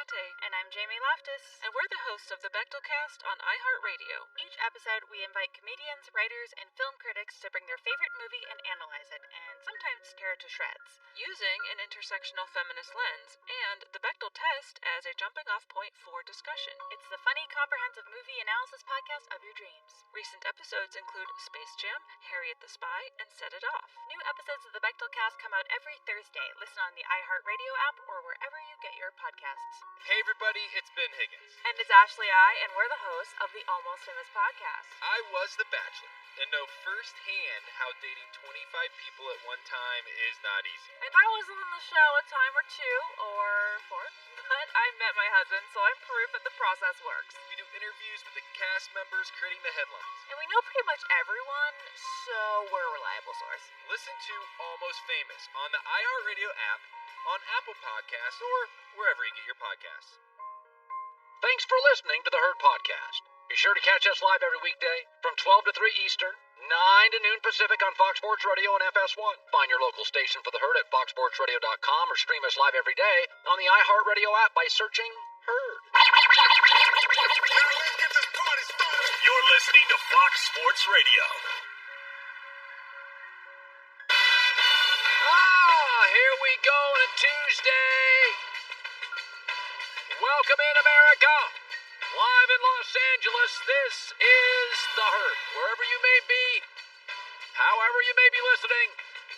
Mate. And I'm Jamie Loftus. And we're the hosts of the Bechtelcast on iHeartRadio. Each episode, we invite comedians, writers, and film critics to bring their favorite movie and analyze it, and sometimes tear it to shreds. Using an intersectional feminist lens and the Bechtel test as a jumping-off point for discussion. It's the funny, comprehensive movie analysis podcast of your dreams. Recent episodes include Space Jam, Harriet the Spy, and Set It Off. New episodes of the Bechtelcast come out every Thursday. Listen on the iHeartRadio app or wherever you get your podcasts. Hey everybody, it's Ben Higgins. And it's Ashley I, and we're the hosts of the Almost Famous podcast. I was the Bachelor, and know firsthand how dating 25 people at one time is not easy. And I was on the show a time or two, or four, but I met my husband, so I'm proof that the process works. We do interviews with the cast members creating the headlines. And we know pretty much everyone, so we're a reliable source. Listen to Almost Famous on the iHeartRadio app, on Apple Podcasts, or wherever you get your podcasts. Thanks for listening to the Herd Podcast. Be sure to catch us live every weekday from 12 to 3 Eastern, 9 to noon Pacific on Fox Sports Radio and FS1. Find your local station for the Herd at foxsportsradio.com or stream us live every day on the iHeartRadio app by searching Herd. You're listening to Fox Sports Radio. Here we go on a Tuesday. Welcome in, America. Live in Los Angeles, this is The Herd. Wherever you may be, however you may be listening,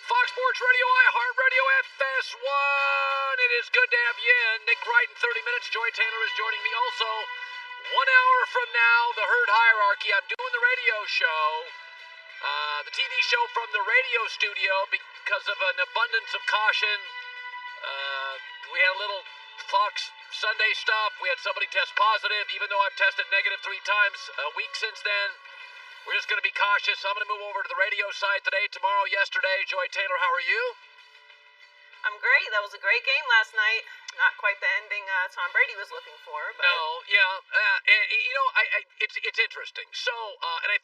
Fox Sports Radio, iHeartRadio, FS1. It is good to have you in. Nick Wright in 30 minutes. Joy Taylor is joining me also. 1 hour from now, The Herd Hierarchy. I'm doing the radio show. The TV show from the radio studio because of an abundance of caution. We had a little Fox Sunday stuff. We had somebody test positive, even though I've tested negative 3 times a week since then. We're just going to be cautious. I'm going to move over to the radio side today, tomorrow, yesterday. Joy Taylor, how are you? I'm great. That was a great game last night. Not quite the ending Tom Brady was looking for. But... No, yeah. It's interesting. So,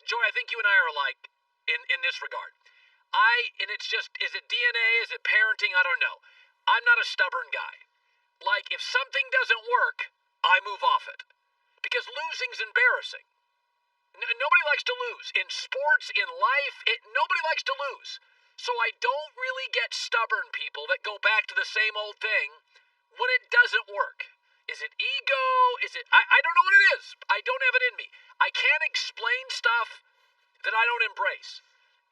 Joy, I think you and I are alike in this regard. It's just, is it DNA? Is it parenting? I don't know. I'm not a stubborn guy. Like, if something doesn't work, I move off it. Because losing's embarrassing. Nobody likes to lose. In sports, in life, nobody likes to lose. So I don't really get stubborn people that go back to the same old thing when it doesn't work. Is it ego? Is it... I don't know what it is. I don't have it in me. I can't explain stuff that I don't embrace.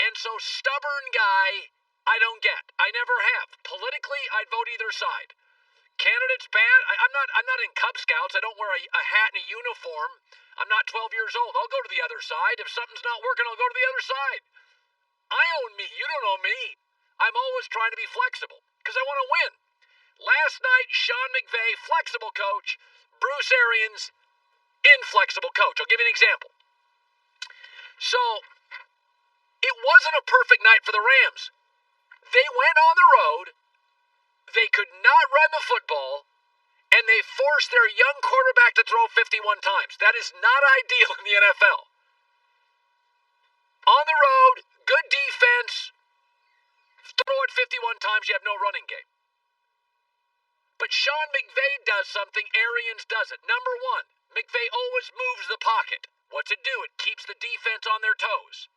And so stubborn guy, I don't get. I never have. Politically, I'd vote either side. Candidates bad. I'm not in Cub Scouts. I don't wear a hat and a uniform. I'm not 12 years old. I'll go to the other side. If something's not working, I'll go to the other side. I own me. You don't own me. I'm always trying to be flexible because I want to win. Last night, Sean McVay, flexible coach. Bruce Arians, inflexible coach. I'll give you an example. So, it wasn't a perfect night for the Rams. They went on the road. They could not run the football, and they forced their young quarterback to throw 51 times. That is not ideal in the NFL. On the road, good defense, throw it 51 times, you have no running game. But Sean McVay does something Arians doesn't. Number one, McVay always moves the pocket. What's it do? It keeps the defense on their toes.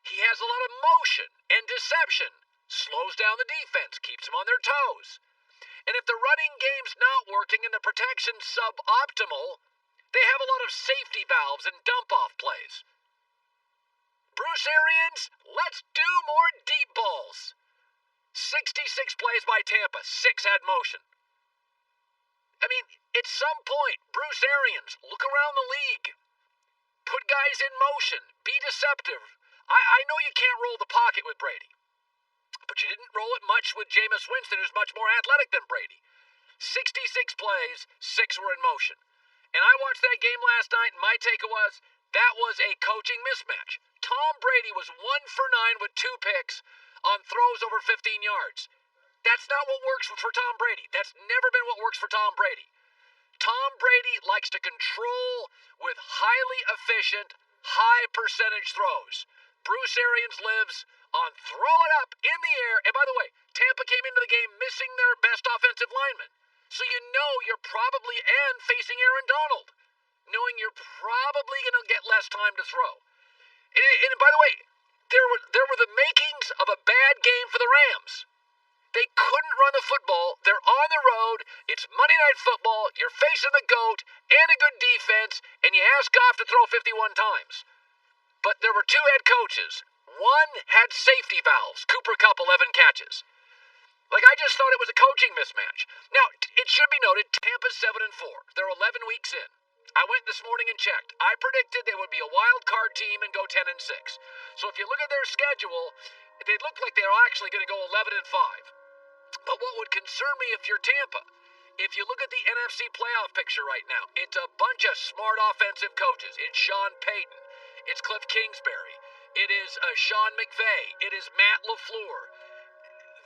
He has a lot of motion and deception. Slows down the defense, keeps them on their toes. And if the running game's not working and the protection's suboptimal, they have a lot of safety valves and dump-off plays. Bruce Arians, let's do more deep balls. 66 plays by Tampa, 6 had motion. I mean, at some point, Bruce Arians, look around the league. Put guys in motion. Be deceptive. I know you can't roll the pocket with Brady. But you didn't roll it much with Jameis Winston, who's much more athletic than Brady. 66 plays, 6 were in motion. And I watched that game last night, and my take was, that was a coaching mismatch. Tom Brady was 1 for 9 with 2 picks on throws over 15 yards. That's not what works for Tom Brady. That's never been what works for Tom Brady. Tom Brady likes to control with highly efficient, high percentage throws. Bruce Arians lives on throw it up in the air. And by the way, Tampa came into the game missing their best offensive lineman. So you know you're probably, and facing Aaron Donald, knowing you're probably going to get less time to throw. And by the way, there were the makings of a bad game for the Rams. They couldn't run the football. They're on the road. It's Monday Night Football. You're facing the GOAT and a good defense, and you ask Goff to throw 51 times. But there were two head coaches. One had safety valves. Cooper Kupp, 11 catches. Like, I just thought it was a coaching mismatch. Now, it should be noted, Tampa's 7-4. They're 11 weeks in. I went this morning and checked. I predicted they would be a wild card team and go 10-6. So if you look at their schedule, they look like they're actually going to go 11-5. But what would concern me if you're Tampa, if you look at the NFC playoff picture right now, it's a bunch of smart offensive coaches. It's Sean Payton. It's Cliff Kingsbury. It is Sean McVay. It is Matt LaFleur.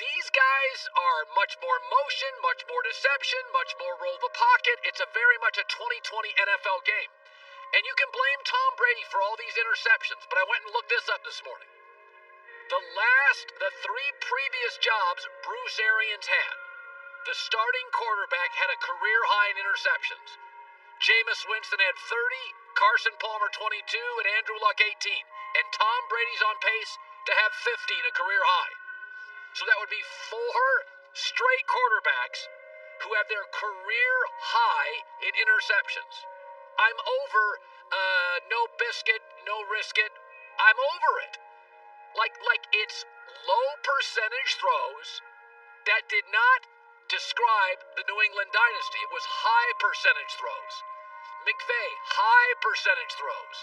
These guys are much more motion, much more deception, much more roll the pocket. It's a very much a 2020 NFL game. And you can blame Tom Brady for all these interceptions, but I went and looked this up this morning. The three previous jobs Bruce Arians had, the starting quarterback had a career high in interceptions. Jameis Winston had 30, Carson Palmer 22, and Andrew Luck 18. And Tom Brady's on pace to have 15, a career high. So that would be 4 straight quarterbacks who have their career high in interceptions. I'm over no biscuit, no risk it. I'm over it. Like it's low percentage throws that did not describe the New England dynasty. It was high percentage throws. McVay, high percentage throws.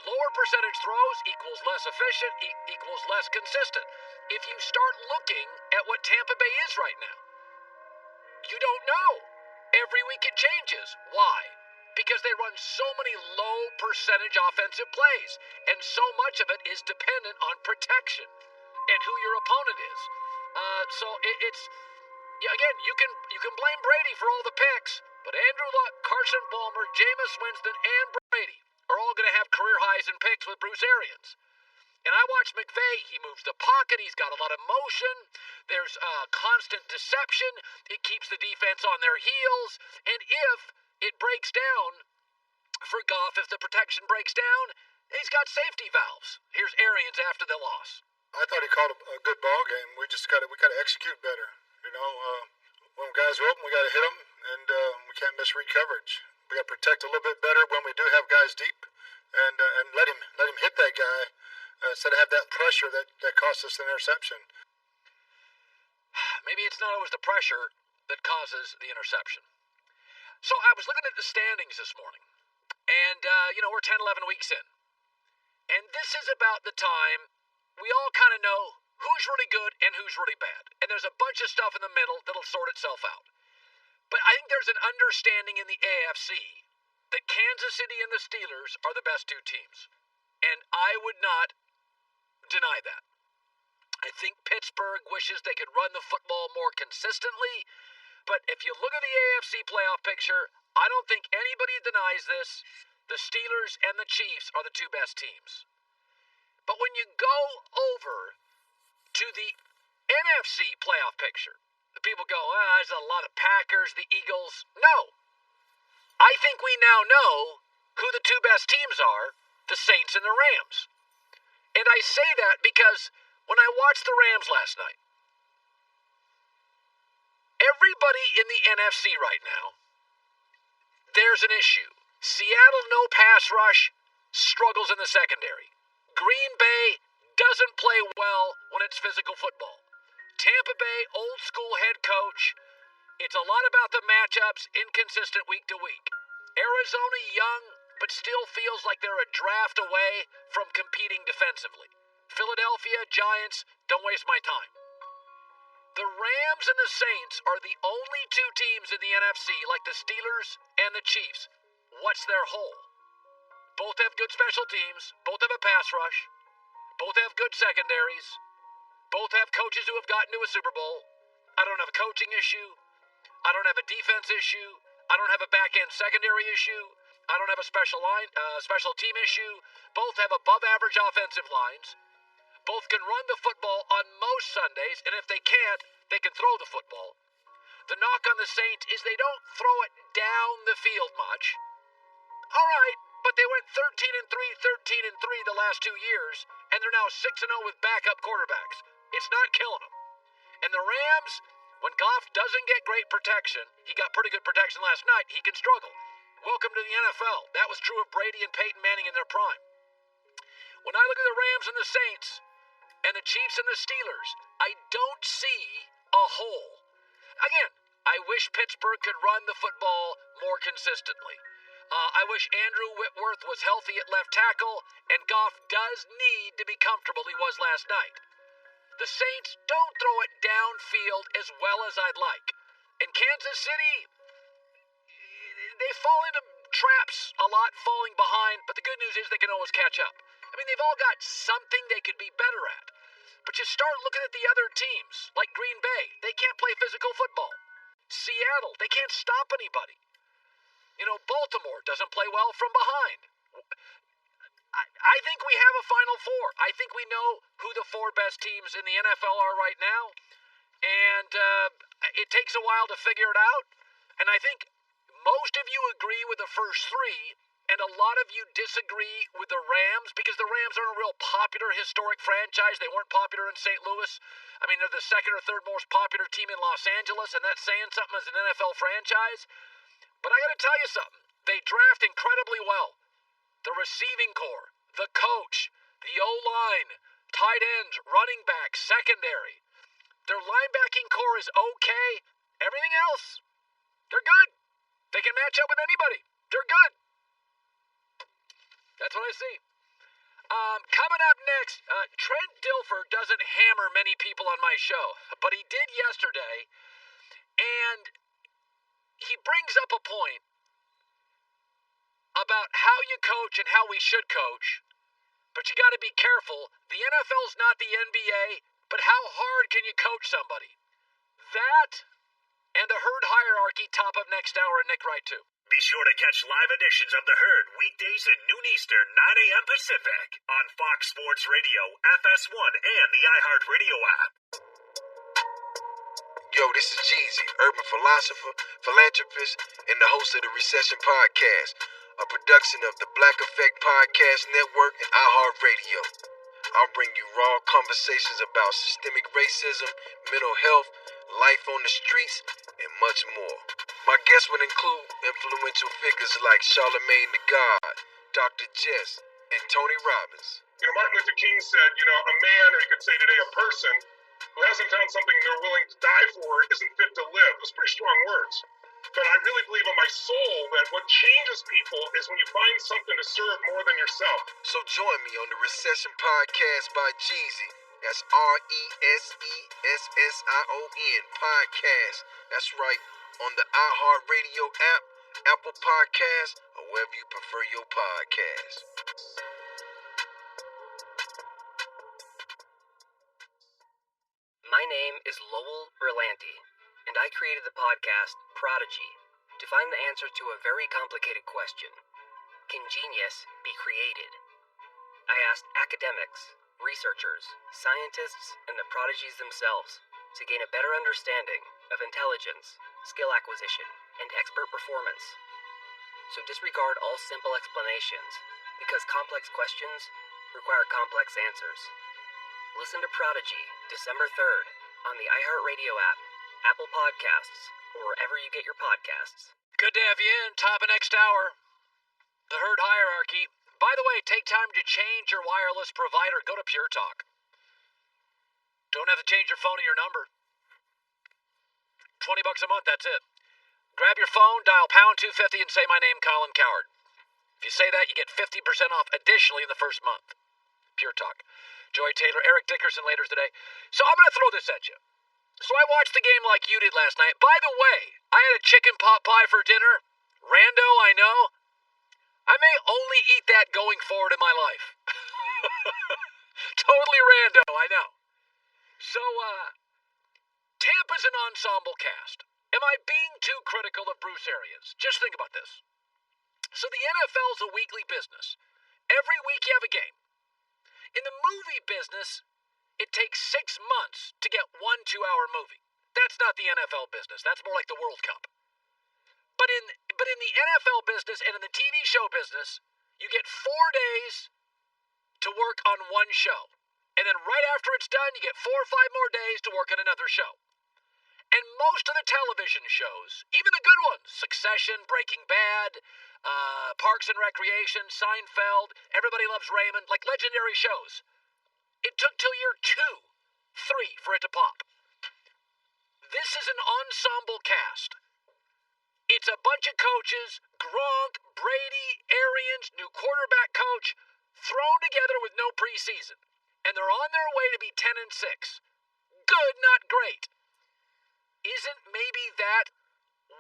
Lower percentage throws equals less efficient, equals less consistent. If you start looking at what Tampa Bay is right now, you don't know. Every week it changes. Why? Because they run so many low percentage offensive plays, and so much of it is dependent on protection and who your opponent is. Again, you can blame Brady for all the picks, but Andrew Luck, Carson Palmer, Jameis Winston, and Brady are all going to have career highs in picks with Bruce Arians. And I watch McVay. He moves the pocket. He's got a lot of motion. There's constant deception. It keeps the defense on their heels. And if it breaks down for Goff, if the protection breaks down, he's got safety valves. Here's Arians after the loss. I thought he called a good ball game. We got to execute better. You know, when guys are open, we got to hit them, and we can't misread coverage. We got to protect a little bit better when we do have guys deep, and let him hit that guy instead of have that pressure that costs us an interception. Maybe it's not always the pressure that causes the interception. So I was looking at the standings this morning, and we're 10, 11 weeks in, and this is about the time we all kind of know who's really good and who's really bad, and there's a bunch of stuff in the middle that'll sort itself out. But I think there's an understanding in the AFC that Kansas City and the Steelers are the best two teams. And I would not deny that. I think Pittsburgh wishes they could run the football more consistently. But if you look at the AFC playoff picture, I don't think anybody denies this. The Steelers and the Chiefs are the two best teams. But when you go over to the NFC playoff picture, the people go, there's a lot of Packers, the Eagles. No. I think we now know who the two best teams are, the Saints and the Rams. And I say that because when I watched the Rams last night, everybody in the NFC right now, there's an issue. Seattle, no pass rush, struggles in the secondary. Green Bay doesn't play well when it's physical football. Tampa Bay, old school head coach. It's a lot about the matchups, inconsistent week to week. Arizona, young, but still feels like they're a draft away from competing defensively. Philadelphia, Giants, don't waste my time. The Rams and the Saints are the only two teams in the NFC like the Steelers and the Chiefs. What's their hole? Both have good special teams. Both have a pass rush. Both have good secondaries. Both have coaches who have gotten to a Super Bowl. I don't have a coaching issue. I don't have a defense issue. I don't have a back-end secondary issue. I don't have a special team issue. Both have above-average offensive lines. Both can run the football on most Sundays, and if they can't, they can throw the football. The knock on the Saints is they don't throw it down the field much. All right, but they went 13-3, 13-3 the last 2 years, and they're now 6-0 with backup quarterbacks. It's not killing them. And the Rams, when Goff doesn't get great protection, he got pretty good protection last night, he can struggle. Welcome to the NFL. That was true of Brady and Peyton Manning in their prime. When I look at the Rams and the Saints, and the Chiefs and the Steelers, I don't see a hole. Again, I wish Pittsburgh could run the football more consistently. I wish Andrew Whitworth was healthy at left tackle, and Goff does need to be comfortable he was last night. The Saints don't throw it downfield as well as I'd like. In Kansas City, they fall into traps a lot, falling behind, but the good news is they can always catch up. I mean, they've all got something they could be better at. But you start looking at the other teams, like Green Bay. They can't play physical football. Seattle, they can't stop anybody. Baltimore doesn't play well from behind. I think we have a Final Four. I think we know who the 4 best teams in the NFL are right now. And it takes a while to figure it out. And I think most of you agree with the first 3. And a lot of you disagree with the Rams because the Rams aren't a real popular historic franchise. They weren't popular in St. Louis. I mean, they're the 2nd or 3rd most popular team in Los Angeles, and that's saying something as an NFL franchise. But I got to tell you something. They draft incredibly well. The receiving core, the coach, the O-line, tight ends, running backs, secondary. Their linebacking core is okay. Everything else, they're good. They can match up with anybody. They're good. That's what I see. Coming up next, Trent Dilfer doesn't hammer many people on my show, but he did yesterday, and he brings up a point about how you coach and how we should coach, but you got to be careful. The NFL's not the NBA, but how hard can you coach somebody? That and the herd hierarchy top of next hour, and Nick Wright too. Be sure to catch live editions of The Herd weekdays at noon Eastern, 9 a.m. Pacific on Fox Sports Radio, FS1, and the iHeartRadio app. Yo, this is Jeezy, urban philosopher, philanthropist, and the host of the Recession Podcast, a production of the Black Effect Podcast Network and iHeartRadio. I'll bring you raw conversations about systemic racism, mental health, life on the streets, and much more. My guests would include influential figures like Charlemagne the God, Dr. Jess, and Tony Robbins. Martin Luther King said, a man, or you could say today a person, who hasn't found something they're willing to die for isn't fit to live. Those pretty strong words. But I really believe in my soul that what changes people is when you find something to serve more than yourself. So join me on the Recession Podcast by Jeezy. That's RESESSION Podcast. That's right, on the iHeartRadio app, Apple Podcasts, or wherever you prefer your podcasts. My name is Lowell Berlanti, and I created the podcast Prodigy to find the answer to a very complicated question. Can genius be created? I asked academics, researchers, scientists, and the prodigies themselves to gain a better understanding of intelligence, skill acquisition, and expert performance. So disregard all simple explanations, because complex questions require complex answers. Listen to Prodigy December 3rd on the iHeartRadio app, Apple Podcasts, or wherever you get your podcasts. Good to have you in. Top of next hour. The herd hierarchy. By the way, take time to change your wireless provider. Go to Pure Talk. Don't have to change your phone or your number. $20 a month, that's it. Grab your phone, dial pound 250 and say my name, Colin Coward. If you say that, you get 50% off additionally in the first month. Pure Talk. Joy Taylor, Eric Dickerson later today. So I'm going to throw this at you. So I watched the game like you did last night. By the way, I had a chicken pot pie for dinner. Rando, I know. I may only eat that going forward in my life. Totally rando, I know. So, Tampa's an ensemble cast. Am I being too critical of Bruce Arians? Just think about this. So the NFL's a weekly business. Every week you have a game. In the movie business, it takes 6 months to get 1 2-hour movie. That's not the NFL business. That's more like the World Cup. But in the NFL business and in the TV show business, you get 4 days to work on one show. And then right after it's done, you get 4 or 5 more days to work on another show. And most of the television shows, even the good ones, Succession, Breaking Bad, Parks and Recreation, Seinfeld, Everybody Loves Raymond, like legendary shows, it took till year 2, 3 for it to pop. This is an ensemble cast. It's a bunch of coaches, Gronk, Brady, Arians, new quarterback coach, thrown together with no preseason. And they're on their way to be 10-6. Good, not great. Isn't maybe that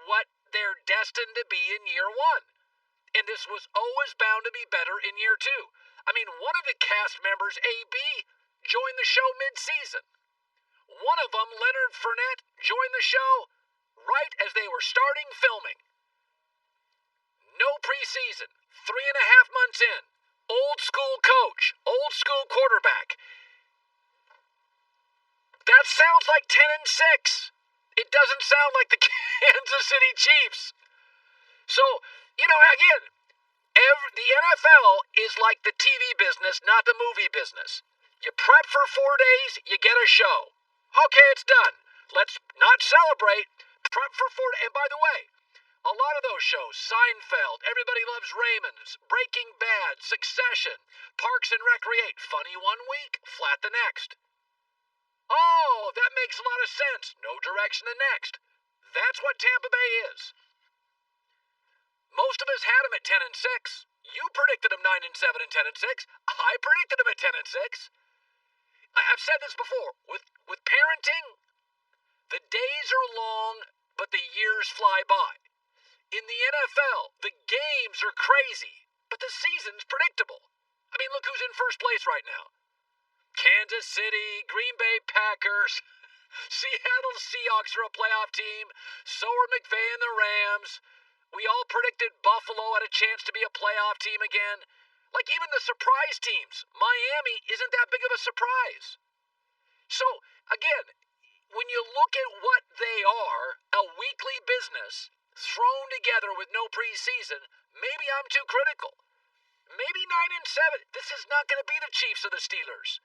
what they're destined to be in year 1? And this was always bound to be better in year 2. I mean, one of the cast members, AB, joined the show mid-season. One of them, Leonard Fournette, joined the show right as they were starting filming. No preseason, 3.5 months in. Old school coach, old school quarterback. That sounds like 10-6. It doesn't sound like the Kansas City Chiefs. So, again, the NFL is like the TV business, not the movie business. You prep for 4 days, you get a show. Okay, it's done. Let's not celebrate. Prep for 4 days. And by the way, a lot of those shows, Seinfeld, Everybody Loves Raymond, Breaking Bad, Succession, Parks and Recreate, funny 1 week, flat the next. Oh, that makes a lot of sense. No direction the next. That's what Tampa Bay is. Most of us had them at 10-6. You predicted them 9-7 and 10-6. I predicted them at 10-6. I've said this before. With parenting, the days are long, but the years fly by. In the NFL, the games are crazy, but the season's predictable. I mean, look who's in first place right now. Kansas City, Green Bay Packers, Seattle Seahawks are a playoff team, so are McVay and the Rams. We all predicted Buffalo had a chance to be a playoff team again. Like even the surprise teams, Miami isn't that big of a surprise. So, again, when you look at what they are, a weekly business, thrown together with no preseason, maybe I'm too critical. Maybe 9-7. This is not going to be the Chiefs or the Steelers.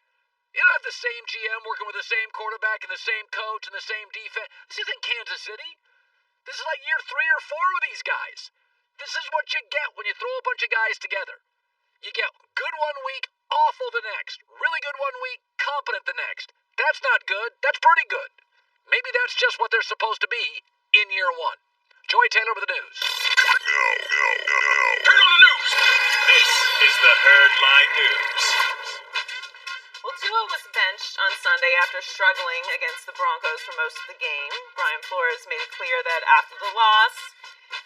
You don't have the same GM working with the same quarterback and the same coach and the same defense. This isn't Kansas City. This is like year 3 or 4 with these guys. This is what you get when you throw a bunch of guys together. You get good 1 week, awful the next. Really good 1 week, competent the next. That's not good. That's pretty good. Maybe that's just what they're supposed to be in year 1. Joy Taylor with the news. No. Turn on the news. This is the Herdline News. Well, Tua was benched on Sunday after struggling against the Broncos for most of the game. Brian Flores made it clear that after the loss,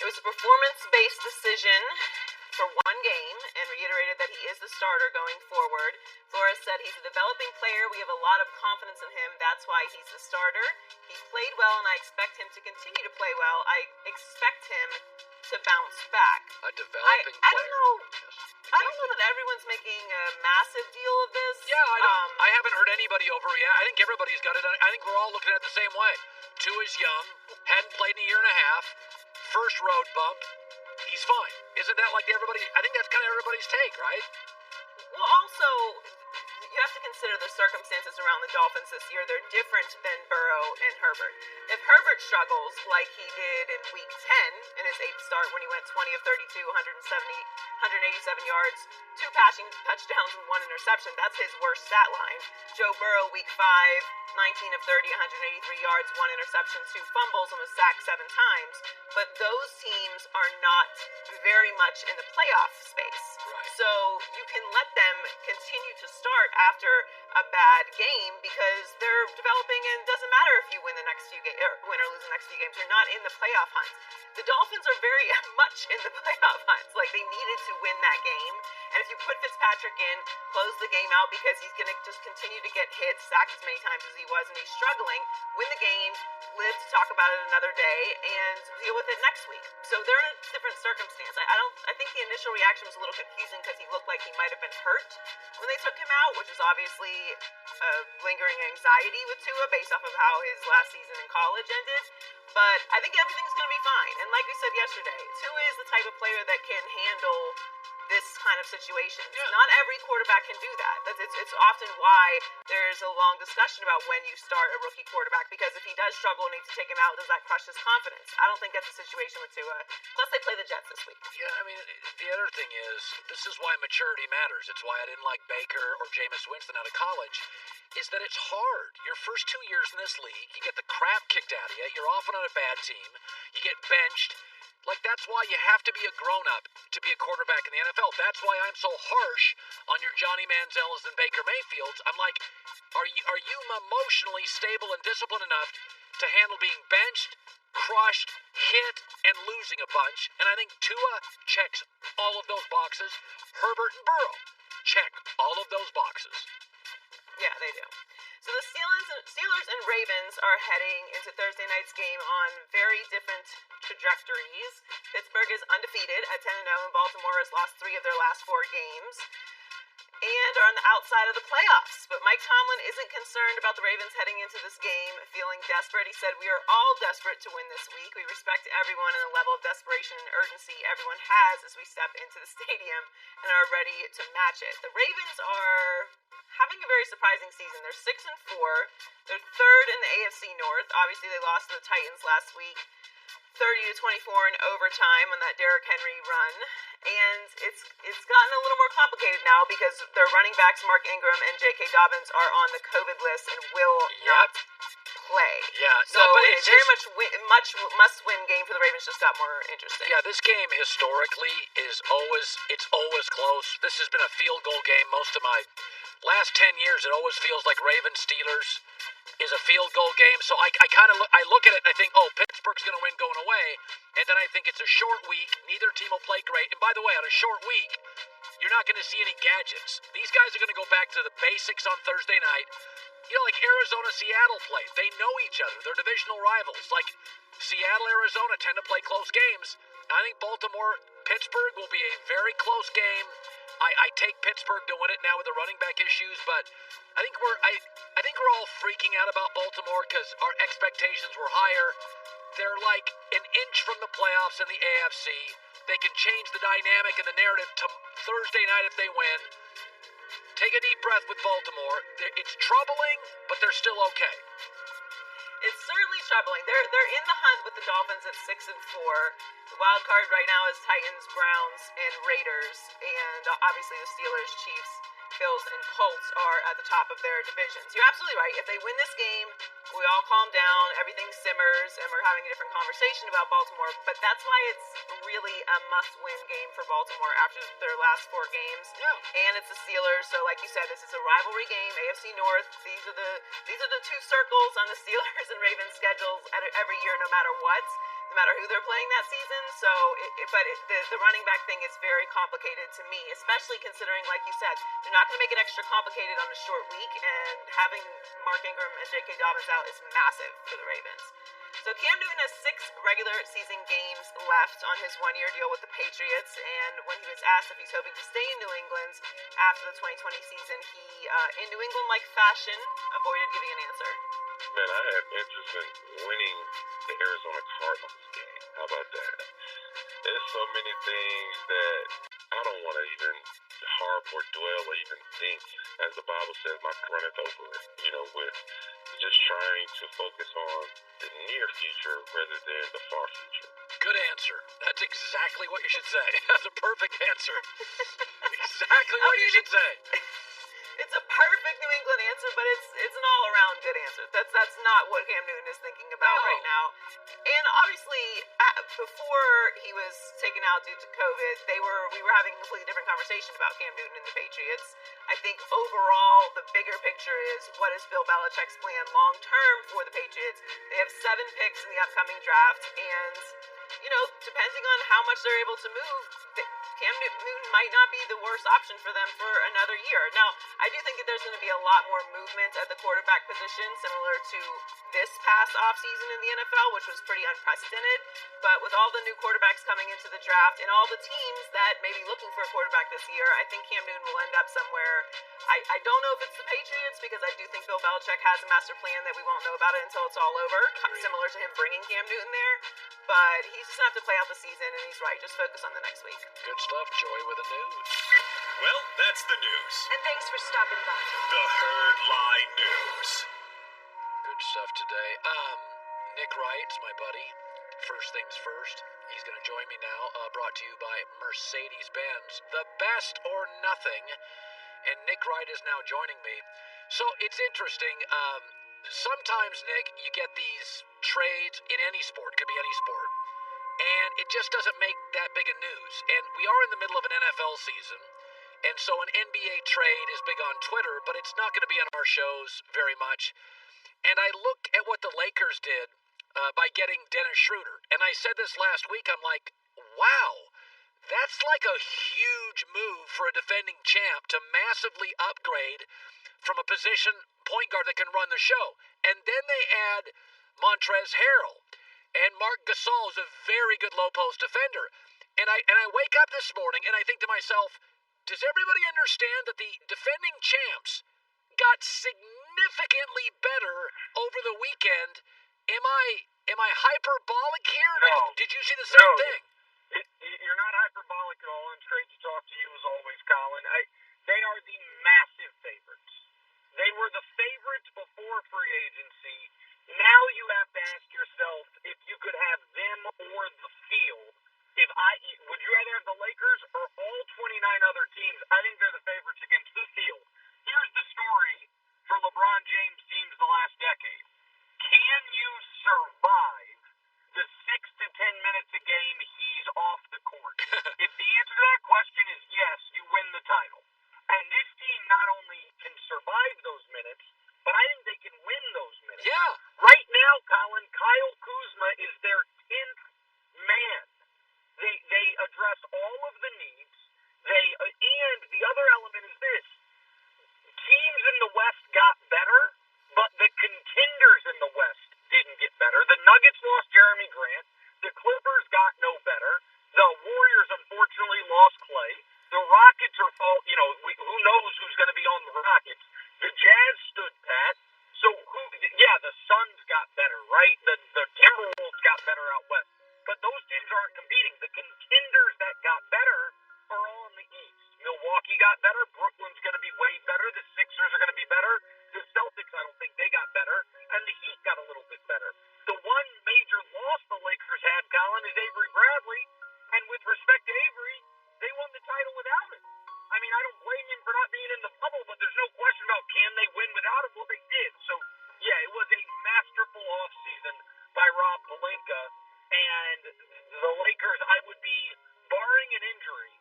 it was a performance-based decision for 1 game and reiterated that he is the starter going forward. Flores said he's a developing player. We have a lot of confidence in him. That's why he's the starter. He played well, and I expect him to continue to play well. I expect him to bounce back. A developing player. I don't know that everyone's making a massive deal of this. Yeah, I haven't heard anybody overreact. I think everybody's got it. I think we're all looking at it the same way. Tua's young, hadn't played in a year and a half, first road bump. He's fine. Isn't that like everybody? I think that's kind of everybody's take, right? Well, also, you have to consider the circumstances around the Dolphins this year. They're different than Burrow and Herbert. If Herbert struggles like he did in Week 10 in his 8th start when he went 20 of 32, 187 yards, 2 passing touchdowns and 1 interception, that's his worst stat line. Joe Burrow, Week 5, 19 of 30, 183 yards, 1 interception, 2 fumbles, and was sacked 7 times. But those teams are not very much in the playoff space. Right. So you can let them continue to start after a bad game because they're developing, and it doesn't matter if you win the next few games or win or lose the next few games. You're not in the playoff hunt. The Dolphins are very much in the playoff hunt. Like, they needed to win that game, And if you put Fitzpatrick in, close the game out because he's going to just continue to get hit, sacked as many times as he was, and he's struggling, win the game, live to talk about it another day, and deal with it next week. So they're in a different circumstance. I think the initial reaction was a little confusing because he looked like he might have been hurt when they took him out, which is obviously lingering anxiety with Tua based off of how his last season in college ended. But I think everything's going to be fine. And like we said yesterday, Tua is the type of player that can handle this kind of situation. Yeah. Not every quarterback can do that. It's often why there's a long discussion about when you start a rookie quarterback, because if he does struggle and needs to take him out, does that crush his confidence? I don't think that's a situation with Tua. Plus, they play the Jets this week. Yeah, I mean, the other thing is, this is why maturity matters. It's why I didn't like Baker or Jameis Winston out of college, is that it's hard. Your first 2 years in this league, you get the crap kicked out of you. You're often on a bad team. You get benched. Like, that's why you have to be a grown-up to be a quarterback in the NFL. That's why I'm so harsh on your Johnny Manziels and Baker Mayfields. I'm like, are you emotionally stable and disciplined enough to handle being benched, crushed, hit, and losing a bunch? And I think Tua checks all of those boxes. Herbert and Burrow check all of those boxes. Yeah, they do. So the Steelers and Ravens are heading into Thursday night's game on very different trajectories. Pittsburgh is undefeated at 10-0, and Baltimore has lost 3 of their last 4 games and are on the outside of the playoffs. But Mike Tomlin isn't concerned about the Ravens heading into this game feeling desperate. He said, "We are all desperate to win this week. We respect everyone and the level of desperation and urgency everyone has as we step into the stadium and are ready to match it." The Ravens are having a very surprising season. They're 6-4. They're 3rd in the AFC North. Obviously, they lost to the Titans last week, 30-24 in overtime on that Derrick Henry run. And it's gotten a little more complicated now because their running backs, Mark Ingram and J.K. Dobbins, are on the COVID list and will not play. Yeah, so it's very much must-win game for the Ravens. Just got more interesting. Yeah, this game historically it's always close. This has been a field goal game most of my last 10 years. It always feels like Ravens Steelers is a field goal game. So I look at it and I think, oh, Pittsburgh's going to win going away, and then I think it's a short week. Neither team will play great. And by the way, on a short week, you're not going to see any gadgets. These guys are going to go back to the basics on Thursday night. You know, like Arizona, Seattle played. They know each other. They're divisional rivals. Like Seattle, Arizona tend to play close games. I think Baltimore, Pittsburgh will be a very close game. I take Pittsburgh to win it now with the running back issues, but I think we're all freaking out about Baltimore because our expectations were higher. They're like an inch from the playoffs in the AFC. They can change the dynamic and the narrative to Thursday night if they win. Take a deep breath with Baltimore. It's troubling, but they're still okay. It's certainly troubling. They're in the hunt with the Dolphins at 6-4. The wild card right now is Titans, Browns, and Raiders, and obviously the Steelers, Chiefs, Bills, and Colts are at the top of their divisions. You're absolutely right. If they win this game, we all calm down, everything simmers, and we're having a different conversation about Baltimore. But that's why it's really a must-win game for Baltimore after their last 4 games. Yeah. And it's the Steelers, so like you said, this is a rivalry game. AFC North. These are the 2 circles on the Steelers and Ravens schedules every year, no matter what. No matter who they're playing that season. So, the running back thing is very complicated to me, especially considering, like you said, they're not going to make it extra complicated on a short week, and having Mark Ingram and J.K. Dobbins out is massive for the Ravens. So Cam Newton has 6 regular season games left on his 1-year deal with the Patriots, and when he was asked if he's hoping to stay in New England after the 2020 season, he, in New England-like fashion, avoided giving an answer. Man, I had interest in winning the Arizona Cardinals game. How about that? There's so many things that I don't want to even harp or dwell or even think. As the Bible says, my cup runneth over. You know, with just trying to focus on the near future rather than the far future. Good answer. That's exactly what you should say. That's a perfect answer. Exactly what you should say. It's a perfect New England answer, but it's an all-around good answer. That's not what Cam Newton is thinking about right now. And obviously, before he was taken out due to COVID, we were having a completely different conversation about Cam Newton and the Patriots. I think overall, the bigger picture is, what is Bill Belichick's plan long-term for the Patriots? They have 7 picks in the upcoming draft, and, you know, depending on how much they're able to move, Cam Newton might not be the worst option for them for another year. Now, I do think that there's going to be a lot more movement at the quarterback position, similar to this past offseason in the NFL, which was pretty unprecedented. But with all the new quarterbacks coming into the draft and all the teams that may be looking for a quarterback this year, I think Cam Newton will end up somewhere. I don't know if it's the Patriots, because I do think Bill Belichick has a master plan that we won't know about it until it's all over, similar to him bringing Cam Newton there. But he's just going to have to play out the season, and he's right. Just focus on the next week. Good stuff, Joy, with the news. Well, that's the news. And thanks for stopping by. The Herd Lie News. Good stuff today. Nick Wright's my buddy. First things first. He's going to join me now. Brought to you by Mercedes-Benz. The best or nothing. And Nick Wright is now joining me. So it's interesting. Sometimes, Nick, you get these trades in any sport. Could be any sport. And it just doesn't make that big a news. And we are in the middle of an NFL season. And so an NBA trade is big on Twitter, but it's not going to be on our shows very much. And I look at what the Lakers did by getting Dennis Schroeder. And I said this last week, I'm like, wow, that's like a huge move for a defending champ to massively upgrade from a position point guard that can run the show. And then they add Montrezl Harrell. And Marc Gasol is a very good low post defender. And I wake up this morning and I think to myself, does everybody understand that the defending champs got significantly better over the weekend? Am I hyperbolic here? No. Did you see the same thing? You're not hyperbolic at all. I'm straight to talk to you as always, Colin. They are the massive favorites. They were the favorites before free agency. Now you have to ask yourself if you could have them or the field. Would you rather have the Lakers or all 29 other teams? I think they're the favorites against the field. Here's the story for LeBron James teams the last decade. Can you survive the 6 to 10 minutes a game he's off the court? If the answer to that question is yes, you win the title. And this team not only can survive those minutes, but I think they can win those minutes. Yeah. Right now, Colin, Kyle Kuzma is their 10th man. They address all of the needs. And the other element is this. Teams in the West got better, but the contenders in the West didn't get better. The Nuggets lost Jeremy Grant. The Clippers got no better. The Warriors, unfortunately, lost Clay. The Rockets are, who knows who's going to be on the Rockets. The Jazz stood pat. So, the Suns got better, right? The Timberwolves got better out west. But those teams aren't competing. The contenders that got better are all in the East. Milwaukee got better. Brooklyn's going to be way better. The Sixers are going to be better. The Celtics, I don't think they got better. And the Heat got a little bit better. The one major loss the Lakers had, Colin, is Avery Bradley. And with respect to Avery, they won the title without him. I mean, I don't blame him for not being in the bubble, but there's no question about can they win without him? Well, they did. So, yeah, it was a masterful offseason by Rob Pelinka. And the Lakers, I would be, barring an injury,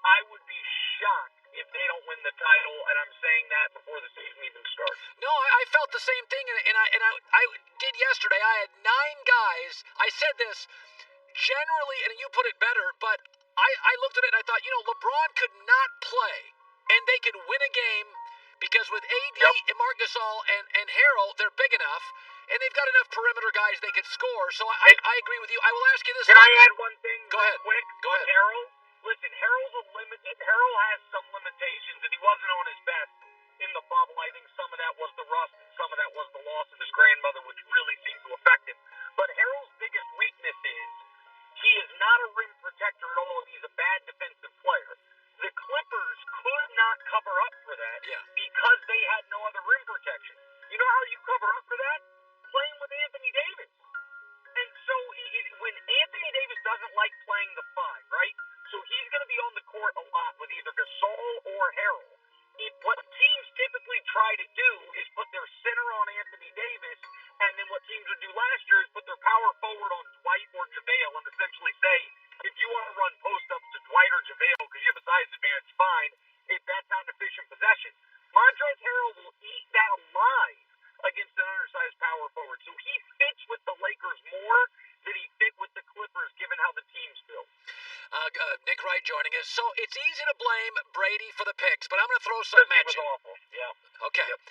I would be shocked if they don't win the title, and I'm saying that before the season even starts. No, I felt the same thing, and I did yesterday. I had 9 guys. I said this generally, and you put it better, but I looked at it and I thought, LeBron could not play, and they could win a game because with AD and Marc Gasol and Harrell, they're big enough, and they've got enough perimeter guys they could score. So I agree with you. I will ask you this. Can I add one thing Go ahead. quick Go on ahead. Harrell? Listen, Harrell has some limitations, and he wasn't on his best in the bubble. I think some of that was the rust, and some of that was the loss of his grandmother, which really seemed to affect him. But Harrell's biggest weakness is he is not a rim protector at all, and he's a bad defensive player. The Clippers could not cover up for that because they had no other rim protection. You know how you cover up for that? Playing with Anthony Davis. And so when Anthony Davis doesn't like playing the 5, right? So he's going to be on the court a lot with either Gasol or Harrell. What teams typically try to do is put their center on Anthony Davis, and then what teams would do last year is put their power forward on Dwight or JaVale and essentially say, if you want to run post-ups to Dwight or JaVale because you have a size advantage, fine. If that's not an efficient possession. Montrezl Harrell will eat that alive against an undersized power forward. So he fits with the Lakers more than he fit with the Clippers, given how the team's built. Nick Wright joining us. So it's easy to blame Brady for the picks, but I'm going to throw something at you. Awful. Yeah. Okay. Yep.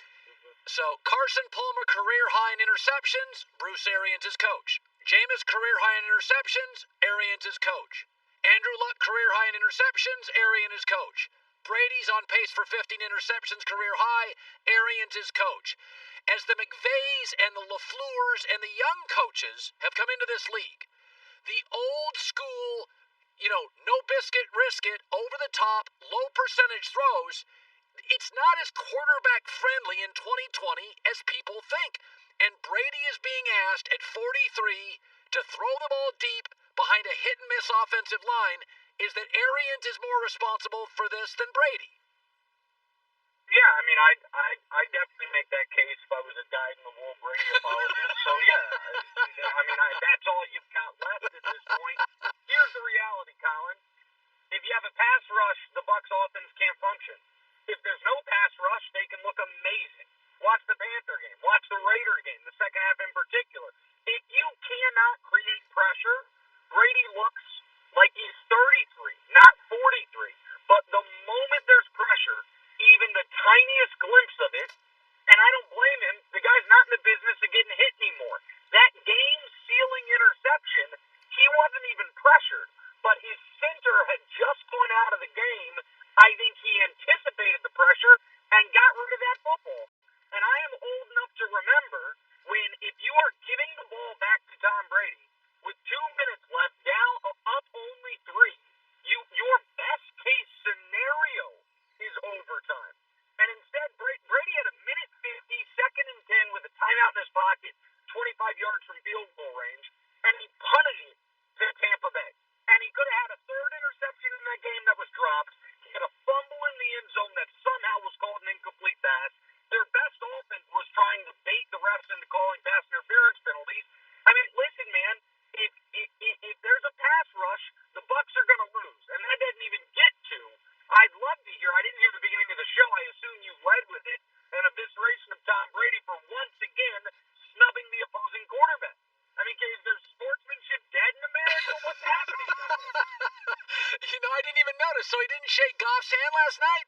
So Carson Palmer career high in interceptions. Bruce Arians is coach. Jameis career high in interceptions. Arians is coach. Andrew Luck career high in interceptions. Arians is coach. Brady's on pace for 15 interceptions career high. Arians is coach. As the McVays and the LaFleurs and the young coaches have come into this league, the old school, no biscuit, risk it, over the top, low percentage throws, it's not as quarterback friendly in 2020 as people think. And Brady is being asked at 43 to throw the ball deep behind a hit and miss offensive line. Is that Arians is more responsible for this than Brady? Yeah, I mean, I definitely make that case if I was a dyed-in-the-wool Brady apologist. So yeah, I mean, that's all you've got left at this point. Here's the reality, Colin. If you have a pass rush, the Bucs offense can't function. If there's no pass rush, they can look amazing. Watch the Panther game. Watch the Raider game, the second half in particular. If you cannot create pressure, Brady looks like he's 33, not 43. But the moment there's pressure, even the tiniest glimpse of it, and I don't blame him, the guy's not in the business of getting hit anymore. That game-sealing interception, he wasn't even pressured, but his center had just gone out of the game. I think he anticipated the pressure and got rid of that football. And I am old enough to remember when, if you are giving the ball back to Tom Brady with 2 minutes left, up only 3, your best case scenario is overtime. And instead, Brady had a minute 50, second and 10 with a timeout in his pocket, 25 yards from field goal range, and he punted it to Tampa Bay. And he could have had a third interception in that game that was dropped. He had a fumble in the end zone that somehow was called an incomplete pass. Their best offense was trying to bait the refs into calling pass interference penalties. I mean, listen, man, if there's a pass rush, the Bucs are going to lose. And that doesn't even get to, I'd love to hear, I didn't hear the beginning of the show, I assume you led with it, an evisceration of Tom Brady for once again snubbing the opposing quarterback. I mean, is there sportsmanship dead in America? What's happening? I didn't even notice. So he didn't shake Goff's hand last night?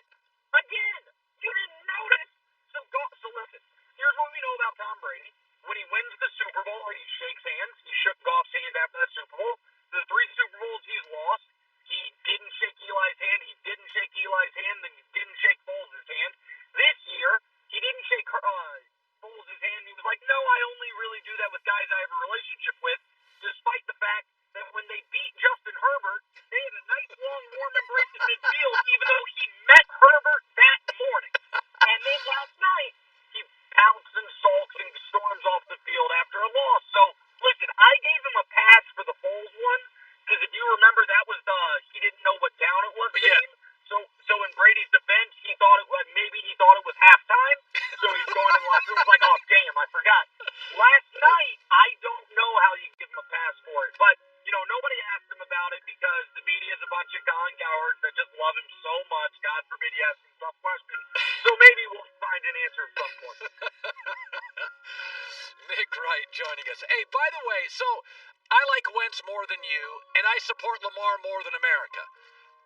Again, you didn't notice. So listen, here's what we know about Tom Brady. When he wins the Super Bowl, he shakes hands. He shook Goff's hand after that Super Bowl. The 3 Super Bowls he's lost, he didn't shake Eli's hand. He didn't shake Eli's hand. Then he didn't shake Foles' hand. This year, he didn't shake Foles' hand. He was like, no, I only really do that with guys I have a relationship with, despite the fact that when they beat Justin Herbert, they had a nice long warm embrace in midfield, even though he met Herbert that morning. And then last night, he pounced and sulks and storms off the field after a loss. So, listen, I gave him a pass for the Foles one, because if you remember, that was he didn't know what down it was. Yeah. So in Brady's defense, he thought it was halftime. So he's going in the locker room like, oh, damn, I forgot. Last night, I don't know how you give him a pass for it. But, nobody asked him about it because the media is a bunch of Colin cowards that just love him so much. God forbid he asks him tough questions. So maybe we'll find an answer at some point. Nick Wright joining us. Hey, by the way, so I like Wentz more than you, and I support Lamar more than America.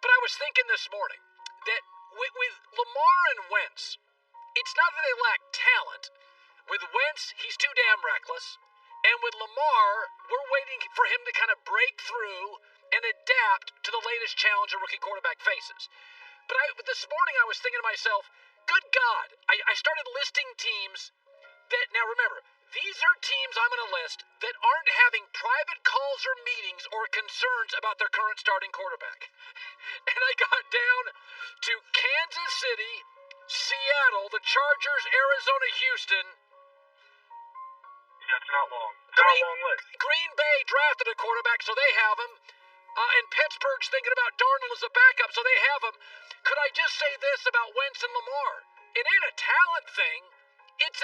But I was thinking this morning that with Lamar and Wentz, it's not that they lack talent. With Wentz, he's too damn reckless. And with Lamar, we're waiting for him to kind of break through and adapt to the latest challenge a rookie quarterback faces. But this morning I was thinking to myself, good God, I started listing teams that, now remember, these are teams I'm going to list that aren't having private calls or meetings or concerns about their current starting quarterback. And I got down to Kansas City, Seattle, the Chargers, Arizona, Houston. That's not long. It's not a long list. Green Bay drafted a quarterback, so they have him. And Pittsburgh's thinking about Darnold as a backup, so they have him. Could I just say this about Wentz and Lamar? It ain't a talent thing. It's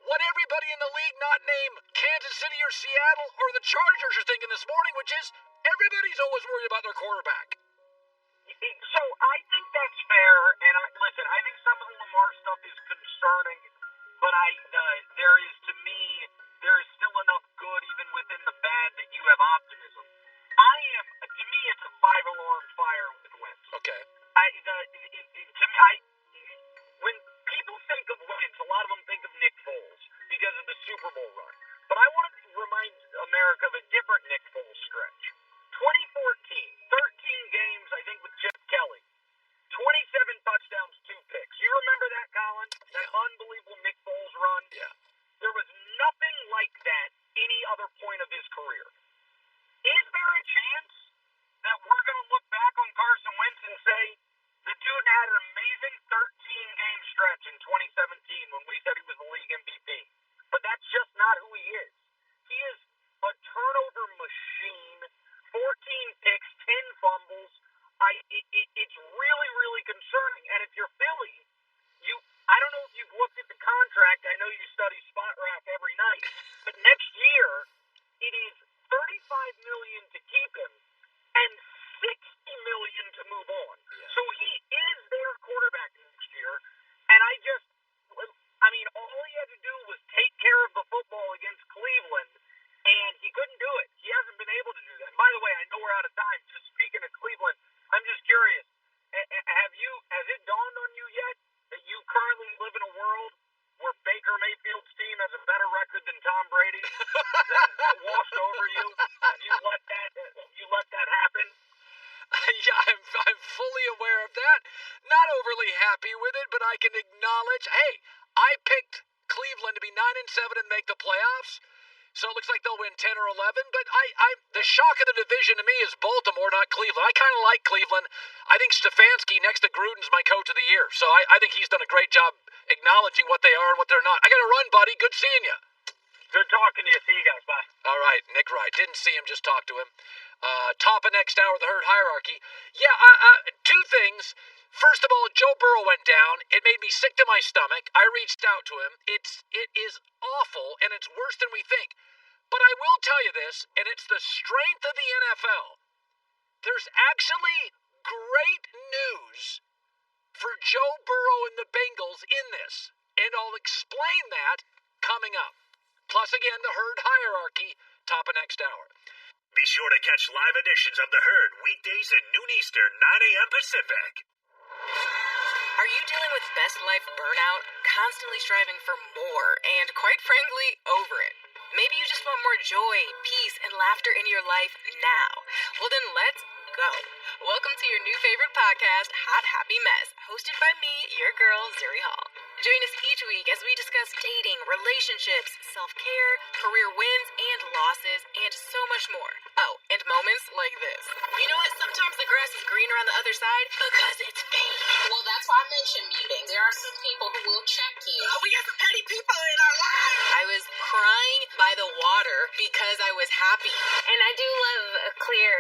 what everybody in the league not named Kansas City or Seattle or the Chargers are thinking this morning, which is everybody's always worried about their quarterback. So I think that's fair, and listen, I think some of the Lamar stuff is concerning, but there is still enough good even within the bad that you have optimism. I alarm fire with Wentz. Okay. When people think of Wentz, a lot of them think of Nick Foles because of the Super Bowl run. But I want to remind America of a different Nick Foles stretch. 2014, 13 games, I think, with Chip Kelly. 27 touchdowns, 2 picks. You remember that, Colin? That unbelievable Nick Foles run? Yeah. There was nothing like that any other point of his career. Is there a chance that we're going to look back on Carson Wentz and say, the dude had an amazing 13-game stretch in 2017 when we said he was the league MVP. But that's just not who he is. He is a turnover machine, 14 picks, 10 fumbles. It's really, really concerning. And if you're Philly, I don't know if you've looked at the contract. I know you study spot rack every night. But next year, it is $35 million to keep him and $60 million to move on. Yeah. So he is their quarterback next year. And all he had to do was take care of the football against Cleveland, and he couldn't do it. He hasn't been able to do that. And by the way, I know we're out of time. Just speaking of Cleveland, I'm just curious. Has it dawned on you yet that you currently live in a world where Baker Mayfield's team has a better record than Tom Brady? That washed over you? Have you let that happen? Yeah, I'm fully aware of that. Not overly happy with it, but I can acknowledge, hey, I picked Cleveland to be 9-7 and make the playoffs. So it looks like they'll win 10 or 11, but the shock of the division to me is Baltimore, not Cleveland. I kind of like Cleveland. I think Stefanski next to Gruden's my coach of the year, so I think he's done a great job acknowledging what they are and what they're not. I got to run, buddy. Good seeing you. Good talking to you. See you guys. Bye. All right, Nick Wright. Didn't see him, just talked to him. Top of next hour, the herd hierarchy. Yeah, 2 things. First of all, Joe Burrow went down. It made me sick to my stomach. I reached out to him. It is awful, and it's worse than we think. But I will tell you this, and it's the strength of the NFL. There's actually great news for Joe Burrow and the Bengals in this, and I'll explain that coming up. Plus, again, the herd hierarchy, top of next hour. Be sure to catch live editions of The Herd weekdays at noon Eastern, 9 a.m. Pacific. Are you dealing with best life burnout, constantly striving for more, and quite frankly, over it? Maybe you just want more joy, peace, and laughter in your life now. Well then, let's go. Welcome to your new favorite podcast, Hot Happy Mess, hosted by me, your girl, Zuri Hall. Join us each week as we discuss dating, relationships, self-care, career wins and losses, and so much more. Oh, and moments like this. You know what? Sometimes the grass is greener on the other side because it's fake. Well, that's why I mentioned muting. There are some people who will check you. Oh, we got some petty people in our lives. I was crying by the water because I was happy. And I do love a clear.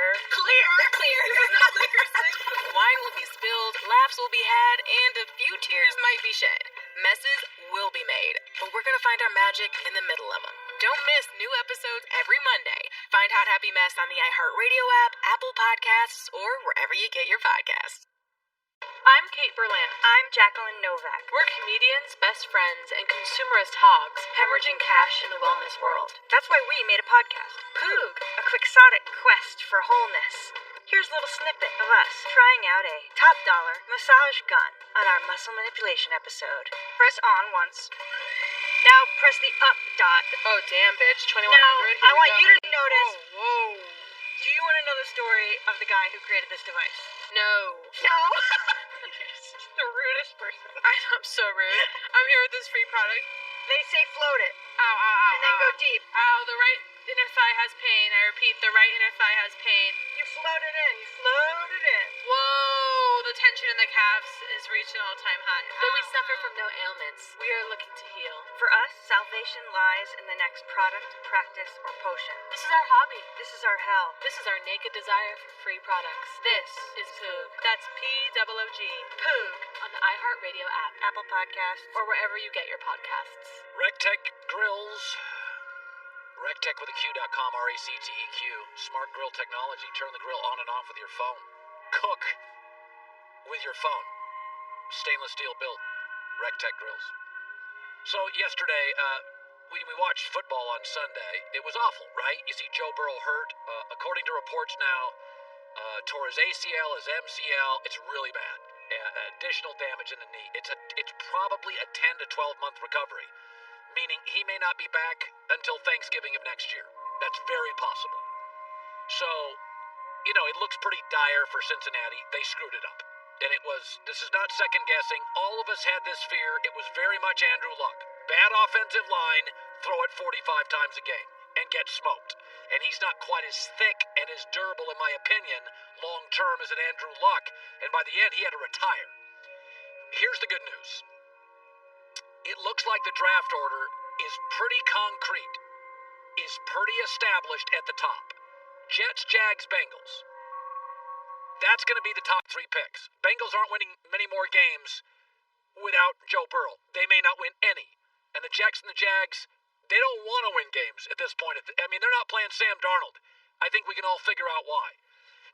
Not Dickerson. Wine will be spilled, laughs will be had, and a few tears might be shed. Messes will be made, but we're gonna find our magic in the middle of them. Don't miss new episodes every Monday. Find Hot Happy Mess on the iHeartRadio app, Apple Podcasts, or wherever you get your podcasts. I'm Kate Berlant. I'm Jacqueline Novak. We're comedians, best friends, and consumerist hogs hemorrhaging cash in the wellness world. That's why we made a podcast, Poog, a quixotic quest for wholeness. Here's a little snippet of us trying out a top dollar massage gun on our muscle manipulation episode. Press on once. Now press the up dot. Oh, damn, bitch. 2100. Now, I want you to notice. Whoa. Do you want to know the story of the guy who created this device? No. No? You're the rudest person. I'm so rude. I'm here with this free product. They say float it. Ow, ow, ow. And then go deep. Ow, the right inner thigh has pain. I repeat, the right inner thigh has pain. You float it in. You float it in. Whoa, the tension in the calves is reaching an all-time high. Though we suffer from no ailments, we are looking to heal. For us, salvation lies in the next product, practice, or potion. This is our hobby. This is our hell. This is our naked desire for free products. This is Poog. That's P-O-O-G. Poog on the iHeartRadio app, Apple Podcasts, or wherever you get your podcasts. RecTech Grills. RecTech with a Q.com, RACTEQ. Smart grill technology. Turn the grill on and off with your phone. Cook with your phone. Stainless steel built. RecTech Grills. So yesterday, we watched football on Sunday. It was awful, right? You see Joe Burrow hurt. According to reports now, Tore his ACL, his MCL. It's really bad. Additional damage in the knee. It's probably a 10 to 12-month recovery, meaning he may not be back until Thanksgiving of next year. That's very possible. So, it looks pretty dire for Cincinnati. They screwed it up. And this is not second guessing. All of us had this fear. It was very much Andrew Luck. Bad offensive line, throw it 45 times a game and get smoked. And he's not quite as thick and as durable, in my opinion, long term as an Andrew Luck. And by the end, he had to retire. Here's the good news. It looks like the draft order is pretty concrete, is pretty established at the top. Jets, Jags, Bengals. That's going to be the top 3 picks. Bengals aren't winning many more games without Joe Burrow. They may not win any. And the Jets and the Jags, they don't want to win games at this point. They're not playing Sam Darnold. I think we can all figure out why.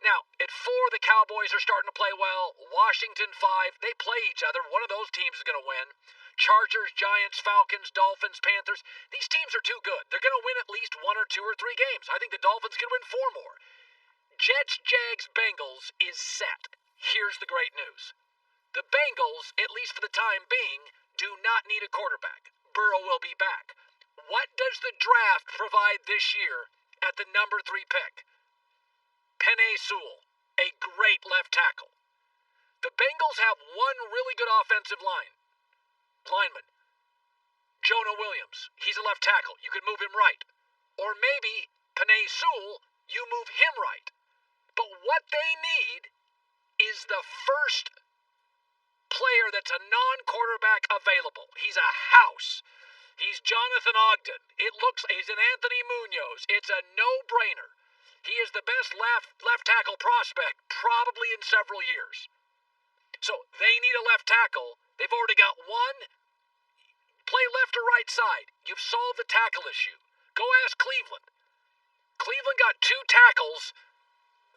Now, at 4, the Cowboys are starting to play well. Washington, 5, they play each other. One of those teams is going to win. Chargers, Giants, Falcons, Dolphins, Panthers. These teams are too good. They're going to win at least 1 or 2 or 3 games. I think the Dolphins can win 4 more. Jets, Jags, Bengals is set. Here's the great news. The Bengals, at least for the time being, do not need a quarterback. Burrow will be back. What does the draft provide this year at the number 3 pick? Penei Sewell, a great left tackle. The Bengals have one really good offensive lineman. Jonah Williams, he's a left tackle. You could move him right. Or maybe Penei Sewell, you move him right. But what they need is the first player that's a non-quarterback available. He's a house. He's Jonathan Ogden. He's an Anthony Munoz. It's a no-brainer. He is the best left tackle prospect probably in several years. So they need a left tackle. They've already got one. Play left or right side. You've solved the tackle issue. Go ask Cleveland. Cleveland got 2 tackles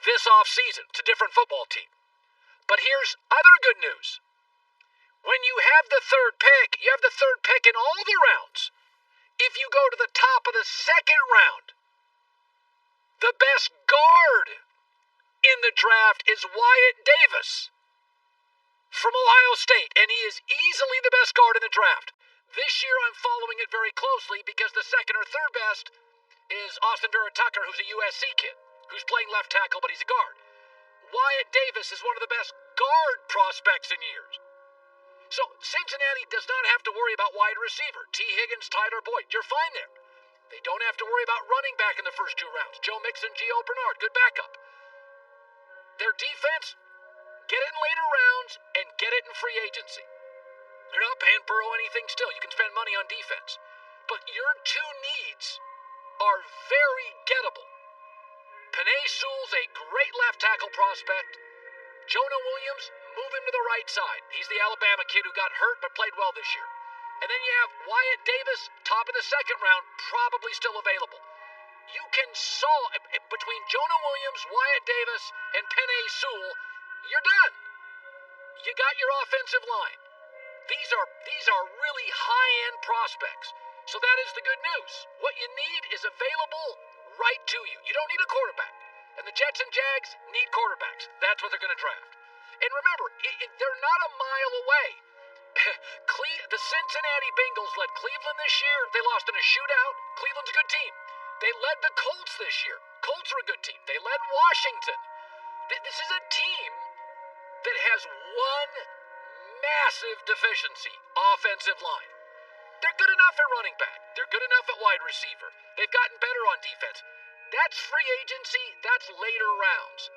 this offseason. It's a different football team. But here's other good news. When you have the 3rd pick, you have the 3rd pick in all the rounds. If you go to the top of the 2nd round, the best guard in the draft is Wyatt Davis from Ohio State, and he is easily the best guard in the draft. This year I'm following it very closely because the 2nd or 3rd best is Austin Tucker, who's a USC kid, who's playing left tackle, but he's a guard. Wyatt Davis is one of the best guard prospects in years. So Cincinnati does not have to worry about wide receiver. T. Higgins, Tyler Boyd, you're fine there. They don't have to worry about running back in the first 2 rounds. Joe Mixon, Gio Bernard, good backup. Their defense, get it in later rounds and get it in free agency. You're not paying Burrow anything still. You can spend money on defense. But your 2 needs are very gettable. Penei Sewell's a great left tackle prospect. Jonah Williams, move him to the right side. He's the Alabama kid who got hurt but played well this year. And then you have Wyatt Davis, top of the 2nd round, probably still available. You can solve, between Jonah Williams, Wyatt Davis, and Penei Sewell, you're done. You got your offensive line. These are really high-end prospects. So that is the good news. What you need is available right to you. You don't need a quarterback. And the Jets and Jags need quarterbacks. That's what they're going to draft. And remember, they're not a mile away. The Cincinnati Bengals led Cleveland this year. They lost in a shootout. Cleveland's a good team. They led the Colts this year. Colts are a good team. They led Washington. This is a team that has one massive deficiency, offensive line. They're good enough at running back. They're good enough at wide receiver. They've gotten better on defense. That's free agency. That's later rounds.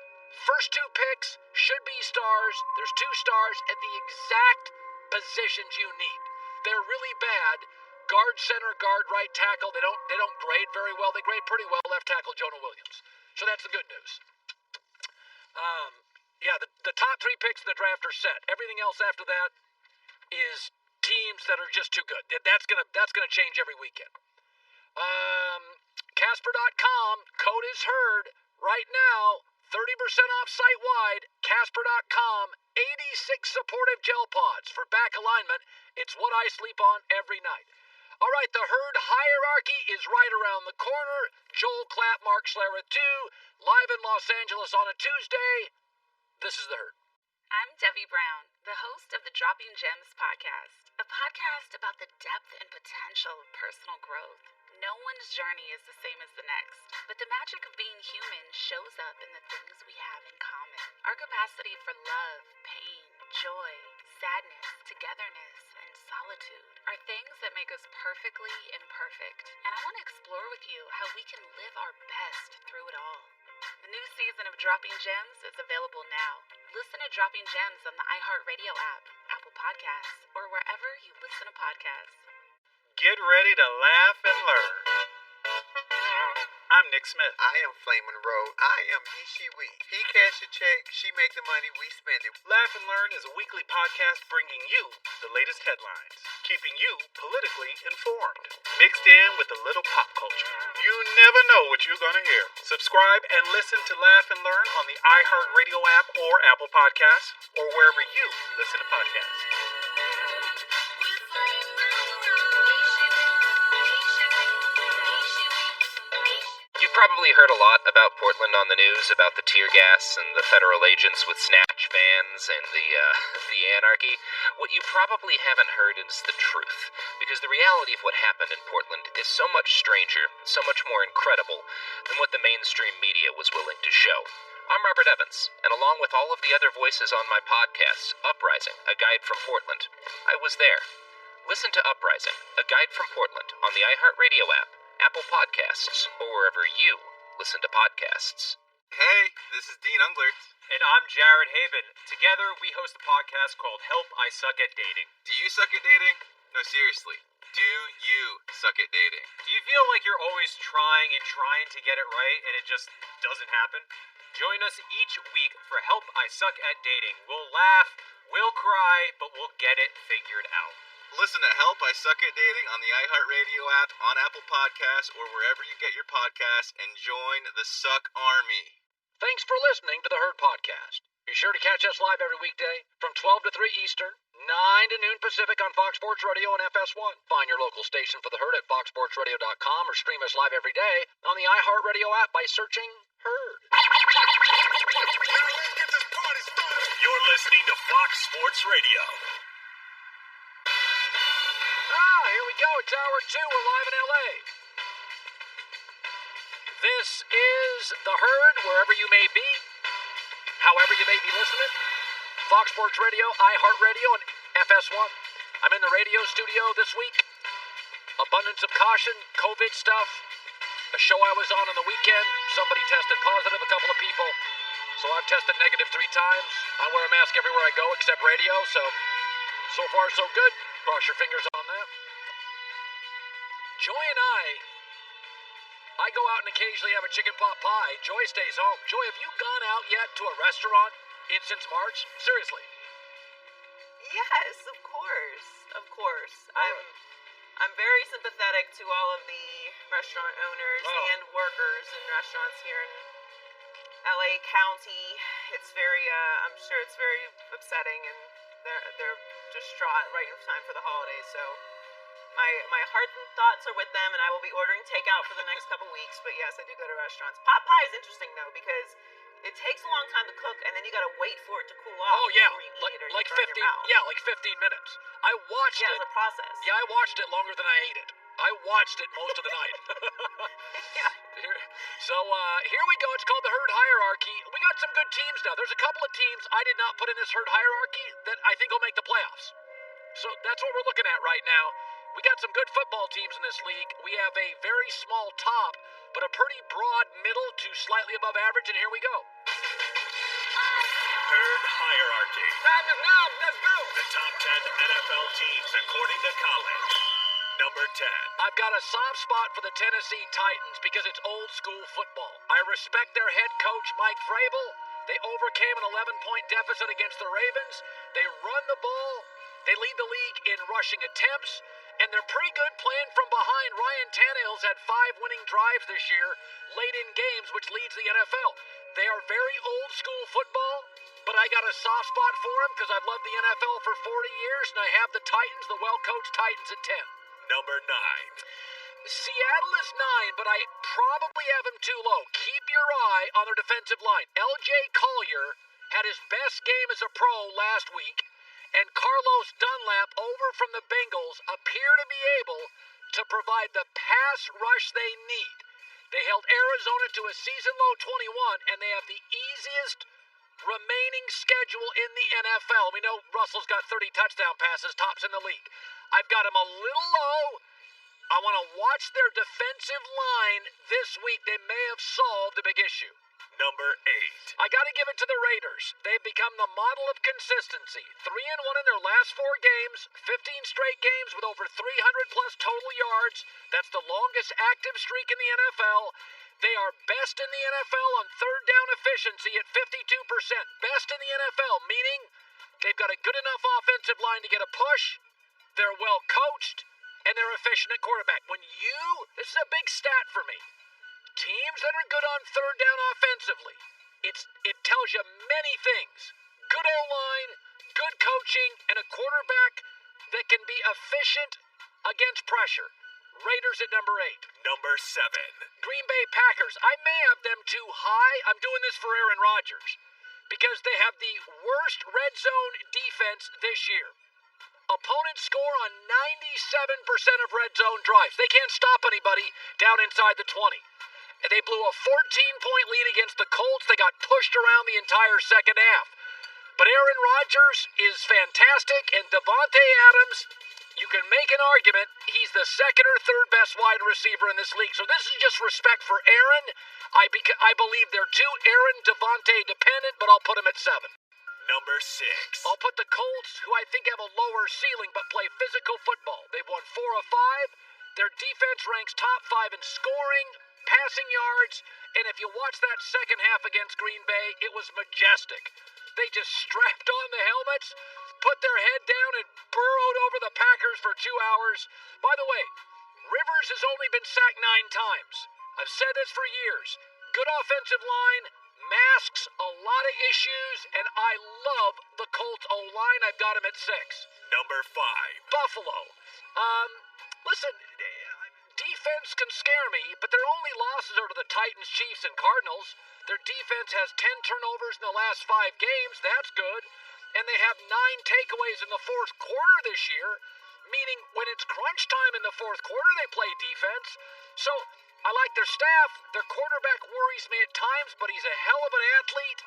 First 2 picks should be stars. There's 2 stars at the exact positions you need. They're really bad. Guard center, guard right tackle. They don't grade very well. They grade pretty well. Left tackle Jonah Williams. So that's the good news. The top 3 picks in the draft are set. Everything else after that is teams that are just too good. That's gonna change every weekend. Casper.com, code is heard right now. 30% off site-wide. Casper.com, 86 supportive gel pods for back alignment. It's what I sleep on every night. All right, the herd hierarchy is right around the corner. Joel, Klatt, Mark, Schlereth, 2, live in Los Angeles on a Tuesday. This is the herd. I'm Debbie Brown, the host of the Dropping Gems podcast, a podcast about the depth and potential of personal growth. No one's journey is the same as the next, but the magic of being human shows up in the things we have in common. Our capacity for love, pain, joy, sadness, togetherness, and solitude are things that make us perfectly imperfect. And I want to explore with you how we can live our best through it all. The new season of Dropping Gems is available now. Listen to Dropping Gems on the iHeartRadio app, Apple Podcasts, or wherever you listen to podcasts. Get ready to laugh and learn. I'm Nick Smith. I am Flamin' Road. I am he, she, we. He cash a check, she make the money, we spend it. Laugh and Learn is a weekly podcast bringing you the latest headlines, keeping you politically informed, mixed in with a little pop culture. You never know what you're going to hear. Subscribe and listen to Laugh and Learn on the iHeartRadio app or Apple Podcasts, or wherever you listen to podcasts. You've probably heard a lot about Portland on the news, about the tear gas and the federal agents with snatch vans and the anarchy. What you probably haven't heard is the truth, because the reality of what happened in Portland is so much stranger, so much more incredible than what the mainstream media was willing to show. I'm Robert Evans, and along with all of the other voices on my podcast, Uprising, A Guide from Portland, I was there. Listen to Uprising, A Guide from Portland on the iHeartRadio app, Apple Podcasts, or wherever you listen to podcasts. Hey, this is Dean Unglert. And I'm Jared Haven. Together, we host a podcast called Help I Suck at Dating. Do you suck at dating? No, seriously. Do you suck at dating? Do you feel like you're always trying to get it right and it just doesn't happen? Join us each week for Help I Suck at Dating. We'll laugh, we'll cry, but we'll get it figured out. Listen to Help I Suck at Dating on the iHeartRadio app, on Apple Podcasts, or wherever you get your podcasts, and join the Suck Army. Thanks for listening to the Herd Podcast. Be sure to catch us live every weekday from 12 to 3 Eastern, 9 to noon Pacific on Fox Sports Radio and FS1. Find your local station for the Herd at foxsportsradio.com or stream us live every day on the iHeartRadio app by searching Herd. You're listening to Fox Sports Radio. Here we go. It's hour 2. We're live in L.A. This is The Herd, wherever you may be, however you may be listening. Fox Sports Radio, iHeartRadio, and FS1. I'm in the radio studio this week. Abundance of caution, COVID stuff. A show I was on the weekend, somebody tested positive, a couple of people. So I've tested negative 3 times. I wear a mask everywhere I go except radio, so far so good. Cross your fingers on that. Joy and I go out and occasionally have a chicken pot pie. Joy stays home. Joy, have you gone out yet to a restaurant since March? Seriously. Yes, of course. Of course. I'm very sympathetic to all of the restaurant owners and workers in restaurants here in LA County. It's very I'm sure it's very upsetting, and they're distraught right in time for the holidays, so my heart and thoughts are with them, and I will be ordering takeout for the next couple weeks. But yes, I do go to restaurants. Pot pie is interesting though, because it takes a long time to cook, and then you gotta wait for it to cool off. Oh yeah, before you eat it, or like you burn 15. your mouth. Yeah, like 15 minutes. I watched it. Yeah, it's a process. Yeah, I watched it longer than I ate it. I watched it most of the night. So here we go. It's called the Herd Hierarchy. We got some good teams now. There's a couple of teams I did not put in this Herd Hierarchy that I think will make the playoffs. So that's what we're looking at right now. We got some good football teams in this league. We have a very small top, but a pretty broad middle to slightly above average, and here we go. Herd Hierarchy. Time is now. Let's go. The top 10 NFL teams according to Colin. Number 10. I've got a soft spot for the Tennessee Titans because it's old school football. I respect their head coach, Mike Vrabel. They overcame an 11-point deficit against the Ravens. They run the ball. They lead the league in rushing attempts. And they're pretty good playing from behind. Ryan Tannehill's had 5 winning drives this year, late in games, which leads the NFL. They are very old school football, but I got a soft spot for them because I've loved the NFL for 40 years, and I have the Titans, the well-coached Titans, at 10. Number 9. Seattle is 9, but I probably have him too low. Keep your eye on their defensive line. L.J. Collier had his best game as a pro last week, and Carlos Dunlap over from the Bengals appear to be able to provide the pass rush they need. They held Arizona to a season-low 21, and they have the easiest remaining schedule in the NFL. We know Russell's got 30 touchdown passes, tops in the league. I've got him a little low. I want to watch their defensive line this week. They may have solved a big issue. Number 8. I got to give it to the Raiders. They've become the model of consistency. 3-1 in their last 4 games, 15 straight games with over 300-plus total yards. That's the longest active streak in the NFL. They are best in the NFL on third down efficiency at 52%. Best in the NFL, meaning they've got a good enough offensive line to get a push. They're well coached, and they're efficient at quarterback. This is a big stat for me. Teams that are good on third down offensively, it tells you many things. Good O-line, good coaching, and a quarterback that can be efficient against pressure. Raiders at number 8. Number 7. Green Bay Packers. I may have them too high. I'm doing this for Aaron Rodgers because they have the worst red zone defense this year. Opponents score on 97% of red zone drives. They can't stop anybody down inside the 20. And they blew a 14-point lead against the Colts. They got pushed around the entire second half. But Aaron Rodgers is fantastic, and Devontae Adams, you can make an argument he's the second or third best wide receiver in this league. So this is just respect for Aaron. I believe they're too Aaron Devontae dependent, but I'll put him at 7. Number 6. I'll put the Colts, who I think have a lower ceiling but play physical football. They've won 4 of 5. Their defense ranks top 5 in scoring, passing yards, and if you watch that second half against Green Bay, it was majestic. They just strapped on the helmets, put their head down, and burrowed over the Packers for 2 hours. By the way, Rivers has only been sacked 9 times. I've said this for years. Good offensive line, masks a lot of issues, and I love the Colts O-line. I've got him at 6. Number 5. Buffalo. Listen, defense can scare me, but their only losses are to the Titans, Chiefs, and Cardinals. Their defense has 10 turnovers in the last 5 games. That's good. And they have 9 takeaways in the fourth quarter this year, meaning when it's crunch time in the fourth quarter, they play defense. So I like their staff. Their quarterback worries me at times, but he's a hell of an athlete.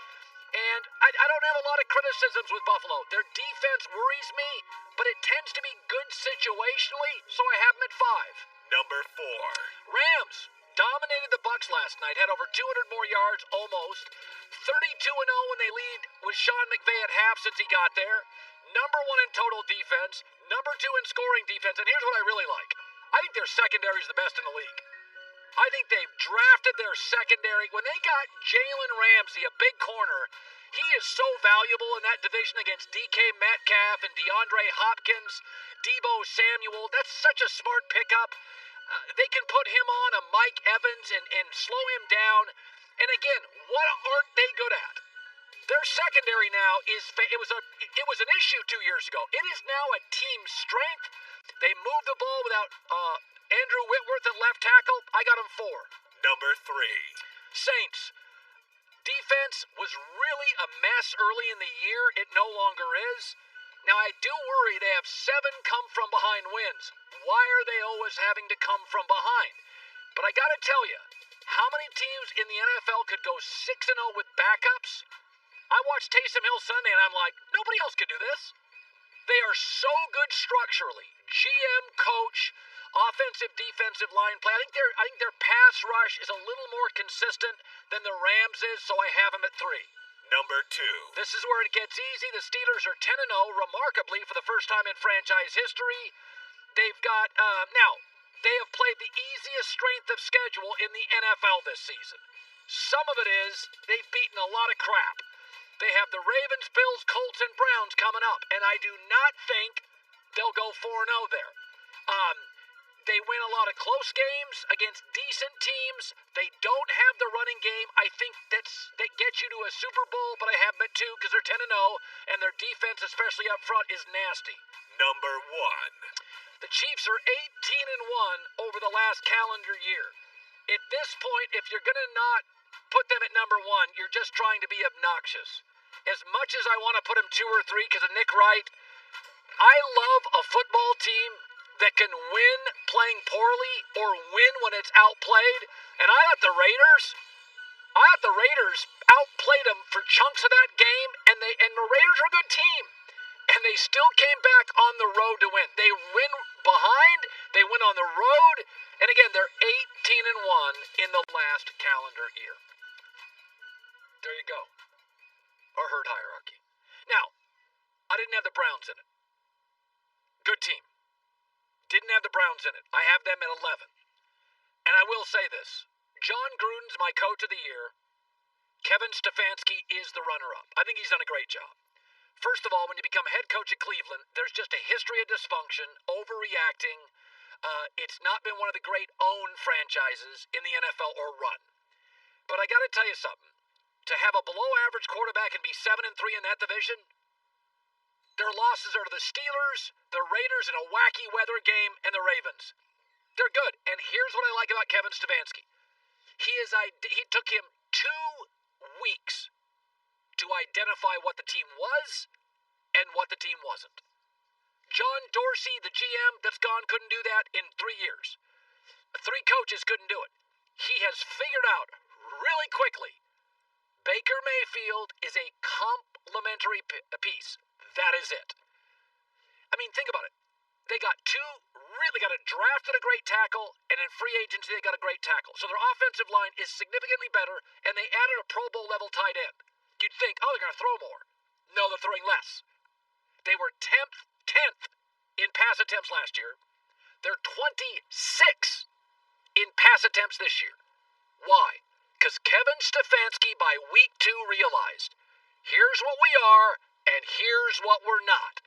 And I don't have a lot of criticisms with Buffalo. Their defense worries me, but it tends to be good situationally, so I have them at 5. Number 4. Rams dominated the Bucs last night, had over 200 more yards, almost. 32-0 when they lead with Sean McVay at half since he got there. Number 1 in total defense, number 2 in scoring defense, and here's what I really like. I think their secondary is the best in the league. I think they've drafted their secondary. When they got Jalen Ramsey, a big corner, he is so valuable in that division against DK Metcalf and DeAndre Hopkins, Deebo Samuel. That's such a smart pickup. They can put him on a Mike Evans and slow him down. And again, what aren't they good at? Their secondary now it was an issue 2 years ago. It is now a team strength. They move the ball without Andrew Whitworth at left tackle. I got him 4. Number 3. Saints. Defense was really a mess early in the year. It no longer is. Now, I do worry they have 7 come-from-behind wins. Why are they always having to come from behind? But I got to tell you, how many teams in the NFL could go 6-0 with backups? I watched Taysom Hill Sunday, and I'm like, nobody else could do this. They are so good structurally. GM, coach, offensive, defensive line play. I think their pass rush is a little more consistent than the Rams is, so I have them at 3. Number 2. This is where it gets easy. The Steelers are 10-0, remarkably, for the first time in franchise history. They've got, now, they have played the easiest strength of schedule in the NFL this season. Some of it is they've beaten a lot of crap. They have the Ravens, Bills, Colts, and Browns coming up, and I do not think they'll go 4-0 there. They win a lot of close games against decent teams. They don't have the running game. I think that gets you to a Super Bowl, but I have them at 2 because they're 10-0, and their defense, especially up front, is nasty. Number 1. The Chiefs are 18-1 over the last calendar year. At this point, if you're going to not put them at number one, you're just trying to be obnoxious. As much as I want to put them 2 or 3 because of Nick Wright, I love a football team that can win playing poorly or win when it's outplayed. And I thought the Raiders outplayed them for chunks of that game, and the Raiders are a good team. And they still came back on the road to win. They win behind, they win on the road, and again, they're 18-1 in the last calendar year. There you go. Our herd hierarchy. Now, I didn't have the Browns in it. Good team. Didn't have the Browns in it. I have them at 11. And I will say this. John Gruden's my coach of the year. Kevin Stefanski is the runner-up. I think he's done a great job. First of all, when you become head coach at Cleveland, there's just a history of dysfunction, overreacting. It's not been one of the great owned franchises in the NFL or run. But I got to tell you something. To have a below-average quarterback and be 7-3 in that division, their losses are to the Steelers, the Raiders in a wacky weather game, and the Ravens. They're good. And here's what I like about Kevin Stefanski. He took him 2 weeks to identify what the team was and what the team wasn't. John Dorsey, the GM that's gone, couldn't do that in 3 years. 3 coaches couldn't do it. He has figured out really quickly Baker Mayfield is a complementary piece. That is it. I mean, think about it. They got got a draft and a great tackle, and in free agency they got a great tackle. So their offensive line is significantly better, and they added a Pro Bowl level tight end. You'd think, oh, they're going to throw more. No, they're throwing less. They were 10th in pass attempts last year. They're 26 in pass attempts this year. Why? Because Kevin Stefanski by week 2 realized, here's what we are, and here's what we're not.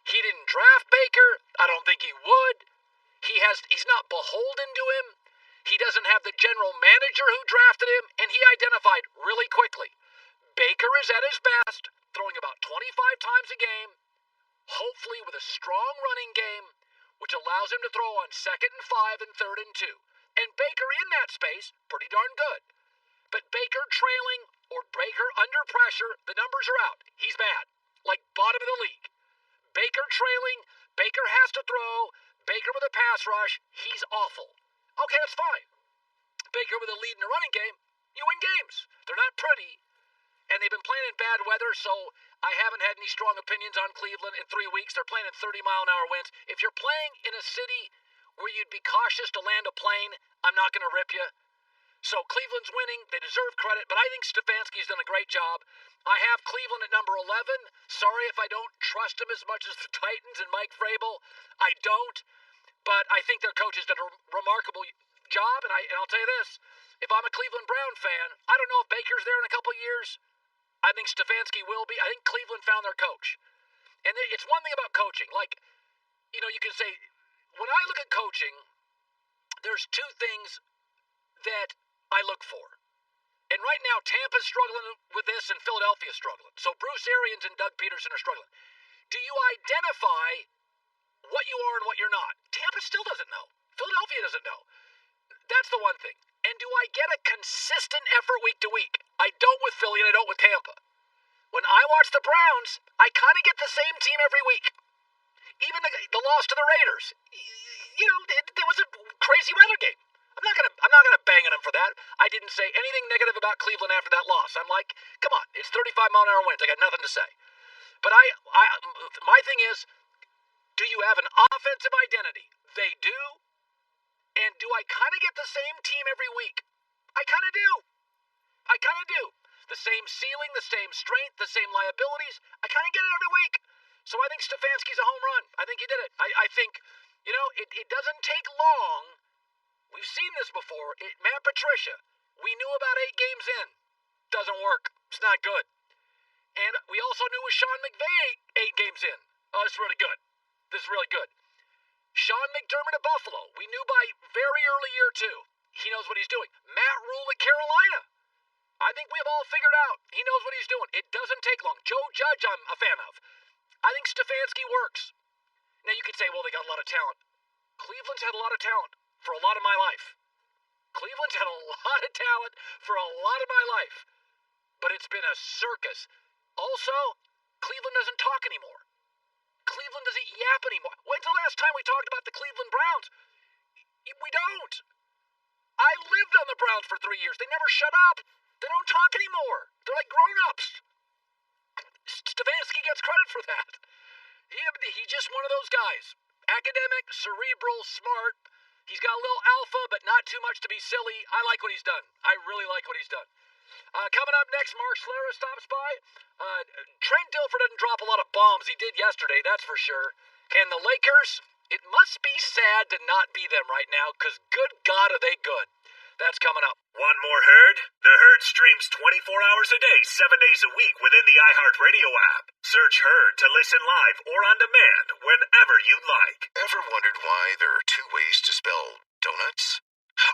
He didn't draft Baker. I don't think he would. He's not beholden to him. He doesn't have the general manager who drafted him, and he identified really quickly. Baker is at his best, throwing about 25 times a game, hopefully with a strong running game, which allows him to throw on 2nd and 5 and 3rd and 2. And Baker in that space, pretty darn good. But Baker trailing or Baker under pressure, the numbers are out. He's bad. Like bottom of the league. Baker trailing, Baker has to throw, Baker with a pass rush, he's awful. Okay, that's fine. Baker with a lead in the running game, you win games. They're not pretty. And they've been playing in bad weather, so I haven't had any strong opinions on Cleveland in 3 weeks. They're playing in 30-mile-an-hour winds. If you're playing in a city where you'd be cautious to land a plane, I'm not going to rip you. So Cleveland's winning. They deserve credit, but I think Stefanski's done a great job. I have Cleveland at number 11. Sorry if I don't trust him as much as the Titans and Mike Vrabel. I don't, but I think their coach has done a remarkable job, and I'll tell you this. If I'm a Cleveland Brown fan, I don't know if Baker's there in a couple years. I think Stefanski will be. I think Cleveland found their coach. And it's one thing about coaching. Like, you can say, when I look at coaching, there's 2 things that I look for. And right now, Tampa's struggling with this and Philadelphia's struggling. So Bruce Arians and Doug Peterson are struggling. Do you identify what you are and what you're not? Tampa still doesn't know. Philadelphia doesn't know. That's the one thing. And do I get a consistent effort week to week? I don't with Philly and I don't with Tampa. When I watch the Browns, I kind of get the same team every week. Even the loss to the Raiders. There was a crazy weather game. I'm not gonna bang on him for that. I didn't say anything negative about Cleveland after that loss. I'm like, come on, it's 35-mile-an-hour winds. I got nothing to say. But my thing is, do you have an offensive identity? They do. And do I kind of get the same team every week? I kind of do. The same ceiling, the same strength, the same liabilities. I kind of get it every week. So I think Stefanski's a home run. I think he did it. I think, it doesn't take long. We've seen this before. Matt Patricia, we knew about 8 games in. Doesn't work. It's not good. And we also knew with Sean McVay 8 games in. Oh, this is really good. Sean McDermott at Buffalo. We knew by very early year 2. He knows what he's doing. Matt Rule at Carolina. I think we've all figured out. He knows what he's doing. It doesn't take long. Joe Judge, I'm a fan of. I think Stefanski works. Now, you could say, well, they got a lot of talent. Cleveland's had a lot of talent for a lot of my life. Cleveland's had a lot of talent for a lot of my life. But it's been a circus. Also, Cleveland doesn't talk anymore. Cleveland doesn't yap anymore. When's the last time we talked about the Cleveland Browns? We don't. I lived on the Browns for 3 years. They never shut up. They don't talk anymore. They're like grown-ups. Stefanski gets credit for that. He's just one of those guys. Academic, cerebral, smart. He's got a little alpha, but not too much to be silly. I like what he's done. I really like what he's done. Coming up next, Mark Schlereth stops by. Trent Dilfer didn't drop a lot of bombs. He did yesterday, that's for sure. And the Lakers, it must be sad to not be them right now, because good God are they good. That's coming up. Want more Herd? The Herd streams 24 hours a day, 7 days a week within the iHeartRadio app. Search Herd to listen live or on demand whenever you'd like. Ever wondered why there are two ways to spell donuts?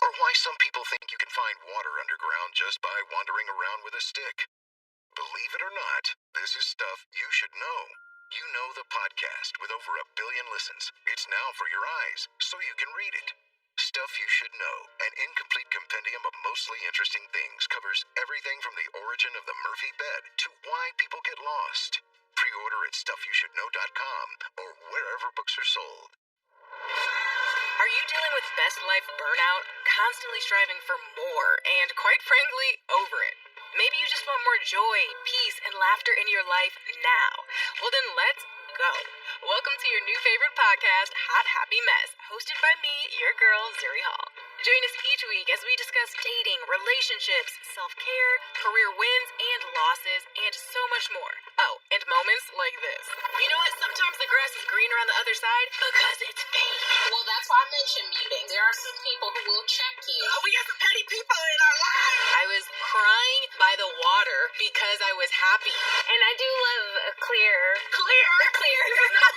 Or why some people think you can find water underground just by wandering around with a stick? Believe it or not, this is stuff you should know. You Know the podcast with over 1 billion listens. It's now for your eyes, so you can read it. Stuff You Should Know, an incomplete compendium of mostly interesting things, covers everything from the origin of the Murphy bed to why people get lost. Pre-order at StuffYouShouldKnow.com or wherever books are sold. Are you dealing with best life burnout, constantly striving for more, and quite frankly, over it? Maybe you just want more joy, peace, and laughter in your life now. Well, then let's go. Welcome to your new favorite podcast, Hot Happy Mess, hosted by me, your girl, Zuri Hall. Join us each week as we discuss dating, relationships, self-care, career wins and losses, and so much more. Oh, and moments like this. You know what? Sometimes the grass is greener on the other side because it's fake. Well, that's why I mentioned muting. There are some people who will check you. Oh, we got some petty people in our lives. I was crying by the water because I was happy. And I do love a clear.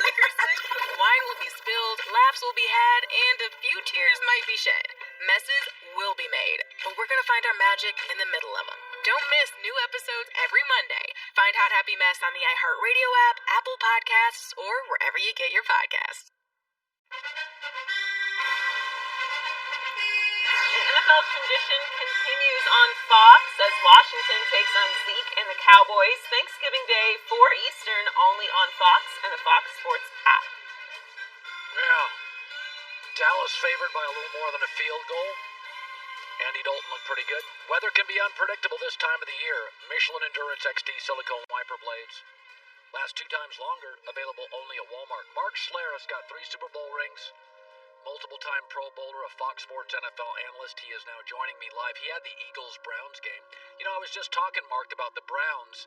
Dickerson. Wine will be spilled, laughs will be had, and a few tears might be shed. Messes will be made, but we're gonna find our magic in the middle of them. Don't miss new episodes every Monday. Find Hot Happy Mess on the iHeartRadio app, Apple Podcasts, or wherever you get your podcasts. NFL tradition continues on Fox as Washington takes on Zeke and the Cowboys. Thanksgiving Day, 4 Eastern, only on Fox and the Fox Sports app. Yeah. Dallas favored by a little more than a field goal. Andy Dalton looked pretty good. Weather can be unpredictable this time of the year. Michelin Endurance XT silicone wiper blades. Last 2 times longer. Available only at Walmart. Mark Schlereth got 3 Super Bowl rings. Multiple-time Pro Bowler, a Fox Sports NFL analyst. He is now joining me live. He had the Eagles-Browns game. You know, I was just talking, Mark, about the Browns,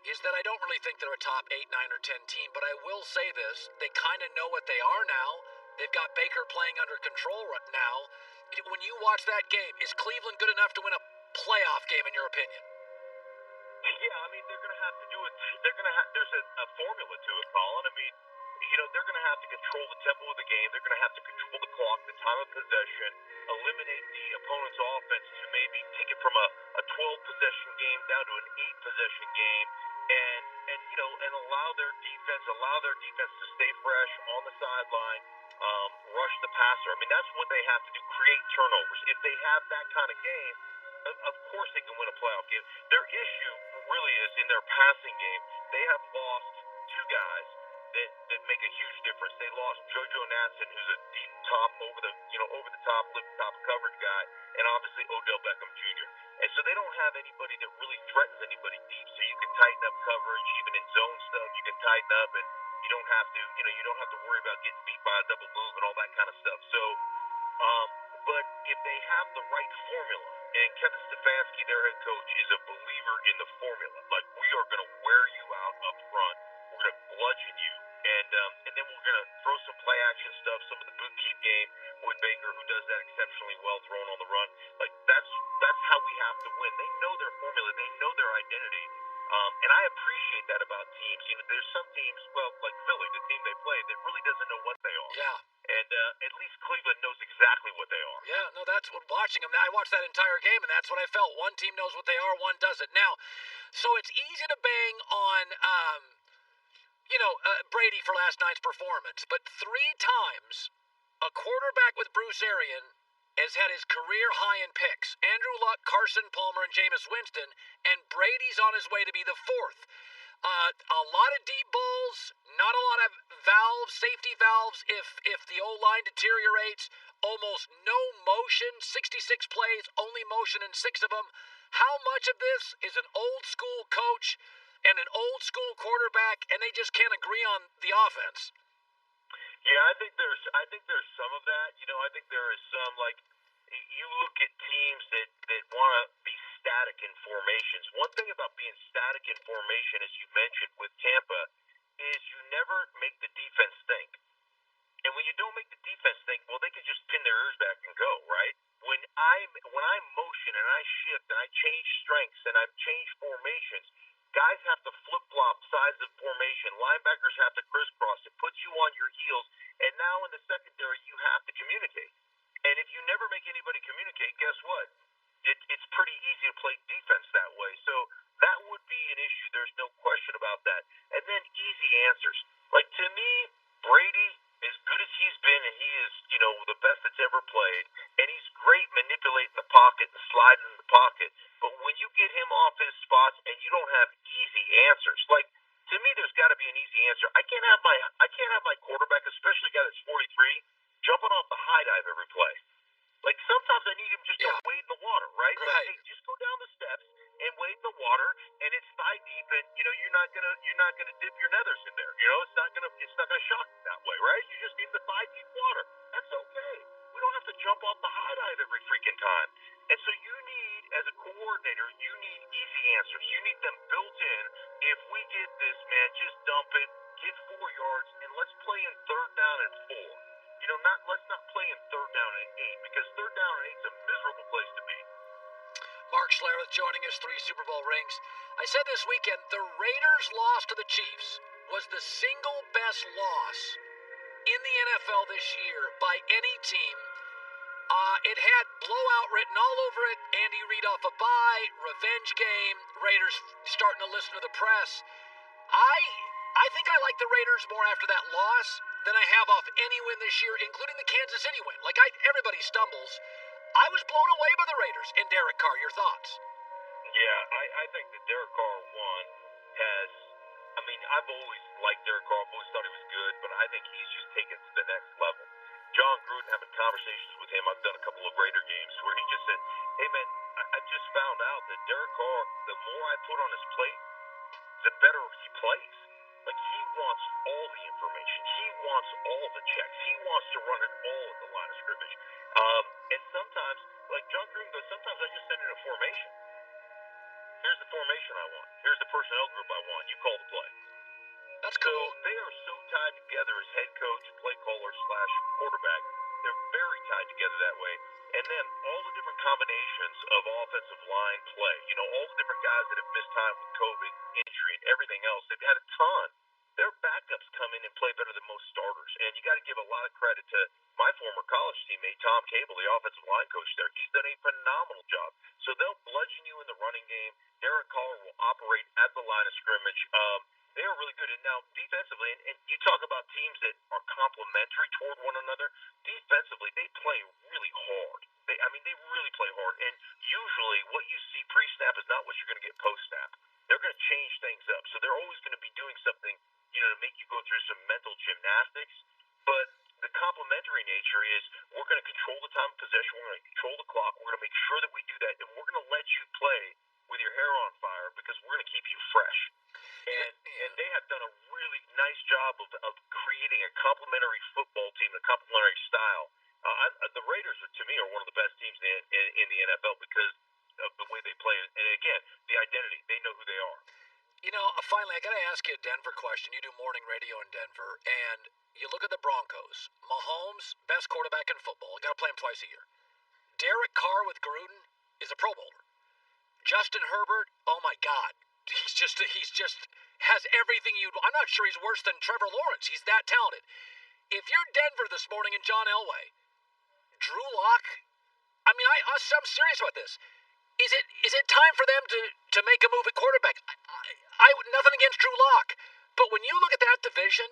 is that I don't really think they're a top 8, 9, or 10 team, but I will say this. They kind of know what they are now. They've got Baker playing under control right now. When you watch that game, is Cleveland good enough to win a playoff game, in your opinion? Yeah, I mean, they're going to have to do it. They're going to have, there's a formula to it, Colin. I mean, you know, they're going to have to control the tempo of the game. They're going to have to control the clock, the time of possession, eliminate the opponent's offense to maybe take it from a 12-possession game down to an 8-possession game, and you know, and allow their defense to stay fresh on the sideline, rush the passer. I mean, that's what they have to do, create turnovers. If they have that kind of game, of course they can win a playoff game. Their issue really is in their passing game. They have lost 2 guys that make a huge difference. They lost JoJo Natson, who's a deep top over the top coverage guy, and obviously Odell Beckham Jr. And so they don't have anybody that really threatens anybody deep. So you can tighten up coverage, even in zone stuff. You can tighten up, and you don't have to worry about getting beat by a double move and all that kind of stuff. So, but if they have the right formula, and Kevin Stefanski, their head coach, is a believer in the formula. Like, we are going to wear you out up front. We're going to bludgeon you, and then we're going to throw some play action stuff, some of the boot keep game with Baker, who does that exceptionally well, throwing on the run. Like, that's how we have to win. They know their formula, they know their identity, and I appreciate that about teams. You know, there's some teams, well, like Philly, the team they play, that really doesn't know what they are. Yeah. And at least Cleveland knows exactly what they are. Yeah, no, that's what watching them. I watched that entire game, and that's what I felt. One team knows what they are, one doesn't. Now, so it's easy to bang on, Brady for last night's performance, but 3 times a quarterback with Bruce Arians has had his career high in picks. Andrew Luck, Carson Palmer, and Jameis Winston, and Brady's on his way to be the 4th. A lot of deep balls, not a lot of safety valves if the O-line deteriorates. Almost no motion, 66 plays, only motion in 6 of them. How much of this is an old school coach and an old school quarterback, and they just can't agree on the offense? Yeah, I think there's some of that. I think there is some, like, you look at teams that want to be static in formations. One thing about being static in formation, as you mentioned with Tampa, is you never make the defense think. And when you don't make the defense think, well, they can just pin their ears back and go, right? When I motion and I shift and I change strengths and I change formations, guys have to flip-flop sides of formation. Linebackers have to crisscross. It puts you on your heels. And now in the secondary, you have to communicate. And if you never make anybody communicate, guess what? It's pretty easy to play defense that way. So that would be an issue. There's no question about that. And then easy answers. Like, to me, Brady, as good as he's been, and he is, the best that's ever played, and he's great manipulating the pocket and sliding in the pocket. But when you get him off his spots and you don't have easy answers, like, to me, there's got to be an easy answer. I can't have my quarterback, especially a guy that's 43, jumping off the high dive every play. Like, sometimes I need him just to wade in the water, right? Like, hey, just go down the steps and wade in the water, and it's thigh deep, and you're not gonna dip your nethers in there. It's not gonna shock you that way, right? You just need the thigh deep water. That's okay. We don't have to jump off the high dive every freaking time. And so you need, as a coordinator, you need easy answers. You need them built in. If we get this, man, just dump it, get 4 yards, and let's play in 3rd down and 4. Let's not play in 3rd down and 8, because 3rd down and 8 is a miserable place to be. Mark Schlereth joining us, 3 Super Bowl rings. I said this weekend, the Raiders' loss to the Chiefs was the single best loss in the NFL this year by any team. It had blowout written all over it. Andy Reid off a bye, revenge game, Raiders starting to listen to the press. I think I like the Raiders more after that loss than I have off any win this year, including the Kansas City win. Like, everybody stumbles. I was blown away by the Raiders and Derek Carr. Your thoughts? Yeah, I think that Derek Carr I've always liked Derek Carr. I've always thought he was good, but I think he's just taken it to the next level. John Gruden, having conversations with him, I've done a couple of Raider games where he just said, hey, man, I just found out that Derek Carr, the more I put on his plate, the better he plays. Like, he wants all the information. He wants all the checks. He wants to run it all at the line of scrimmage. And sometimes, like John Gruden goes, sometimes I just send in a formation. Here's the formation I want. Here's the personnel group I want. You call the play. That's cool. So they are so tied together as head coach, play caller / quarterback. They're very tied together that way. And then all the different combinations of offensive line play. All the different guys that have missed time with COVID, injury, and everything else. They've had a ton. Their backups come in and play better than most starters. And you got to give a lot of credit to my former college teammate, Tom Cable, the offensive line coach there. He's done a phenomenal job. So they'll bludgeon you in the running game. Derek Carr will operate at the line of scrimmage. They are really good. And now defensively, and you talk about teams that are complementary toward one another, defensively they play really hard. They really play hard. And usually what you see pre-snap is not what you're going to get post-snap. They're going to change things up. So they're always going to be doing something, to make you go through some mental gymnastics. But the complementary nature is we're going to control the time of possession. We're going to control the clock. We're going to make sure that we do that. And we're going to let you play with your hair on fire because we're going to keep you fresh. And they have done a really nice job of creating a complementary football team, a complementary style. The Raiders, to me, are one of the best teams in the NFL because of the way they play. And again, the identity. They know who they are. Finally, I got to ask you a Denver question. You do morning radio in Denver, and you look at the Broncos. Mahomes, best quarterback in football. Got to play him twice a year. Derek Carr with Gruden is a Pro Bowler. Justin Herbert, oh my God. He's just has everything I'm not sure he's worse than Trevor Lawrence. He's that talented. If you're Denver this morning and John Elway, Drew Lock, I'm serious about this. Is it time for them to make a move at quarterback? I nothing against Drew Lock, But when you look at that division,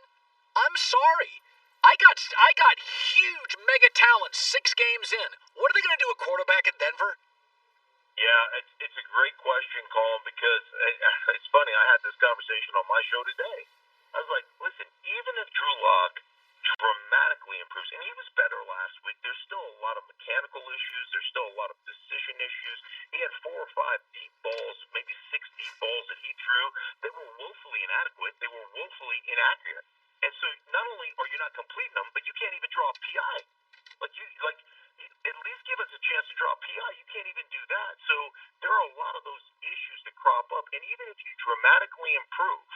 I'm sorry. I got huge mega talent 6 games in. What are they going to do at quarterback in Denver? Yeah, it's a great question, Colin, because it's funny. I had this conversation on my show today. I was like, listen, even if Drew Lock dramatically improves, and he was better last week, there's still a lot of mechanical issues. There's still a lot of decision issues. He had 4 or 5 deep balls, maybe 6 deep balls that he threw. They were woefully inadequate. They were woefully inaccurate. And so not only are you not completing them, but you can't even draw a PI. At least give us a chance to draw a PI. You can't even do that. So there are a lot of those issues that crop up. And even if you dramatically improve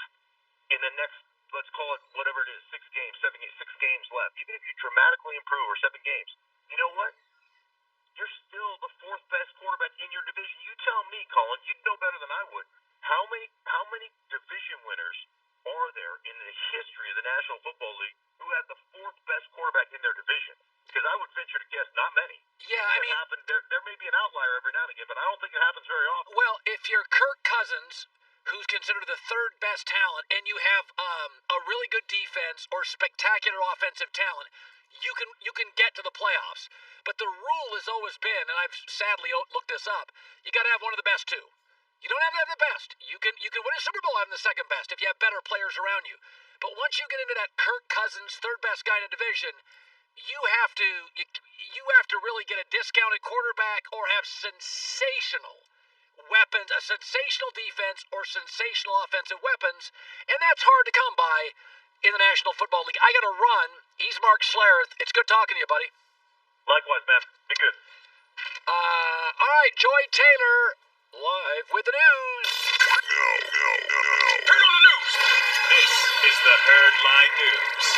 in the next, let's call it whatever it is, 6 games, 7 games, 6 games left, even if you dramatically improve, or 7 games, you know what? You're still the 4th best quarterback in your division. You tell me, Colin, you'd know better than I would. How many division winners are there in the history of the National Football League who had the 4th best quarterback in their division? Because I would venture to guess not many. Yeah, I mean, there may be an outlier every now and again, but I don't think it happens very often. Well, if you're Kirk Cousins, who's considered the 3rd best talent, and you have a really good defense or spectacular offensive talent, you can get to the playoffs. But the rule has always been, and I've sadly looked this up, you got to have one of the best 2. You don't have to have the best. You can win a Super Bowl having the 2nd best if you have better players around you. But once you get into that Kirk Cousins 3rd best guy in the division, you have to really get a discounted quarterback or have sensational weapons, a sensational defense or sensational offensive weapons, and that's hard to come by in the National Football League. I got to run. He's Mark Schlereth. It's good talking to you, buddy. Likewise, man. Be good. All right, Joy Taylor, live with the news. Heard on the news. This is the Herdline News.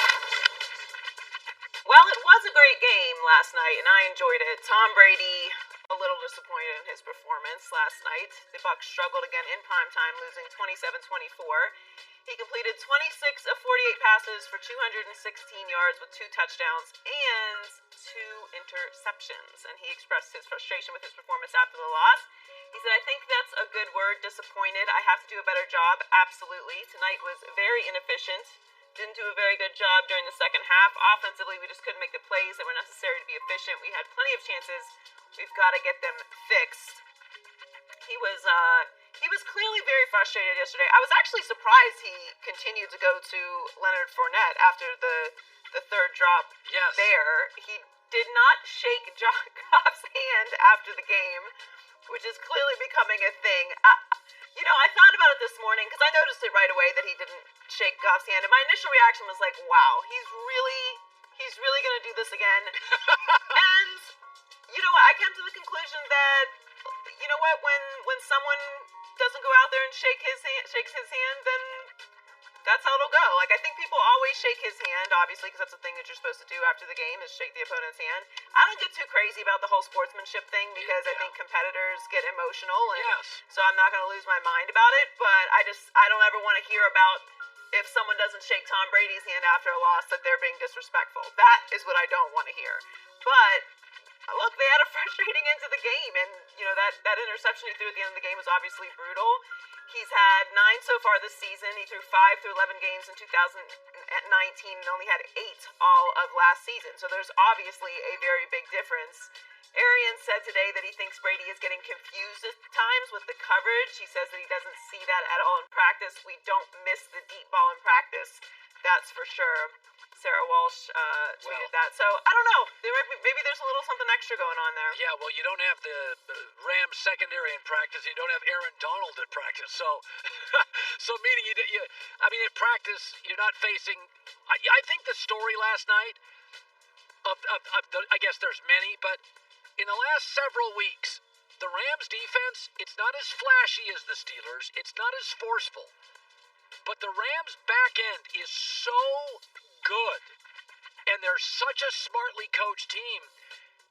Well, it was a great game last night, and I enjoyed it. Tom Brady, a little disappointed in his performance last night. The Bucs struggled again in primetime, losing 27-24. He completed 26 of 48 passes for 216 yards with 2 touchdowns and 2 interceptions. And he expressed his frustration with his performance after the loss. He said, I think that's a good word, disappointed. I have to do a better job. Absolutely. Tonight was very inefficient. Didn't do a very good job during the second half. Offensively, we just couldn't make the plays that were necessary to be efficient. We had plenty of chances. We've got to get them fixed. He was clearly very frustrated yesterday. I was actually surprised he continued to go to Leonard Fournette after the 3rd drop there. He did not shake John Goff's hand after the game, which is clearly becoming a thing. I thought about it this morning because I noticed it right away that he didn't shake Goff's hand, and my initial reaction was like, wow, he's really going to do this again. And I came to the conclusion that, when someone doesn't go out there and shakes his hand, then that's how it'll go. I think people always shake his hand, obviously, because that's the thing that you're supposed to do after the game is shake the opponent's hand. I don't get too crazy about the whole sportsmanship thing because I think competitors get emotional, and so I'm not going to lose my mind about it. But I don't ever want to hear about if someone doesn't shake Tom Brady's hand after a loss that they're being disrespectful. That is what I don't want to hear. But look, they had a frustrating end to the game, and that interception he threw at the end of the game was obviously brutal. He's had 9 so far this season. He threw 5 through 11 games in 2019 and only had 8 all of last season. So there's obviously a very big difference. Arians said today that he thinks Brady is getting confused at times with the coverage. He says that he doesn't see that at all in practice. We don't miss the deep ball in practice. That's for sure. Sarah Walsh tweeted that. So, I don't know. Maybe there's a little something extra going on there. Yeah, well, you don't have the Rams secondary in practice. You don't have Aaron Donald in practice. So meaning in practice, you're not facing... I think the story last night, I guess there's many, but in the last several weeks, the Rams defense, it's not as flashy as the Steelers. It's not as forceful. But the Rams back end is so good, and they're such a smartly coached team.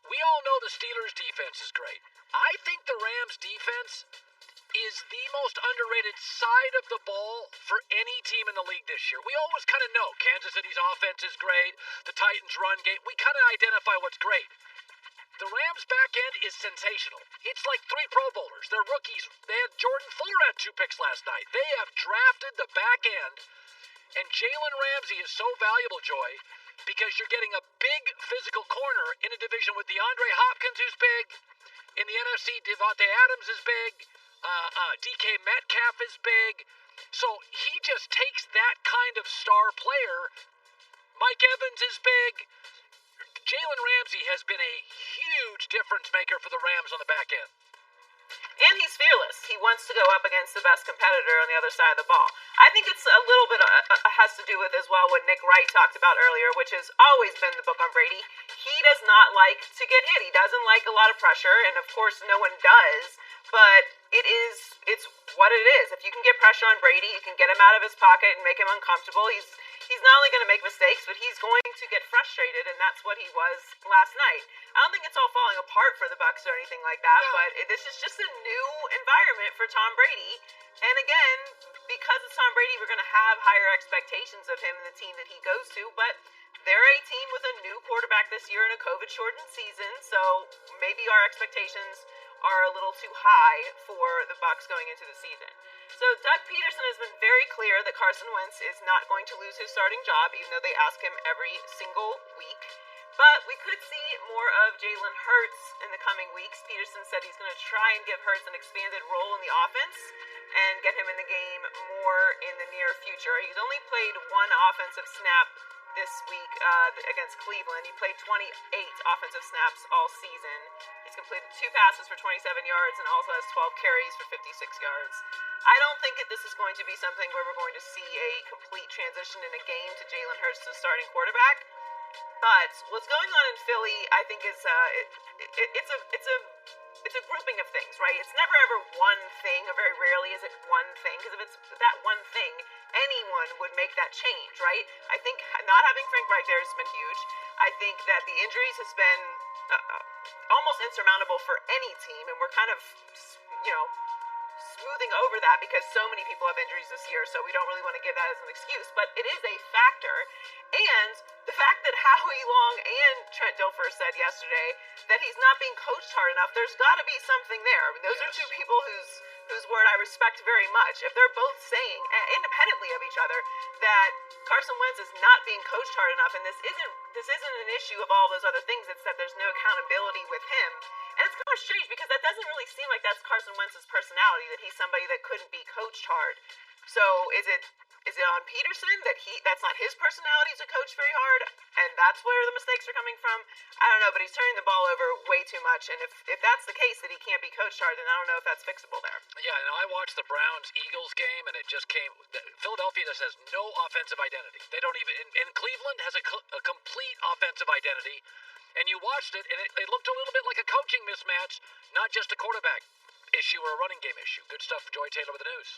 We all know the Steelers' defense is great. I think the Rams' defense is the most underrated side of the ball for any team in the league this year. We always kind of know Kansas City's offense is great, the Titans' run game. We kind of identify what's great. The Rams' back end is sensational. It's like 3 Pro Bowlers. They're rookies. They had Jordan Fuller had 2 picks last night. They have drafted the back end And Jalen Ramsey is so valuable, Joy, because you're getting a big physical corner in a division with DeAndre Hopkins, who's big. In the NFC, Devontae Adams is big. DK Metcalf is big. So he just takes that kind of star player. Mike Evans is big. Jalen Ramsey has been a huge difference maker for the Rams on the back end. And he's fearless. He wants to go up against the best competitor on the other side of the ball. I think it's a little bit has to do with as well what Nick Wright talked about earlier, which has always been the book on Brady. He does not like to get hit. He doesn't like a lot of pressure, and of course no one does. But it's what it is. If you can get pressure on Brady, you can get him out of his pocket and make him uncomfortable. He's not only going to make mistakes, but he's going to get frustrated, and that's what he was last night. I don't think it's all falling apart for the Bucs or anything like that, but this is just a new environment for Tom Brady. And again, because it's Tom Brady, we're going to have higher expectations of him and the team that he goes to, but they're a team with a new quarterback this year in a COVID-shortened season, so maybe our expectations are a little too high for the Bucs going into the season. So Doug Peterson has been very clear that Carson Wentz is not going to lose his starting job, even though they ask him every single week. But we could see more of Jalen Hurts in the coming weeks. Peterson said he's going to try and give Hurts an expanded role in the offense and get him in the game more in the near future. He's only played one offensive snap this week against Cleveland. He played 28 offensive snaps all season. He's completed 2 passes for 27 yards and also has 12 carries for 56 yards. I don't think that this is going to be something where we're going to see a complete transition in a game to Jalen Hurts as the starting quarterback. But what's going on in Philly, I think, is it's a grouping of things, right? It's never ever one thing, or very rarely is it one thing, because if it's that one thing, anyone would make that change, right? I think not having Frank Wright there has been huge. I think that the injuries has been almost insurmountable for any team, and we're kind of, smoothing over that because so many people have injuries this year, so we don't really want to give that as an excuse, but it is a factor. And the fact that Howie Long and Trent Dilfer said yesterday that he's not being coached hard enough, there's got to be something there. I mean, those are two people whose word I respect very much. If they're both saying, independently of each other, that Carson Wentz is not being coached hard enough, and this isn't an issue of all those other things, it's that there's no accountability with him. And it's kind of strange because that doesn't really seem like that's Carson Wentz's personality, that he's somebody that couldn't be coached hard. So is it on Peterson that that's not his personality to coach very hard, and that's where the mistakes are coming from? I don't know, but he's turning the ball over way too much, and if that's the case, that he can't be coached hard, then I don't know if that's fixable there. Yeah, and I watched the Browns-Eagles game, and it just came. Philadelphia just has no offensive identity. They don't even. And Cleveland has a complete offensive identity. And you watched it, and it looked a little bit like a coaching mismatch, not just a quarterback issue or a running game issue. Good stuff for Joy Taylor with the news.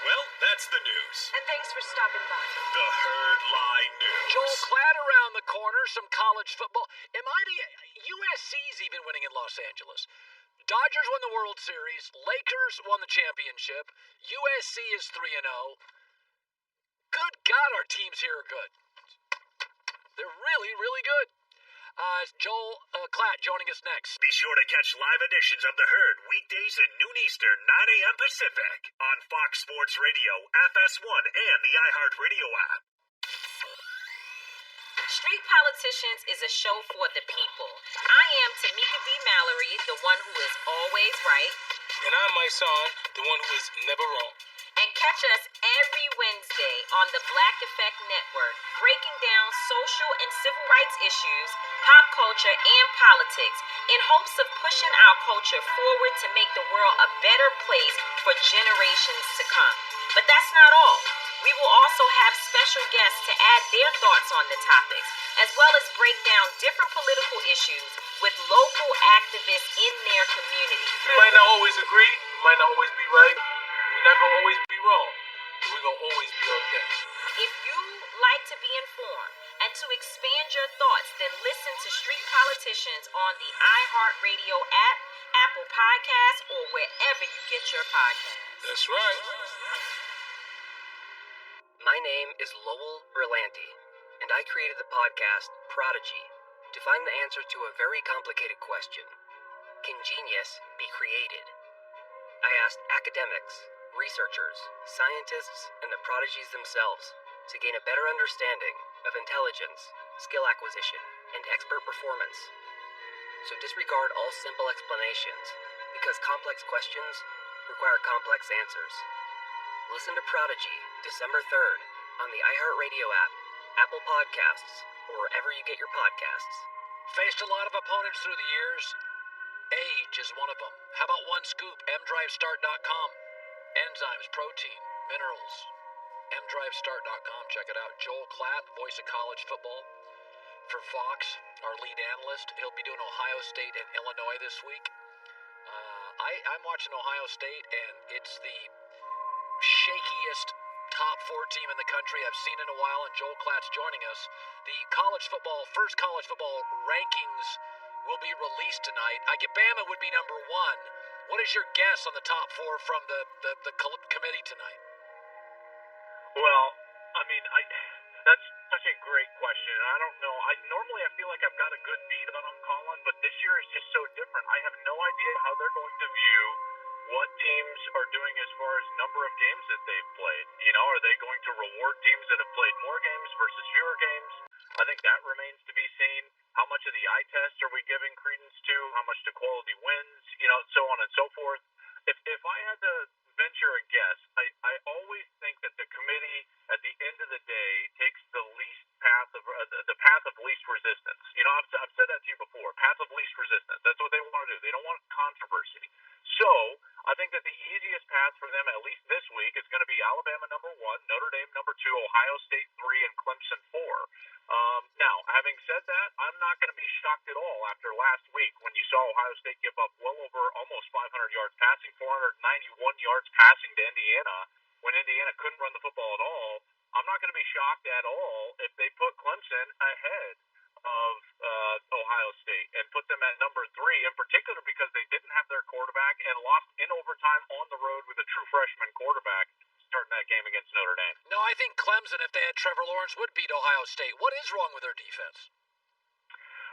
Well, that's the news. And thanks for stopping by. The Herd Line News. Joel Klatt around the corner, some college football. USC's even winning in Los Angeles. Dodgers won the World Series. Lakers won the championship. USC is 3-0. Good God, our teams here are good. They're really, really good. Joel Klatt joining us next. Be sure to catch live editions of The Herd weekdays at noon Eastern, 9 a.m. Pacific on Fox Sports Radio, FS1, and the iHeartRadio app. Street Politicians is a show for the people. I am Tamika D. Mallory, the one who is always right. And I'm my son, the one who is never wrong. And catch us every Wednesday on the Black Effect Network, breaking down social and civil rights issues, pop culture, and politics in hopes of pushing our culture forward to make the world a better place for generations to come. But that's not all. We will also have special guests to add their thoughts on the topics, as well as break down different political issues with local activists in their community. We might not always agree, we might not always be right, we're not going to always be wrong, but we're going to always be okay. If you like to be informed and to expand your thoughts, then listen to Street Politicians on the iHeartRadio app, Apple Podcasts, or wherever you get your podcasts. That's right. My name is Lowell Berlanti, and I created the podcast Prodigy to find the answer to a very complicated question. Can genius be created? I asked academics, researchers, scientists, and the prodigies themselves. to gain a better understanding of intelligence, skill acquisition, and expert performance. So disregard all simple explanations, because complex questions require complex answers. Listen to Prodigy December 3rd on the iHeartRadio app, Apple Podcasts, or wherever you get your podcasts. Faced a lot of opponents through the years. Age is one of them. How about one scoop? mdrivestart.com. Enzymes, protein, minerals. mdrivestart.com. Check it out. Joel Klatt, voice of college football for Fox, our lead analyst. He'll be doing Ohio State and Illinois this week. I'm watching Ohio State, and it's the shakiest top 4 team in the country I've seen in a while, and Joel Klatt's joining us. The first college football rankings will be released tonight. Bama would be number 1. What is your guess on the top 4 from the committee tonight? Well, that's such a great question. I don't know. Normally I feel like I've got a good beat on them, Colin, but this year is just so different. I have no idea how they're going to view what teams are doing as far as number of games that they've played. Are they going to reward teams that have played more games versus fewer games? I think that remains to be seen. How much of the eye test are we giving credence to? How much to quality wins? So on and so forth. If I had to venture a guess, I always think that the committee, at the end of the day, takes the path of least resistance. I've said that to you before. Path of least resistance. That's what they want to do. They don't want controversy. So I think that the easiest path for them, at least this week, is going to be Alabama number 1, Notre Dame number 2, Ohio State 3, and Clemson 4. Now, having said that, I'm not going to be shocked at all after last week when you saw Ohio State give up well over almost 500 yards passing, 491 yards passing to Indiana when Indiana couldn't run the football at all. I'm not going to be shocked at all if they put Clemson ahead of Ohio State and put them at number 3, in particular because they didn't have their quarterback and lost in overtime on the road with a true freshman quarterback starting that game against Notre Dame. No, I think Clemson, if they had Trevor Lawrence, would beat Ohio State. What is wrong with their defense?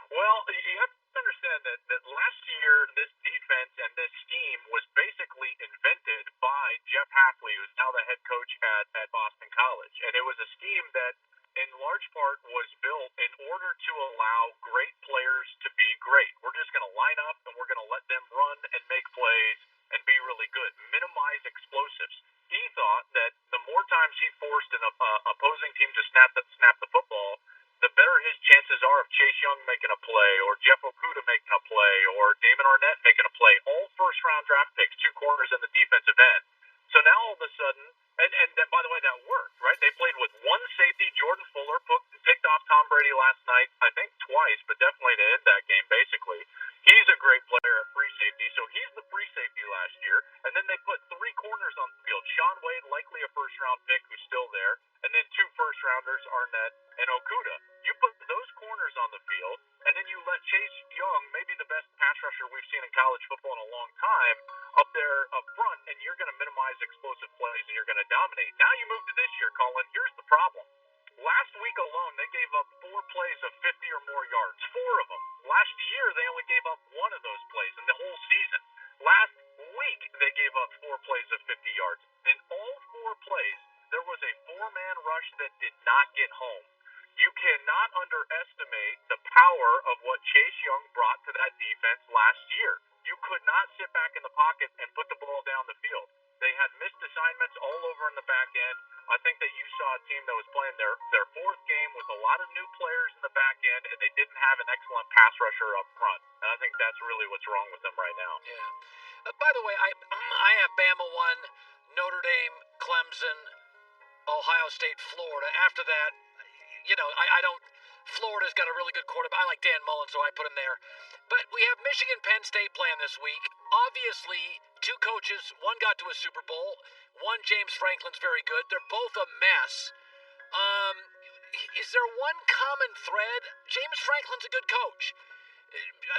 Well, you have to understand that last year this defense and this scheme was basically invented by Jeff Hafley, who's now the head coach at Boston College. And it was a scheme that in large part was built in order to allow great players to be great. We're just going to line up and we're going to let them run and make plays and be really good, minimize explosives. He thought that the more times he forced an opposing team to snap the football, the better his chances are of Chase Young making a play, or Jeff Okudah making a play, or Damon Arnett making a play. All first-round draft picks, 2 corners in the defensive end. So now all of a sudden, and then, by the way, that worked, right? They played with 1 safety. Jordan Fuller picked off Tom Brady last night, I think twice, but definitely to end that game, basically. He's a great player at free safety, so he's the free safety last year. And then they put 3 corners on the field. Sean Wade, likely a first-round pick who's still there, and then 2 first-rounders, Arnett and Okudah. You put those corners on the field, and then you let Chase Young, maybe the best pass rusher we've seen in college football in a long time, up there up front, and you're going to minimize explosive plays, and you're going to dominate. Now you move to this year, Colin. Here's the problem. Last week alone, they gave up 4 plays of 50 or more yards. 4 of them. Last year, they only gave up 1 of those plays in the whole season. Last week, they gave up 4 plays of 50 yards. In all 4 plays, there was a 4-man rush that did not get home. You cannot underestimate the power of what Chase Young brought to that defense last year. You could not sit back in the pocket and put the ball down the field. They had missed assignments all over in the back end. I think that you saw a team that was playing their 4th game with a lot of new players in the back end, and they didn't have an excellent pass rusher up front. And I think that's really what's wrong with them right now. Yeah. By the way, I have Bama 1, Notre Dame, Clemson, Ohio State, Florida. After that, I don't. Florida's got a really good quarterback. I like Dan Mullen, so I put him there. But we have Michigan, Penn State playing this week. Obviously, 2 coaches. One got to a Super Bowl. One, James Franklin's very good. They're both a mess. Is there one common thread? James Franklin's a good coach.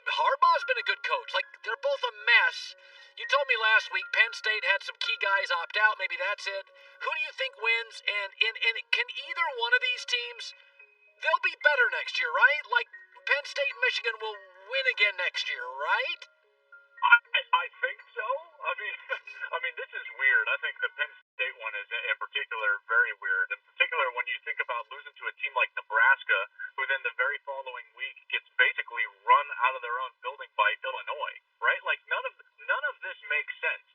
Harbaugh's been a good coach. They're both a mess. You told me last week Penn State had some key guys opt out. Maybe that's it. Who do you think wins? And can either one of these teams, they'll be better next year, right? Penn State and Michigan will win again next year, right? I think so. I mean, this is weird. I think the Penn State one is, in particular, very weird. In particular, when you think about losing to a team like Nebraska, who then the very following week gets basically run out of their own building by Illinois, right? Like none of this makes sense.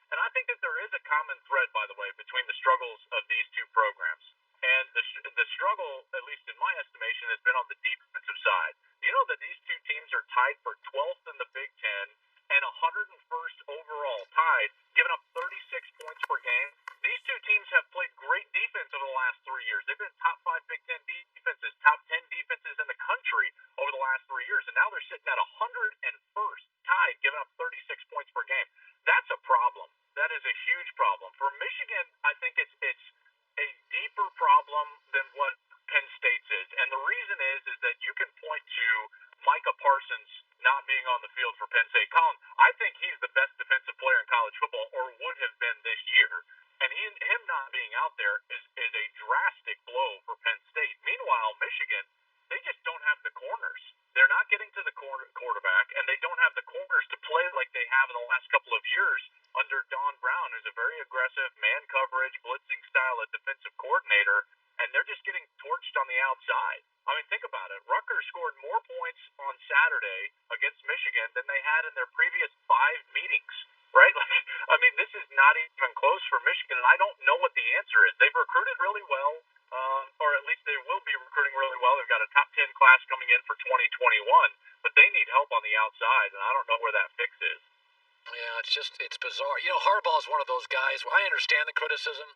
And I think that there is a common thread, by the way, between the struggles of these two programs. And the struggle, at least in my estimation, has been on the defensive side. You know that these two teams are tied for 12th in the Big Ten and 101st overall, tied, giving up 36 points per game. These two teams have played great defense over the last 3 years. They've been top 5 Big Ten defenses, top 10 defenses in the country over the last 3 years, and now they're sitting at 101st, tied, giving up 36 points per game. That's a problem. That is a huge problem. For Michigan, I think it's a deeper problem than what Penn State's is. And the reason is that you can point to Micah Parsons not being on the field for Penn State. Colin, I think he's the best defensive player in college football, or would have been this year. And him not being out there is a drastic blow for Penn State. Meanwhile, Michigan, they just don't have the corners. They're not getting to the quarterback, and they don't have the corners to play like they have in the last couple of years under Don Brown, who's a very aggressive man coverage, blitzing style of defensive coordinator, and they're just getting torched on the outside. I mean, think about it. Rutgers scored more points on Saturday against Michigan than they had in their previous 5 meetings, right? Like, I mean, this is not even close for Michigan, and I don't know what the answer is. They've recruited really well. Or at least they will be recruiting really well. They've got a top 10 class coming in for 2021, but they need help on the outside, and I don't know where that fix is. Yeah, it's bizarre. You know, Harbaugh's one of those guys where I understand the criticism.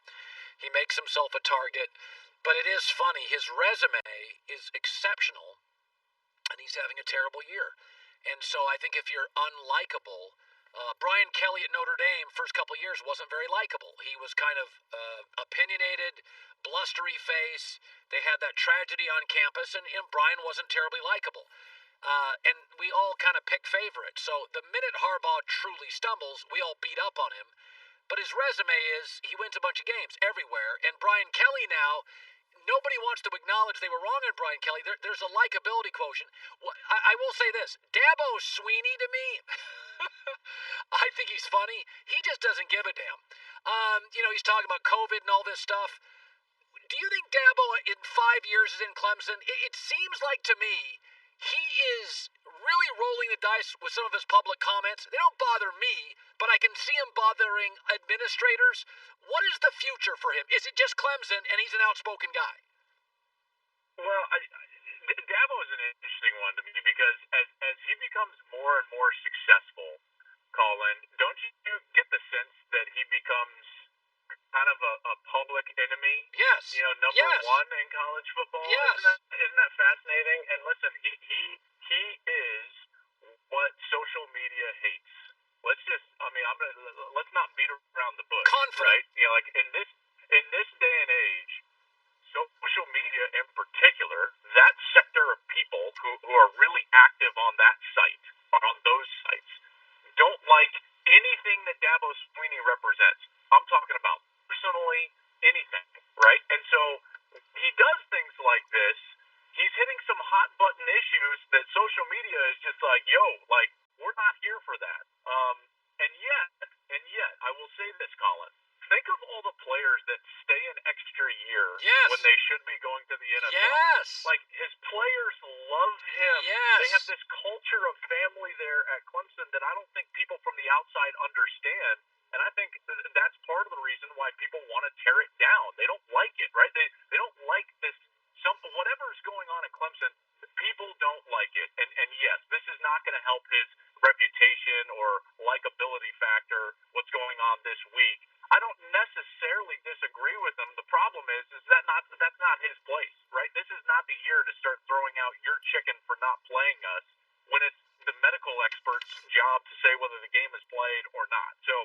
He makes himself a target, but it is funny. His resume is exceptional, and he's having a terrible year. And so I think if you're unlikable, Brian Kelly at Notre Dame, first couple of years, wasn't very likable. He was kind of opinionated, blustery face. They had that tragedy on campus, and Brian wasn't terribly likable. And we all kind of pick favorites. So the minute Harbaugh truly stumbles, we all beat up on him. But his resume is he wins a bunch of games everywhere. And Brian Kelly now, nobody wants to acknowledge they were wrong on Brian Kelly. There's a likability quotient. I will say this. Dabo Swinney, to me, I think he's funny. He just doesn't give a damn. You know, he's talking about COVID and all this stuff. Do you think Dabo in 5 years is in Clemson? It seems like to me he is really rolling the dice with some of his public comments. They don't bother me, but I can see him bothering administrators. What is the future for him? Is it just Clemson and he's an outspoken guy? Well, Dabo is an interesting one to me because as he becomes more and more successful, Colin, don't you get the sense that he becomes kind of a public enemy? Yes. You know, number one in college football. Yes. Isn't that fascinating? And listen, he is what social media hates. Let's not beat around the bush. Confident. Right? You know, like in this day and age, social media in particular, that sector of people who are really active on that site, or on those sites, don't like anything that Dabo Swinney represents. I'm talking about personally anything, right? And so he does things like this. He's hitting some hot button issues that social media is just like, yo, like, we're not here for that. And yet, I will say this, Colin. Think of all the players that stay an extra year when they should be going to the NFL. Yes. Like, his players love him. Yes. They have this culture of family there at Clemson that I don't think people from the outside understand. And I think that's part of the reason why people want to tear it down. They don't like it, right? They don't like this. Whatever's going on at Clemson, people don't like it. And yes, this is not going to help his reputation or likability factor, what's going on this week. I don't necessarily disagree with him. The problem is that's not his place, right? This is not the year to start throwing out your chicken for not playing us when it's the medical expert's job to say whether the game is played or not. So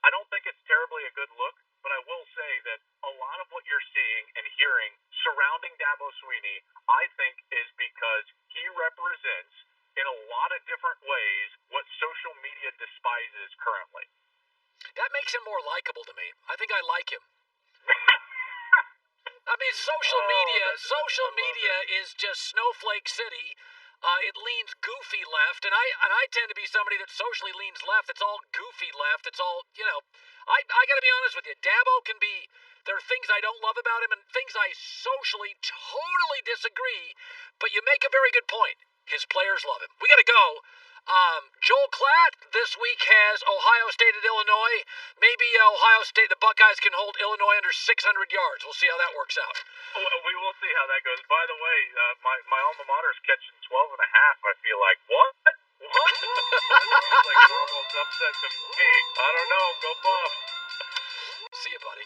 I don't think it's terribly a good look, but I will say that a lot of what you're seeing and hearing surrounding Dabo Swinney, I think, is because he represents, in a lot of different ways, what social media despises currently. That makes him more likable to me. I think I like him. I mean, social media is just snowflake city. It leans goofy left, and I tend to be somebody that socially leans left. It's all goofy left. It's all, you know. I got to be honest with you. Dabo can be There are things I don't love about him and things I socially totally disagree, but you make a very good point. His players love him. We got to go. Joel Klatt this week has Ohio State at Illinois. Maybe Ohio State, the Buckeyes can hold Illinois under 600 yards. We'll see how that works out. Well, we will see how that goes. By the way, my alma mater's catching 12 and a half. I feel like, what? What? It's like almost upset to me. I don't know. Go Buffs. See you, buddy.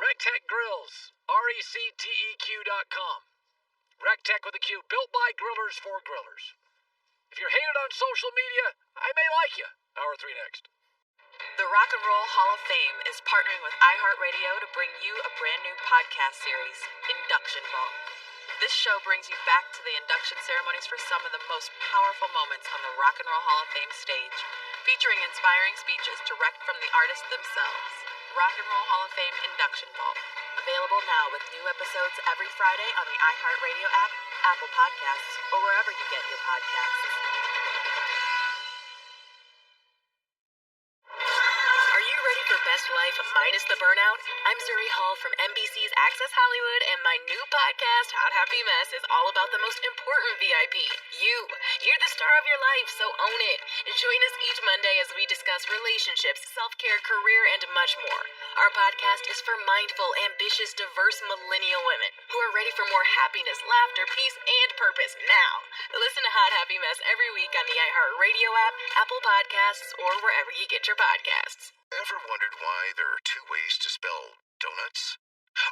Rectech Grills. RECTEQ.com. Rectech with a Q. Built by grillers for grillers. If you're hated on social media, I may like you. Hour 3 next. The Rock and Roll Hall of Fame is partnering with iHeartRadio to bring you a brand new podcast series, Induction Ball. This show brings you back to the induction ceremonies for some of the most powerful moments on the Rock and Roll Hall of Fame stage, featuring inspiring speeches direct from the artists themselves. Rock and Roll Hall of Fame Induction Ball. Available now with new episodes every Friday on the iHeartRadio app, Apple Podcasts, or wherever you get your podcasts. Are you ready for best life minus the burnout? I'm Zuri Hall from NBC's Access Hollywood, and my new podcast, Hot Happy Mess, is all about the most important VIP, you. You're the star of your life, so own it. Join us each Monday as we discuss relationships, self-care, career, and much more. Our podcast is for mindful, ambitious, diverse millennial women who are ready for more happiness, laughter, peace, and purpose now. Listen to Hot Happy Mess every week on the iHeartRadio app, Apple Podcasts, or wherever you get your podcasts. Ever wondered why there are two ways to spell donuts?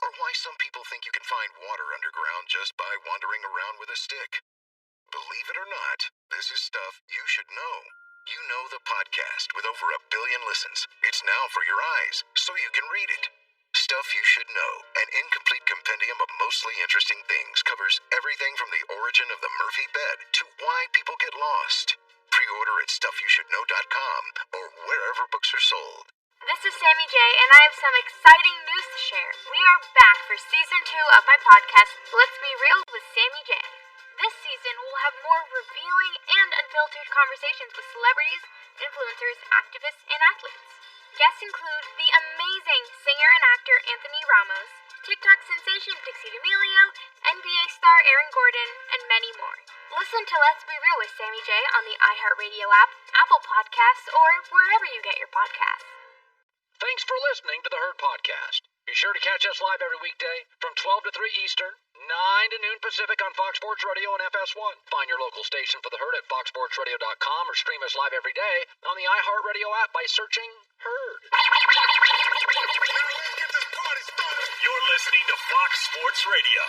Or why some people think you can find water underground just by wandering around with a stick? Believe it or not, this is stuff you should know. You Know the podcast with over 1 billion listens. It's now for your eyes, so you can read it. Stuff You Should Know, an incomplete compendium of mostly interesting things, covers everything from the origin of the Murphy bed to why people get lost. Pre-order at StuffYouShouldKnow.com or wherever books are sold. This is Sammy J, and I have some exciting news to share. We are back for Season 2 of my podcast, Let's Be Real with Sammy J. This season, we'll have more revealing and unfiltered conversations with celebrities, influencers, activists, and athletes. Guests include the amazing singer and actor Anthony Ramos, TikTok sensation Dixie D'Amelio, NBA star Aaron Gordon, and many more. Listen to Let's Be Real with Sammy J on the iHeartRadio app, Apple Podcasts, or wherever you get your podcasts. Thanks for listening to the Herd Podcast. Be sure to catch us live every weekday from 12 to 3 Eastern, 9 to noon Pacific on Fox Sports Radio and FS1. Find your local station for the Herd at foxsportsradio.com or stream us live every day on the iHeartRadio app by searching Herd. You're listening to Fox Sports Radio.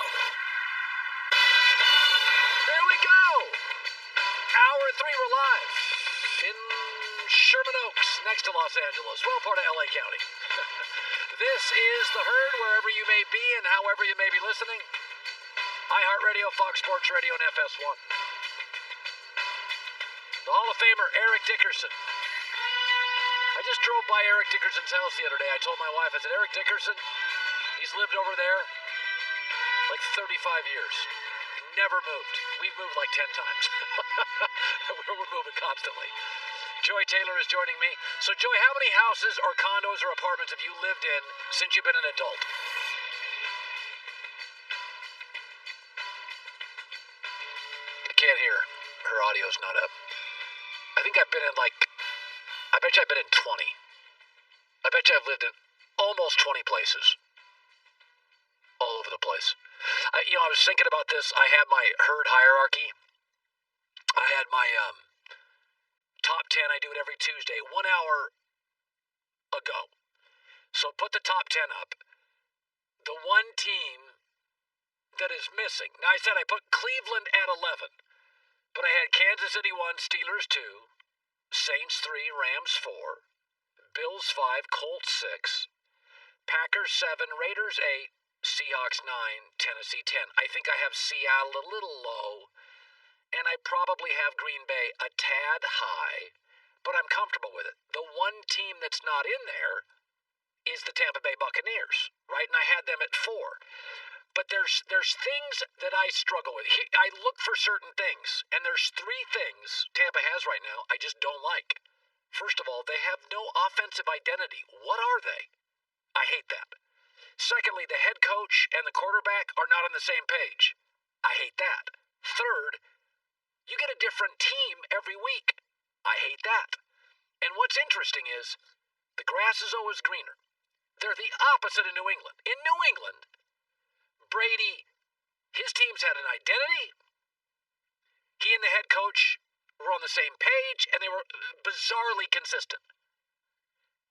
There we go. Hour 3, we're live in Sherman Oaks, next to Los Angeles, well part of LA County. This is the Herd, wherever you may be and however you may be listening. iHeartRadio, Fox Sports Radio, and FS1. The Hall of Famer, Eric Dickerson. I just drove by Eric Dickerson's house the other day. I told my wife, I said, Eric Dickerson, he's lived over there like 35 years. Never moved. We've moved like 10 times. We're moving constantly. Joy Taylor is joining me. So, Joy, how many houses or condos or apartments have you lived in since you've been an adult? I can't hear. Her audio's not up. I think I've been in I bet you I've been in 20. I bet you I've lived in almost 20 places. All over the place. I was thinking about this. I had my Herd hierarchy. I had my, top 10, I do it every Tuesday, 1 hour ago. So put the top 10 up. The one team that is missing. Now I said I put Cleveland at 11, but I had Kansas City 1, Steelers 2, Saints 3, Rams 4, Bills 5, Colts 6, Packers 7, Raiders 8, Seahawks 9, Tennessee 10. I think I have Seattle a little low. And I probably have Green Bay a tad high, but I'm comfortable with it. The one team that's not in there is the Tampa Bay Buccaneers, right? And I had them at 4. But there's things that I struggle with. I look for certain things, and there's 3 things Tampa has right now I just don't like. First of all, they have no offensive identity. What are they? I hate that. Secondly, the head coach and the quarterback are not on the same page. I hate that. Third, you get a different team every week. I hate that. And what's interesting is the grass is always greener. They're the opposite of New England. In New England, Brady, his teams had an identity. He and the head coach were on the same page, and they were bizarrely consistent.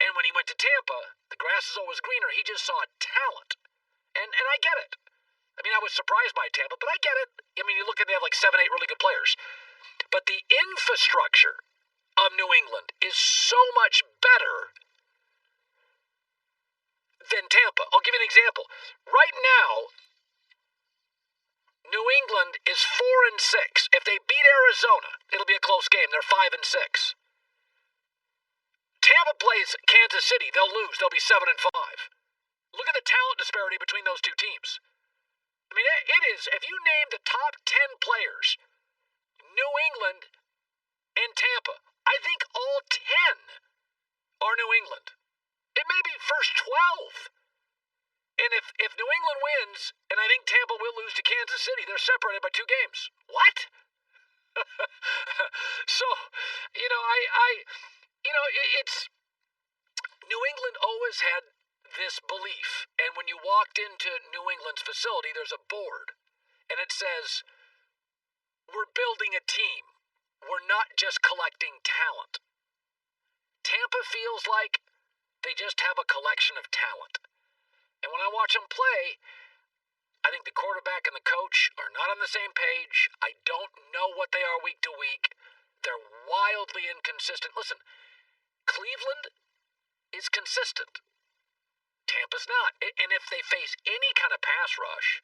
And when he went to Tampa, the grass is always greener. He just saw talent. And I get it. I mean, I was surprised by Tampa, but I get it. I mean, you look at they have like 7, 8 really good players. But the infrastructure of New England is so much better than Tampa. I'll give you an example. Right now, New England is 4-6. If they beat Arizona, it'll be a close game. They're 5-6. Tampa plays Kansas City. They'll lose. They'll be 7-5. Look at the talent disparity between those two teams. I mean, it is. If you name the top 10 players, New England and Tampa, I think all 10 are New England. It may be first 12. And if New England wins, and I think Tampa will lose to Kansas City, they're separated by 2 games. What? So, it's New England always had this belief, and when you walked into New England's facility, there's a board, and it says, we're building a team. We're not just collecting talent. Tampa feels like they just have a collection of talent. And when I watch them play, I think the quarterback and the coach are not on the same page. I don't know what they are week to week. They're wildly inconsistent. Listen, Cleveland is consistent. Tampa's not. And if they face any kind of pass rush,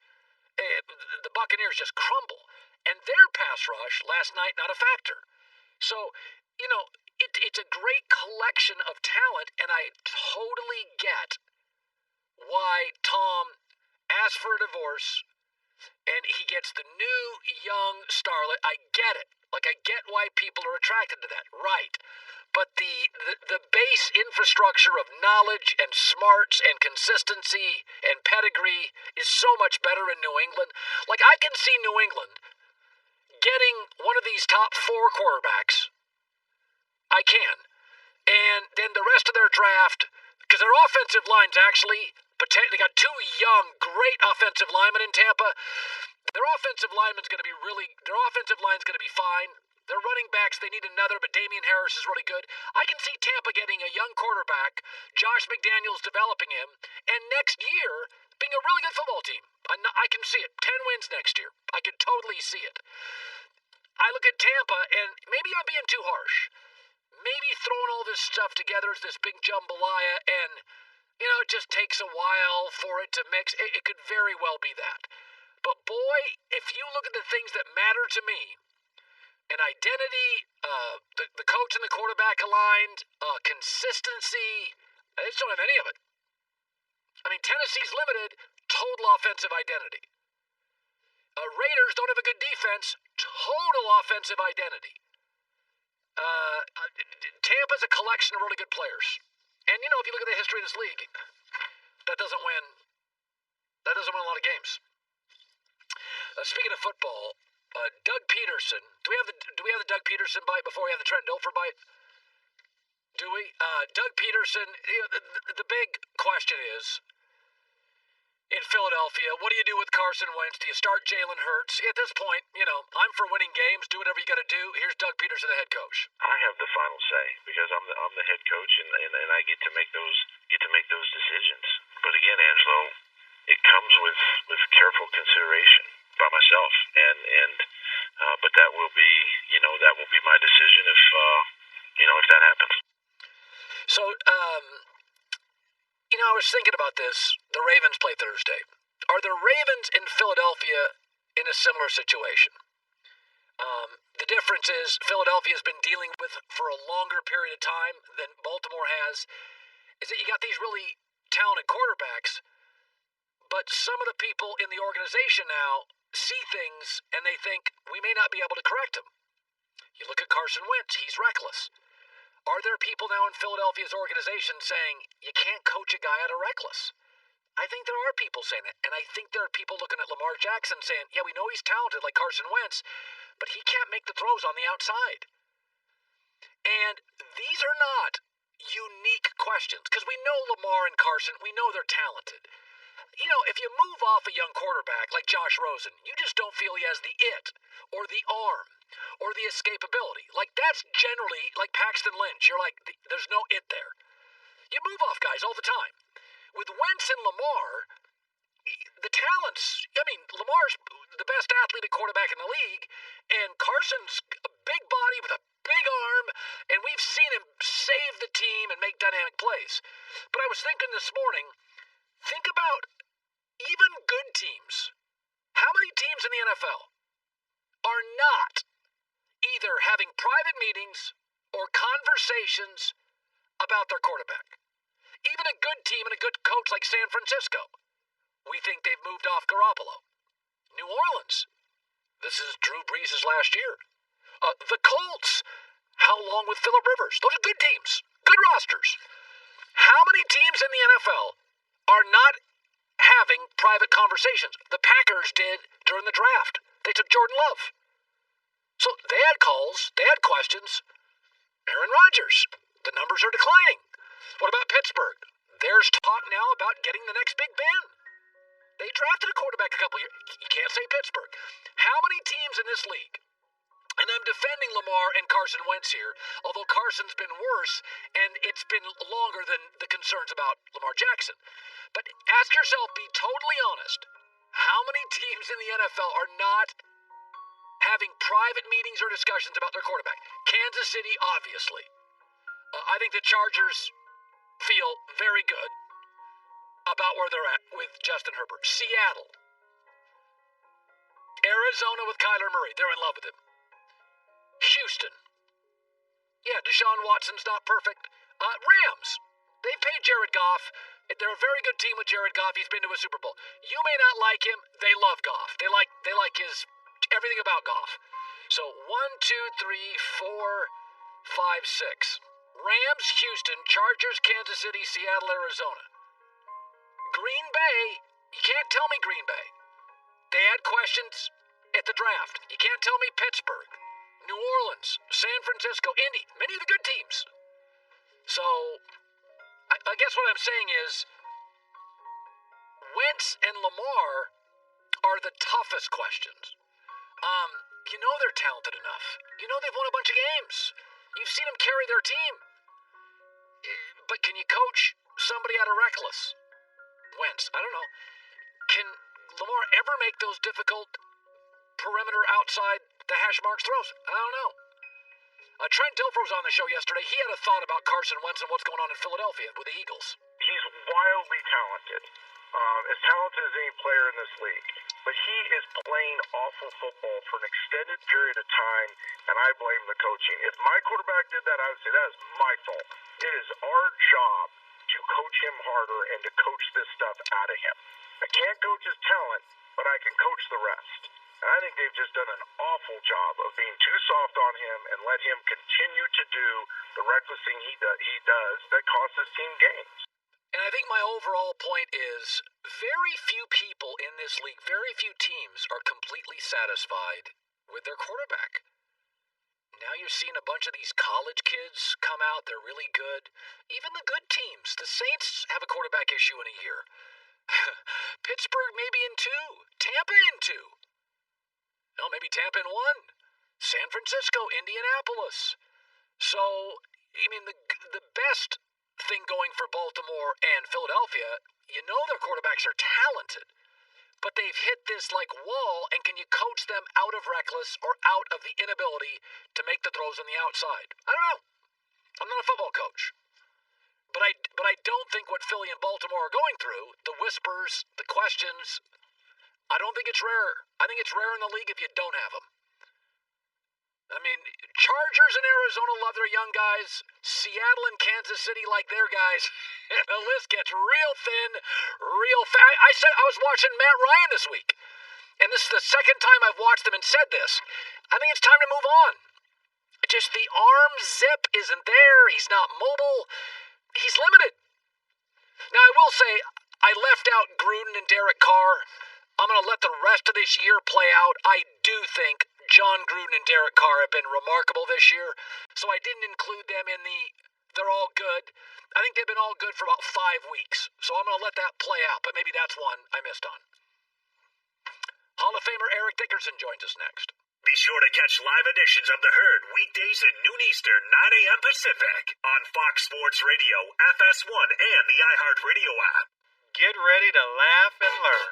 the Buccaneers just crumble. And their pass rush last night, not a factor. So, it's a great collection of talent, and I totally get why Tom asked for a divorce, and he gets the new young starlet. I get it. Like, I get why people are attracted to that. Right. But the base infrastructure of knowledge and smarts and consistency and pedigree is so much better in New England. Like, I can see New England getting one of these top 4 quarterbacks. I can. And then the rest of their draft, because their offensive line's actually, they got 2 young, great offensive linemen in Tampa. Their offensive line's going to be fine. Their running backs, they need another, but Damian Harris is really good. I can see Tampa getting a young quarterback, Josh McDaniels developing him, and next year being a really good football team. I can see it. 10 wins next year. I can totally see it. I look at Tampa, and maybe I'm being too harsh. Maybe throwing all this stuff together is this big jambalaya, and, it just takes a while for it to mix. It could very well be that. But boy, if you look at the things that matter to me, an identity, the coach and the quarterback aligned, consistency, I just don't have any of it. I mean, Tennessee's limited, total offensive identity. Raiders don't have a good defense, total offensive identity. Tampa's a collection of really good players. And, if you look at the history of this league, that doesn't win a lot of games. Speaking of football, Doug Peterson. Do we have the Doug Peterson bite before we have the Trent Dilfer bite? Do we? Doug Peterson. The big question is, in Philadelphia, what do you do with Carson Wentz? Do you start Jalen Hurts? At this point, I'm for winning games. Do whatever you got to do. Here's Doug Peterson, the head coach. I have the final say because I'm the head coach and I get to make those decisions. But again, Angelo, it comes with careful consideration by myself, but that will be my decision if that happens. So, I was thinking about this. The Ravens play Thursday. Are the Ravens in Philadelphia in a similar situation? The difference is Philadelphia has been dealing with for a longer period of time than Baltimore has. Is that you got these really talented quarterbacks, but some of the people in the organization now see things and they think we may not be able to correct them. You look at Carson Wentz, he's reckless. Are there people now in Philadelphia's organization saying you can't coach a guy out of reckless? I think there are people saying that. And I think there are people looking at Lamar Jackson saying, yeah, we know he's talented like Carson Wentz, but he can't make the throws on the outside. And these are not unique questions, because we know Lamar and Carson, we know they're talented. You know, if you move off a young quarterback like Josh Rosen, you just don't feel he has the it, or the arm, or the escapability. Like, that's generally, like Paxton Lynch, you're like, there's no it there. You move off guys all the time. With Wentz and Lamar, the talents, I mean, Lamar's the best athlete at quarterback in the league, and Carson's a big body with a big arm, and we've seen him save the team and make dynamic plays. But I was thinking this morning, think about even good teams. How many teams in the NFL are not either having private meetings or conversations about their quarterback? Even a good team and a good coach like San Francisco, we think they've moved off Garoppolo. New Orleans, this is Drew Brees' last year. The Colts, how long with Phillip Rivers? Those are good teams, good rosters. How many teams in the NFL are not having private conversations? The Packers did during the draft. They took Jordan Love. So they had calls, they had questions. Aaron Rodgers, the numbers are declining. What about Pittsburgh? There's talk now about getting the next Big Ben. They drafted a quarterback a couple years. You can't say Pittsburgh. How many teams in this league? And I'm defending Lamar and Carson Wentz here, although Carson's been worse, and it's been longer than the concerns about Lamar Jackson. But ask yourself, be totally honest, how many teams in the NFL are not having private meetings or discussions about their quarterback? Kansas City, obviously. I think the Chargers feel very good about where they're at with Justin Herbert. Seattle. Arizona with Kyler Murray. They're in love with him. Houston. Yeah, Deshaun Watson's not perfect. Rams. They paid Jared Goff. They're a very good team with Jared Goff. He's been to a Super Bowl. You may not like him. They love Goff. They like his everything about Goff. So 1, 2, 3, 4, 5, 6. Rams, Houston, Chargers, Kansas City, Seattle, Arizona. Green Bay. You can't tell me Green Bay. They had questions at the draft. You can't tell me Pittsburgh, New Orleans, San Francisco, Indy, many of the good teams. So, I guess what I'm saying is, Wentz and Lamar are the toughest questions. You know they're talented enough. You know they've won a bunch of games. You've seen them carry their team. But can you coach somebody out of reckless? Wentz, I don't know. Can Lamar ever make those difficult perimeter outside the hash marks throws? I don't know. Trent Dilfer was on the show yesterday. He had a thought about Carson Wentz and what's going on in Philadelphia with the Eagles. He's wildly talented. As talented as any player in this league. But he is playing awful football for an extended period of time, and I blame the coaching. If my quarterback did that, I would say that is my fault. It is our job to coach him harder and to coach this stuff out of him. I can't coach his talent, but I can coach the rest. And I think they've just done an awful job of being too soft on him and let him continue to do the reckless thing he does that costs his team games. And I think my overall point is very few people in this league, very few teams are completely satisfied with their quarterback. Now you're seeing a bunch of these college kids come out. They're really good. Even the good teams. The Saints have a quarterback issue in a year. Pittsburgh maybe in 2. Tampa in 2. No, maybe Tampa in 1. San Francisco, Indianapolis. So, I mean, the best thing going for Baltimore and Philadelphia, you know their quarterbacks are talented, but they've hit this like wall, and can you coach them out of reckless or out of the inability to make the throws on the outside? I don't know. I'm not a football coach. But I don't think what Philly and Baltimore are going through, the whispers, the questions, I don't think it's rare. I think it's rare in the league if you don't have them. I mean, Chargers in Arizona love their young guys. Seattle and Kansas City like their guys. And the list gets real thin, real fast. I was watching Matt Ryan this week. And this is the second time I've watched him and said this. I think it's time to move on. Just the arm zip isn't there. He's not mobile. He's limited. Now, I will say, I left out Gruden and Derek Carr. I'm going to let the rest of this year play out. I do think John Gruden and Derek Carr have been remarkable this year, so I didn't include them in the they're all good. I think they've been all good for about 5 weeks, so I'm going to let that play out, but maybe that's one I missed on. Hall of Famer Eric Dickerson joins us next. Be sure to catch live editions of The Herd weekdays at noon Eastern, 9 a.m. Pacific on Fox Sports Radio, FS1, and the iHeartRadio app. Get ready to laugh and learn.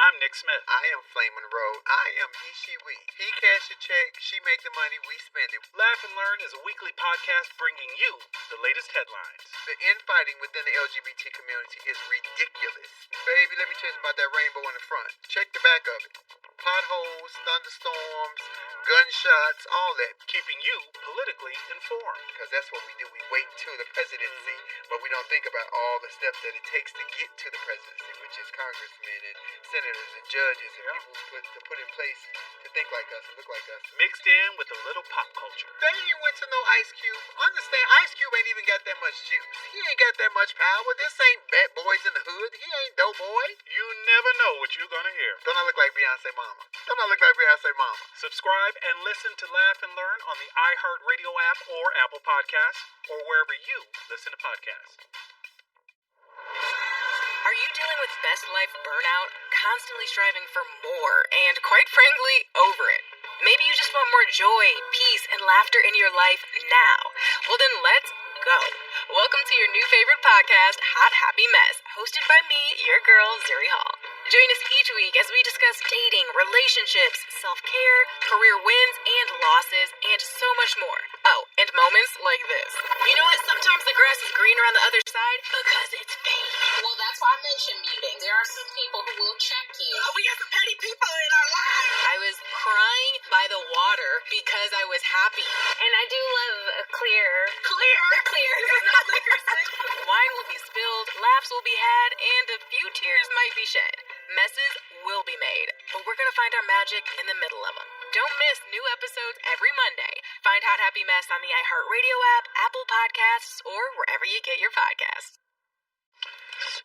I'm Nick Smith. I am Flamin' Road. I am he, she, we. He cash a check, she make the money, we spend it. Laugh and Learn is a weekly podcast bringing you the latest headlines. The infighting within the LGBT community is ridiculous. Baby, let me tell you about that rainbow in the front. Check the back of it. Potholes, thunderstorms, gunshots, all that. Keeping you politically informed. Because that's what we do. We wait to the presidency, but we don't think about all the steps that it takes to get to the presidency, which is congressmen and senators and judges and people to put in place to think like us and look like us. Mixed in with a little pop culture. They ain't went to no Ice Cube. Understand, Ice Cube ain't even got that much juice. He ain't got that much power. This ain't Bad Boys in the Hood. He ain't Dope Boy. You never know what you're gonna hear. Don't I look like Beyonce Mama? Don't I look like Beyonce Mama? Subscribe and listen to Laugh and Learn on the iHeartRadio app or Apple Podcasts or wherever you listen to podcasts. Are you dealing with best life burnout, constantly striving for more, and quite frankly, over it? Maybe you just want more joy, peace, and laughter in your life now. Well then let's go. Welcome to your new favorite podcast, Hot Happy Mess, hosted by me, your girl, Zuri Hall. Join us each week as we discuss dating, relationships, self-care, career wins and losses, and so much more. Oh, and moments like this. You know what? Sometimes the grass is greener on the other side because it's fake. Well, that's why I mentioned muting. There are some people who will check you. Oh, we got some petty people in our lives. I was crying by the water because I was happy. And I do love a clear. Not Dickerson. Wine will be spilled, laughs will be had, and a few tears might be shed. Messes will be made, but we're gonna find our magic in the middle of them. Don't miss new episodes every Monday. Find Hot Happy Mess on the iHeartRadio app, Apple Podcasts, or wherever you get your podcasts.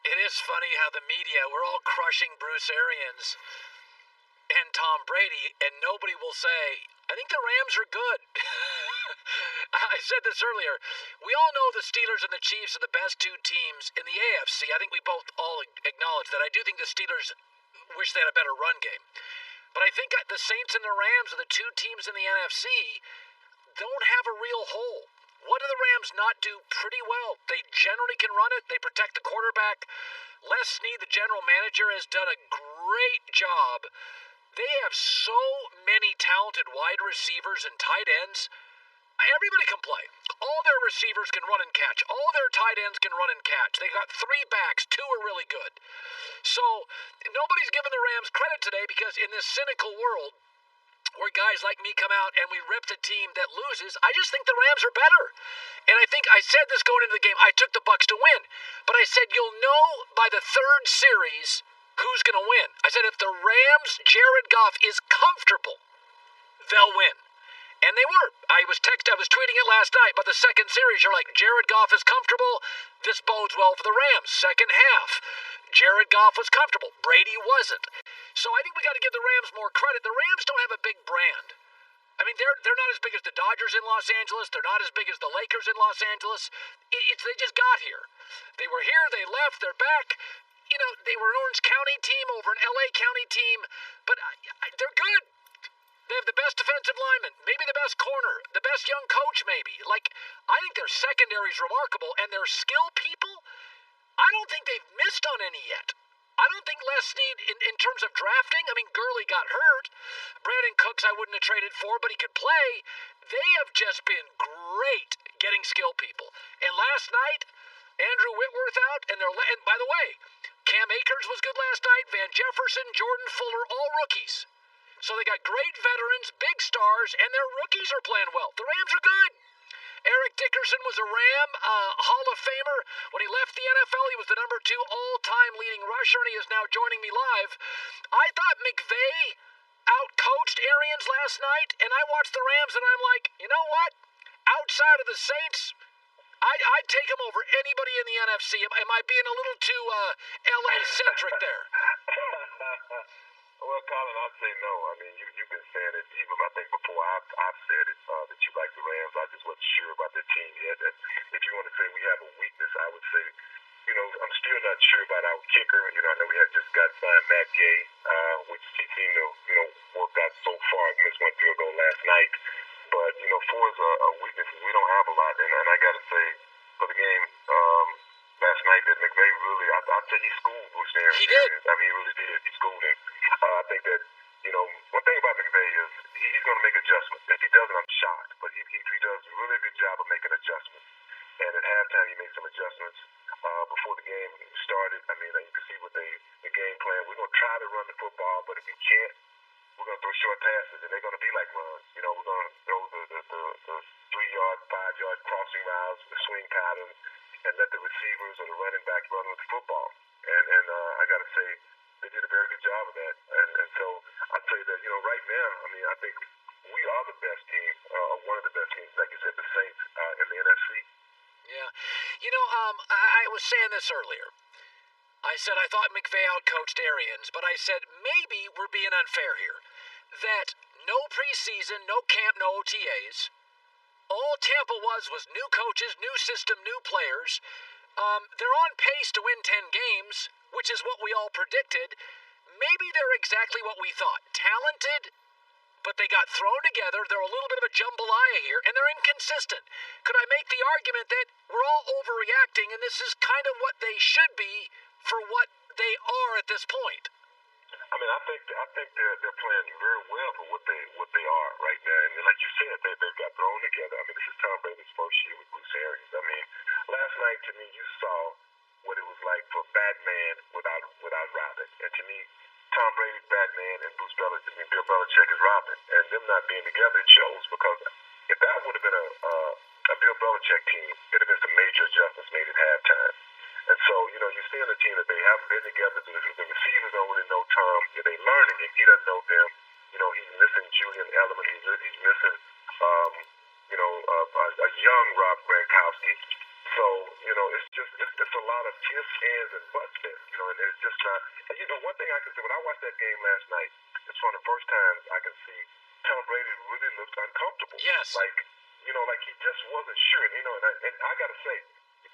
It is funny how the media, we're all crushing Bruce Arians and Tom Brady, and nobody will say, I think the Rams are good. I said this earlier. We all know the Steelers and the Chiefs are the best two teams in the AFC. I think we both all acknowledge that. I do think the Steelers wish they had a better run game. But I think the Saints and the Rams are the two teams in the NFC don't have a real hole. What do the Rams not do pretty well? They generally can run it. They protect the quarterback. Les Snead, the general manager, has done a great job. They have so many talented wide receivers and tight ends. Everybody can play. All their receivers can run and catch. All their tight ends can run and catch. They got 3 backs. 2 are really good. So nobody's giving the Rams credit today because in this cynical world where guys like me come out and we rip the team that loses, I just think the Rams are better. And I think I said this going into the game. I took the Bucs to win. But I said you'll know by the 3rd series who's going to win. I said if the Rams' Jared Goff is comfortable, they'll win. And they were. I was tweeting it last night, but the 2nd series, you're like, Jared Goff is comfortable. This bodes well for the Rams. 2nd half, Jared Goff was comfortable. Brady wasn't. So I think we got to give the Rams more credit. The Rams don't have a big brand. I mean, they're not as big as the Dodgers in Los Angeles. They're not as big as the Lakers in Los Angeles. They just got here. They were here. They left. They're back. You know, they were an Orange County team over an LA County team, but they're good. They have the best defensive lineman, maybe the best corner, the best young coach maybe. Like, I think their secondary is remarkable, and their skill people, I don't think they've missed on any yet. I don't think Les Snead, in terms of drafting, I mean, Gurley got hurt. Brandon Cooks I wouldn't have traded for, but he could play. They have just been great getting skill people. And last night, Andrew Whitworth out, and by the way, Cam Akers was good last night, Van Jefferson, Jordan Fuller, all rookies. So they got great veterans, big stars, and their rookies are playing well. The Rams are good. Eric Dickerson was a Ram, Hall of Famer. When he left the NFL, he was the number 2 all-time leading rusher, and he is now joining me live. I thought McVay out-coached Arians last night, and I watched the Rams, and I'm like, you know what? Outside of the Saints, I'd take him over anybody in the NFC. Am I being a little too LA-centric there? Well, Colin, I'd say no. I mean, you've been saying it even, I think, before I've said it, that you like the Rams. I just wasn't sure about their team yet. And if you want to say we have a weakness, I would say, I'm still not sure about our kicker. I know we had just got signed Matt Gay, which he seemed to, work out so far. Missed one field goal last night. But, for his weaknesses, we don't have a lot. And I got to say, for the game last night, that McVay really, I'd say he schooled Bruce Arians. He did. I mean, he really did. He schooled him. I think that, one thing about McVay is he's going to make adjustments. If he doesn't, I'm shocked. But he does a really good job of making adjustments. And at halftime, he made some adjustments before the game started. I mean, you can see what the game plan. We're going to try to run the football, but if we can't, we're going to throw short passes, and they're going to be like runs. We're going to throw the 3-yard, 5-yard crossing routes, the swing patterns, and let the receivers or the running back run with the football. And I got to say, they did a very good job of that. And so I'd say that, right now, I mean, I think we are the best team, one of the best teams, like you said, the Saints in the NFC. Yeah. I was saying this earlier. I said I thought McVay outcoached Arians, but I said maybe we're being unfair here. That no preseason, no camp, no OTAs. All Tampa was new coaches, new system, new players. They're on pace to win 10 games, which is what we all predicted. Maybe they're exactly what we thought. Talented, but they got thrown together. They're a little bit of a jambalaya here, and they're inconsistent. Could I make the argument that we're all overreacting, and this is kind of what they should be for what they are at this point? I mean, I think they're playing very well for what they are right now. And like you said, they've got thrown together. I mean, this is Tom Brady's first year with Bruce Arians. I mean, last night to me, you saw what it was like for Batman without Robin, and to me, Tom Brady's Batman and Bill Belichick is Robin, and them not being together, it shows, because if that would have been a Bill Belichick team, it'd have been some major adjustments made at halftime. And so, you're seeing a team that they haven't been together. The receivers don't really know Tom. They're learning him. He doesn't know them. He's missing Julian Edelman. He's missing, a young Rob Gronkowski. So, it's a lot of ifs, ands, and buts there. And it's just not. And one thing I can say, when I watched that game last night, it's one of the first times I can see Tom Brady really looked uncomfortable. Yes. Like he just wasn't sure. And I got to say,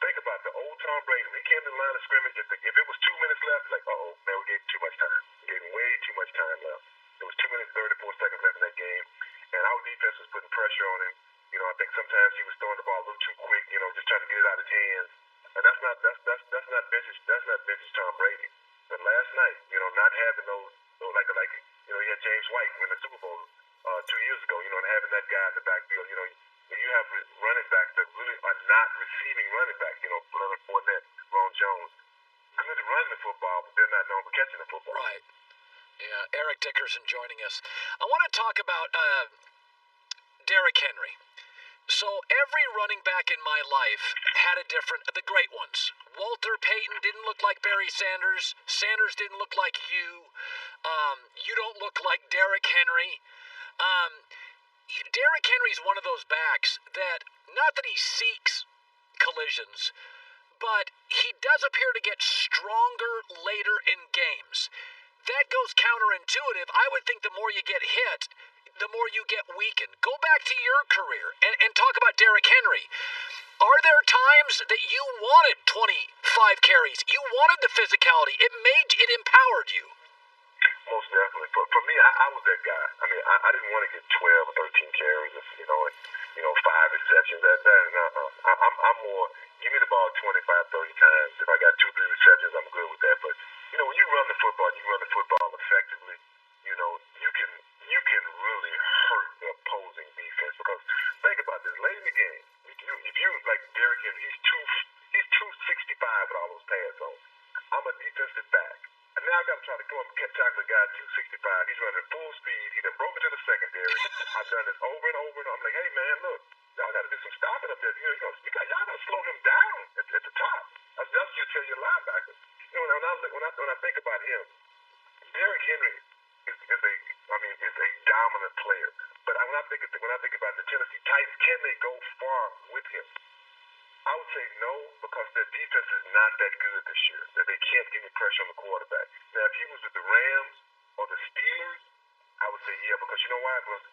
think about the old Tom Brady. When he came to the line of scrimmage, if it was 2 minutes left, like, man, we gave too much time. We gave him way too much time left. It was 2 minutes, 34 seconds left in that game, and our defense was putting pressure on him. I think sometimes he was throwing the ball a little too quick, just trying to get it out of his hands. And that's not vintage Tom Brady. But last night, not having those, he had James White win the Super Bowl 2 years ago, and having that guy in the backfield, you have running backs that really are not receiving running backs. Leonard Fournette, Ron Jones, good at running the football, but they're not known for catching the football. Right. Yeah, Eric Dickerson joining us. I want to talk about Derrick Henry. So every running back in my life had a different, the great ones. Walter Payton didn't look like Barry Sanders. Sanders didn't look like you. You don't look like Derrick Henry. Derrick Henry's one of those backs that, not that he seeks collisions, but he does appear to get stronger later in games. That goes counterintuitive. I would think the more you get hit, the more you get weakened. Go back to your career and talk about Derrick Henry. Are there times that you wanted 25 carries? You wanted the physicality. It empowered you. Most definitely. For me, I was that guy. I mean, I didn't want to get 12 or 13 carries, and 5 receptions. I'm more, give me the ball 25, 30 times. If I got 2, 3 receptions, I'm good with that. But, when you run the football effectively, you can really hurt the opposing defense. Because think about this, late in the game, if you like Derrick Henry, he's 265 with all those pads on. I'm a defensive back. And now I got to try to go and tackle the guy at 265. He's running full speed. He done broke into the secondary. I've done this over and over, and I'm like, hey, man, look, y'all got to do some stopping up there. Y'all got to slow him down at the top. That's what you tell your linebackers. When I think about him, Derrick Henry is a dominant player. But when I think about the Tennessee Titans, can they go far with him? I I would say no, because their defense is not that good this year. That they can't get any pressure on the quarterback. Now, if he was with the Rams or the Steelers, I would say yeah, because you know why? Because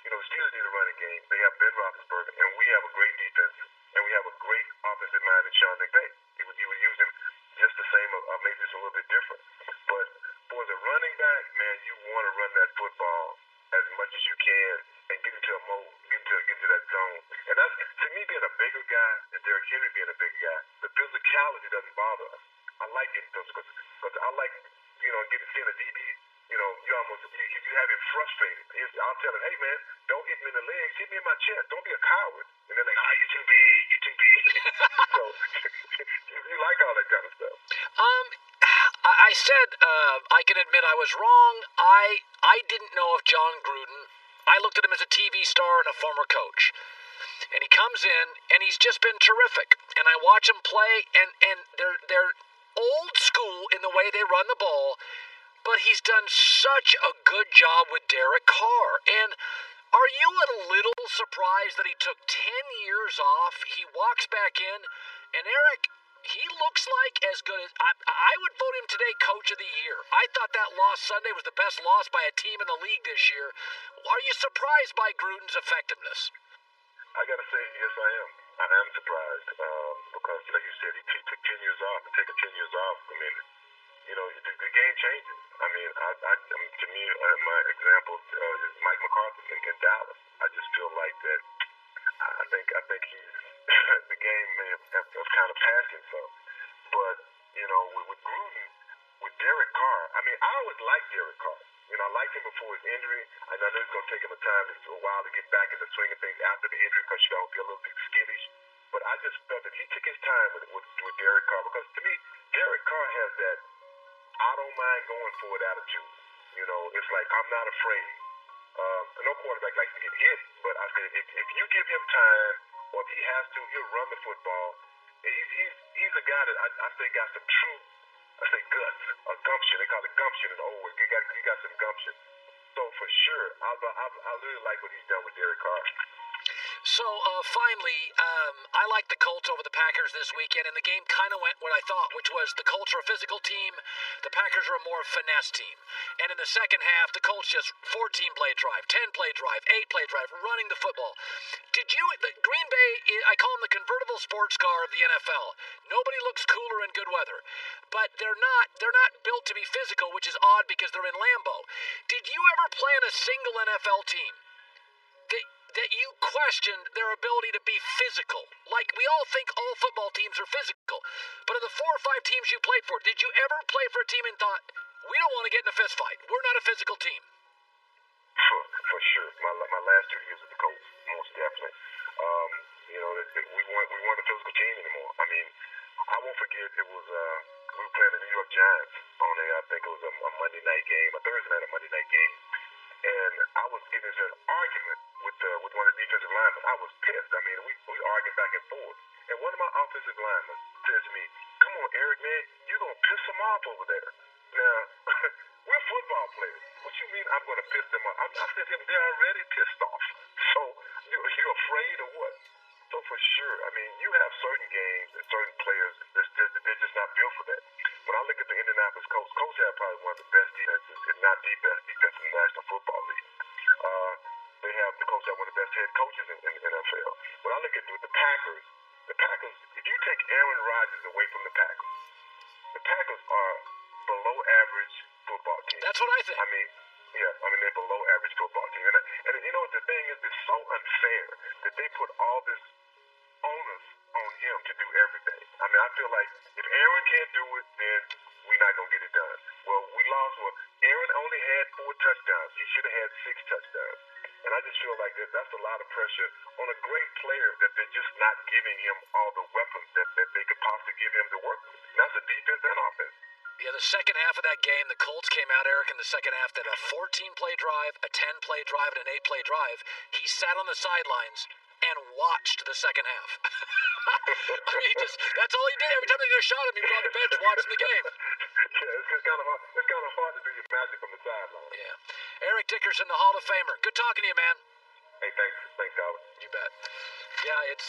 the Steelers need a running game. They have Ben Roethlisberger, and we have a great defense, and we have a great offensive mind in Sean McVay. He would use him just the same, or maybe just a little bit different. But for the running back, man, you want to run that football as much as you can and get into a mode, get into that zone. And that's, to me, being a bigger guy and Derrick Henry being a bigger guy, the physicality doesn't bother us. I like getting physical because I like, seeing a DB, you have him frustrated. I'll tell him, hey, man, don't hit me in the legs, hit me in my chest. Don't be a coward. And they're like, you're too big, you're too big. So you like all that kind of stuff. I said I can admit I was wrong. I didn't know of John Gruden. I looked at him as a TV star and a former coach. And he comes in, and he's just been terrific. And I watch him play, and they're old school in the way they run the ball, but he's done such a good job with Derek Carr. And are you a little surprised that he took 10 years off? He walks back in, and Eric, he looks like as good as... I would vote him today Coach of the Year. I thought that loss Sunday was the best loss by a team in the league this year. Are you surprised by Gruden's effectiveness? I got to say, yes, I am. I am surprised because, like you said, he took 10 years off. And taking 10 years off, I mean, the game changes. I mean, to me, my example is Mike McCarthy in Dallas. I just feel like that. I think he's the game may have kind of passed him some. But with Gruden, with Derek Carr, I mean, I always liked Derek Carr. I liked him before his injury. I know it's going to take him a while to get back in the swing of things after the injury because you don't be a little bit skittish. But I just felt that he took his time with Derek Carr because to me, Derek Carr has that I don't mind going for it attitude. It's like I'm not afraid. No quarterback likes to get hit, but I said if you give him time or if he has to, he'll run the football. And he's a guy that I say got some true, guts, or gumption. They call it gumption in the old way. He got some gumption. So for sure, I really like what he's done with Derek Carr. So, finally, I like the Colts over the Packers this weekend, and the game kind of went what I thought, which was the Colts are a physical team, the Packers are a more finesse team. And in the second half, the Colts just 14-play drive, 10-play drive, 8-play drive, running the football. Green Bay, I call them the convertible sports car of the NFL. Nobody looks cooler in good weather. But they're not built to be physical, which is odd because they're in Lambeau. Did you ever play on a single NFL team that you questioned their ability to be physical? Like, we all think all football teams are physical. But of the 4 or 5 teams you played for, did you ever play for a team and thought, we don't want to get in a fist fight? We're not a physical team. For sure. My last 2 years with the Colts, most definitely. We weren't a physical team anymore. I mean, I won't forget, it was, we were playing the New York Giants on I think it was a Monday night game, a Thursday night, a Monday night game. And I was getting into an argument with one of the defensive linemen. I was pissed. I mean, we arguing back and forth. And one of my offensive linemen says to me, come on, Eric, man, you're going to piss them off over there. Now, we're football players. What you mean I'm going to piss them off? I said to him, they're already pissed off. So you're afraid or what? So for sure, I mean, you have certain games and certain players they're just not built for that. When I look at the Indianapolis Colts have probably one of the best defenses, if not the best defense in the National Football League. The Colts have one of the best head coaches in NFL. When I look at the Packers, if you take Aaron Rodgers away from the Packers are below average football team. That's what I think. I mean, they're below average football team. And you know what the thing is? It's so unfair that they put all this onus on him to do everything. I mean, I feel like if Aaron can't do it, then we're not going to get it done. Well, we lost one. Aaron only had 4 touchdowns. He should have had 6 touchdowns. And I just feel like that's a lot of pressure on a great player that they're just not giving him all the weapons that they could possibly give him to work with. And that's a defense and offense. Yeah, the second half of that game, the Colts came out, Eric, in the second half. They had a 14-play drive, a 10-play drive, and an 8-play drive. He sat on the sidelines and watched the second half. I mean, that's all he did. Every time they did a shot at him, he was on the bench watching the game. Yeah, it's kind of hard to do your magic from the sideline. Yeah. Eric Dickerson, the Hall of Famer. Good talking to you, man. Hey, thanks, Colin. You bet. Yeah, it's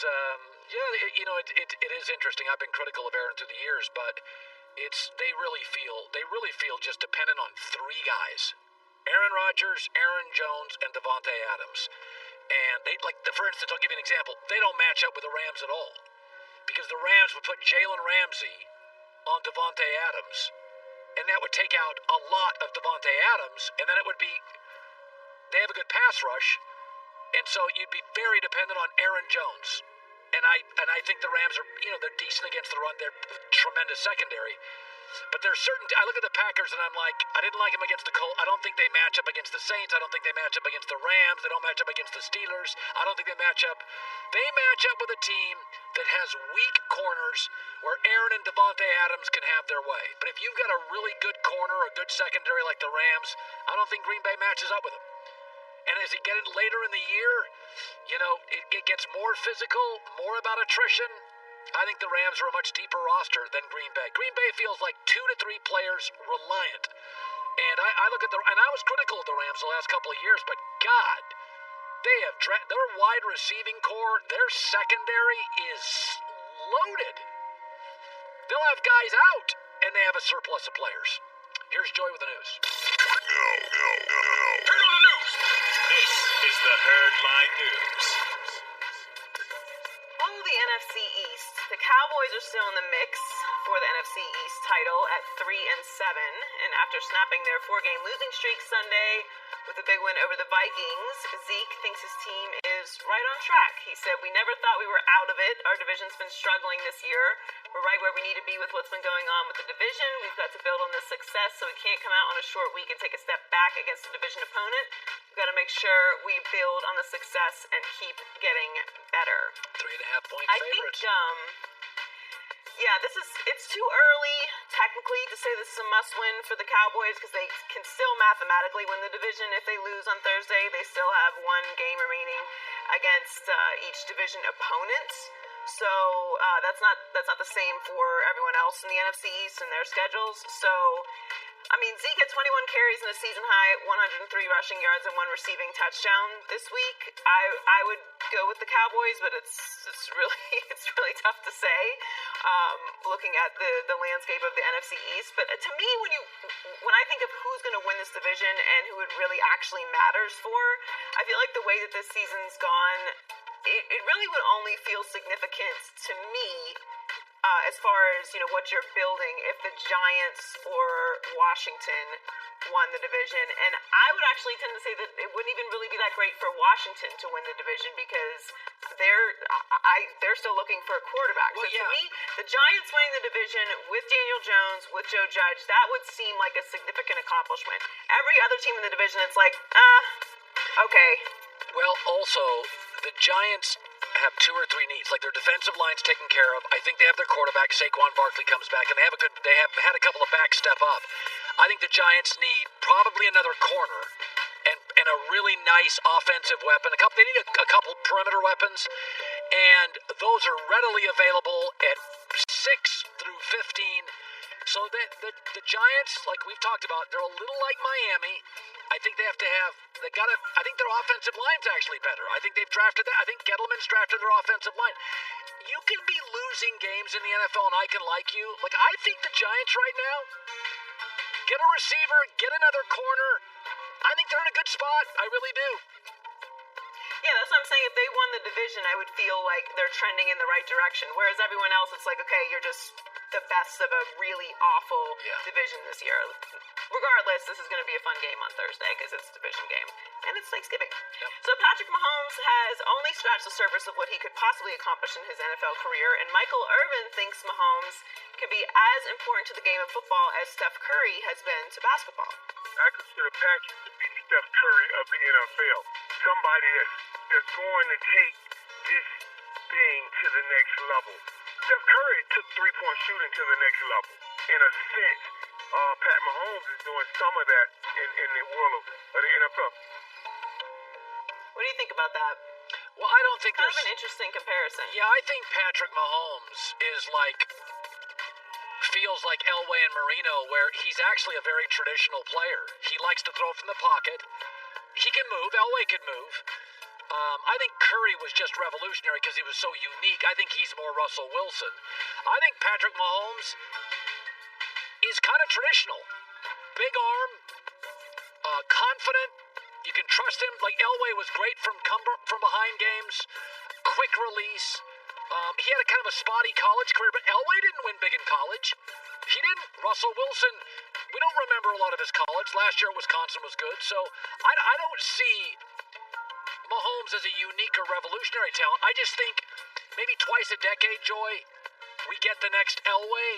Yeah, it is interesting. I've been critical of Aaron through the years, but they really feel just dependent on three guys: Aaron Rodgers, Aaron Jones, and Devontae Adams. And for instance, I'll give you an example. They don't match up with the Rams at all because the Rams would put Jalen Ramsey on Devontae Adams, and that would take out a lot of Devontae Adams, and then it would be they have a good pass rush, and so you'd be very dependent on Aaron Jones. And I think the Rams are, they're decent against the run. They're tremendous secondary. But there's certain, I look at the Packers and I'm like, I didn't like them against the Colts. I don't think they match up against the Saints. I don't think they match up against the Rams. They don't match up against the Steelers. I don't think they match up. They match up with a team that has weak corners where Aaron and Devontae Adams can have their way. But if you've got a really good corner, a good secondary like the Rams, I don't think Green Bay matches up with them. And as you get it later in the year, it gets more physical, more about attrition. I think the Rams are a much deeper roster than Green Bay. Green Bay feels like 2 to 3 players reliant. And I look at and I was critical of the Rams the last couple of years, but God, they have their wide receiving core, their secondary is loaded. They'll have guys out, and they have a surplus of players. Here's Joey with the news. Turn on the news. This is the Herdline News. Oh, the NFC East. The Cowboys are still in the mix for the NFC East title at 3-7, and after snapping their 4-game losing streak Sunday with a big win over the Vikings, Zeke thinks his team is right on track. He said, "We never thought we were out of it. Our division's been struggling this year. We're right where we need to be with what's been going on with the division. We've got to build on this success, so we can't come out on a short week and take a step back against a division opponent. We've got to make sure we build on the success and keep getting better." 3.5-point I favorites. think, it's too early, technically, to say this is a must-win for the Cowboys because they can still mathematically win the division. If they lose on Thursday, they still have one game remaining against each division opponent. So that's not the same for everyone else in the NFC East and their schedules. So, Zeke had 21 carries and a season-high 103 rushing yards and 1 receiving touchdown this week. I would go with the Cowboys, but it's really tough to say, looking at the landscape of the NFC East. But to me, when I think of who's going to win this division and who it really actually matters for, I feel like the way that this season's gone, it really would only feel significant to me as far as what you're building if the Giants or Washington won the division. And I would actually tend to say that it wouldn't even really be that great for Washington to win the division because they're still looking for a quarterback. Well, so to me, the Giants winning the division with Daniel Jones, with Joe Judge, that would seem like a significant accomplishment. Every other team in the division, it's like, okay. Well, also, the Giants have 2 or 3 needs. Like, their defensive line's taken care of. I think they have their quarterback, Saquon Barkley, comes back, and they have had a couple of backs step up. I think the Giants need probably another corner and a really nice offensive weapon. They need a couple perimeter weapons, and those are readily available at 6 through 15. So the Giants, like we've talked about, they're a little like Miami. I think I think their offensive line's actually better. I think they've drafted that. I think Gettleman's drafted their offensive line. You can be losing games in the NFL and I can like you. Like, I think the Giants right now, get a receiver, get another corner. I think they're in a good spot. I really do. Yeah, that's what I'm saying. If they won the division, I would feel like they're trending in the right direction. Whereas everyone else, it's like, okay, you're just the best of a really awful division this year. Regardless, this is going to be a fun game on Thursday because it's a division game. And it's Thanksgiving. Yep. So Patrick Mahomes has only scratched the surface of what he could possibly accomplish in his NFL career. And Michael Irvin thinks Mahomes can be as important to the game of football as Steph Curry has been to basketball. I consider Patrick to be the Steph Curry of the NFL. Somebody that's going to take this thing to the next level. Steph Curry took three-point shooting to the next level. In a sense, Pat Mahomes is doing some of that in the world of the NFL. What do you think about that? Well, I don't think kind of an interesting comparison. Yeah, I think Patrick Mahomes feels like Elway and Marino, where he's actually a very traditional player. He likes to throw from the pocket. He can move. Elway can move. I think Curry was just revolutionary because he was so unique. I think he's more Russell Wilson. I think Patrick Mahomes is kind of traditional. Big arm, confident. You can trust him. Like Elway was great from behind games, quick release. He had a kind of a spotty college career, but Elway didn't win big in college. He didn't. Russell Wilson, we don't remember a lot of his college. Last year at Wisconsin was good. So I don't see Mahomes as a unique or revolutionary talent. I just think maybe twice a decade, Joy, we get the next Elway.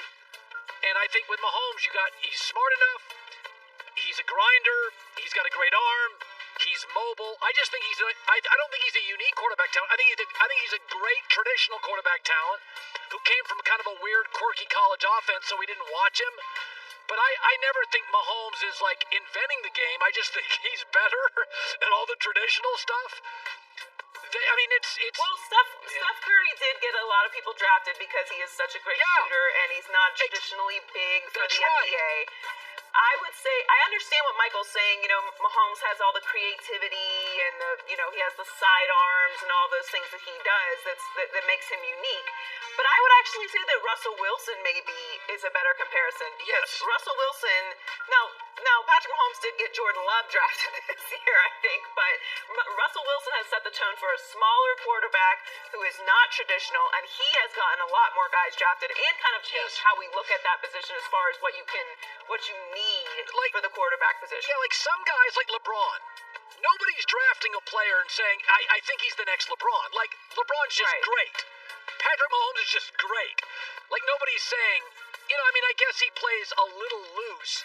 And I think with Mahomes, he's smart enough. He's a grinder. He's got a great arm. He's mobile. I just think I don't think he's a unique quarterback talent. I think he's a great traditional quarterback talent who came from kind of a weird, quirky college offense, so we didn't watch him. But I never think Mahomes is like inventing the game. I just think he's better at all the traditional stuff. It's well, Steph Curry did get a lot of people drafted because he is such a great shooter and he's not traditionally big for the NBA. I would say I understand what Michael's saying. You know, Mahomes has all the creativity and he has the side arms and all those things that he does that makes him unique. But I would actually say that Russell Wilson maybe is a better comparison. Yes, Russell Wilson. Now Patrick Mahomes did get Jordan Love drafted this year, I think, but Russell Wilson has set the tone for a smaller quarterback who is not traditional, and he has gotten a lot more guys drafted and kind of changed how we look at that position as far as what you need for the quarterback position. Yeah, like some guys like LeBron. Nobody's drafting a player and saying, I think he's the next LeBron. Like, LeBron's just great. Patrick Mahomes is just great. Like, nobody's saying, I guess he plays a little loose,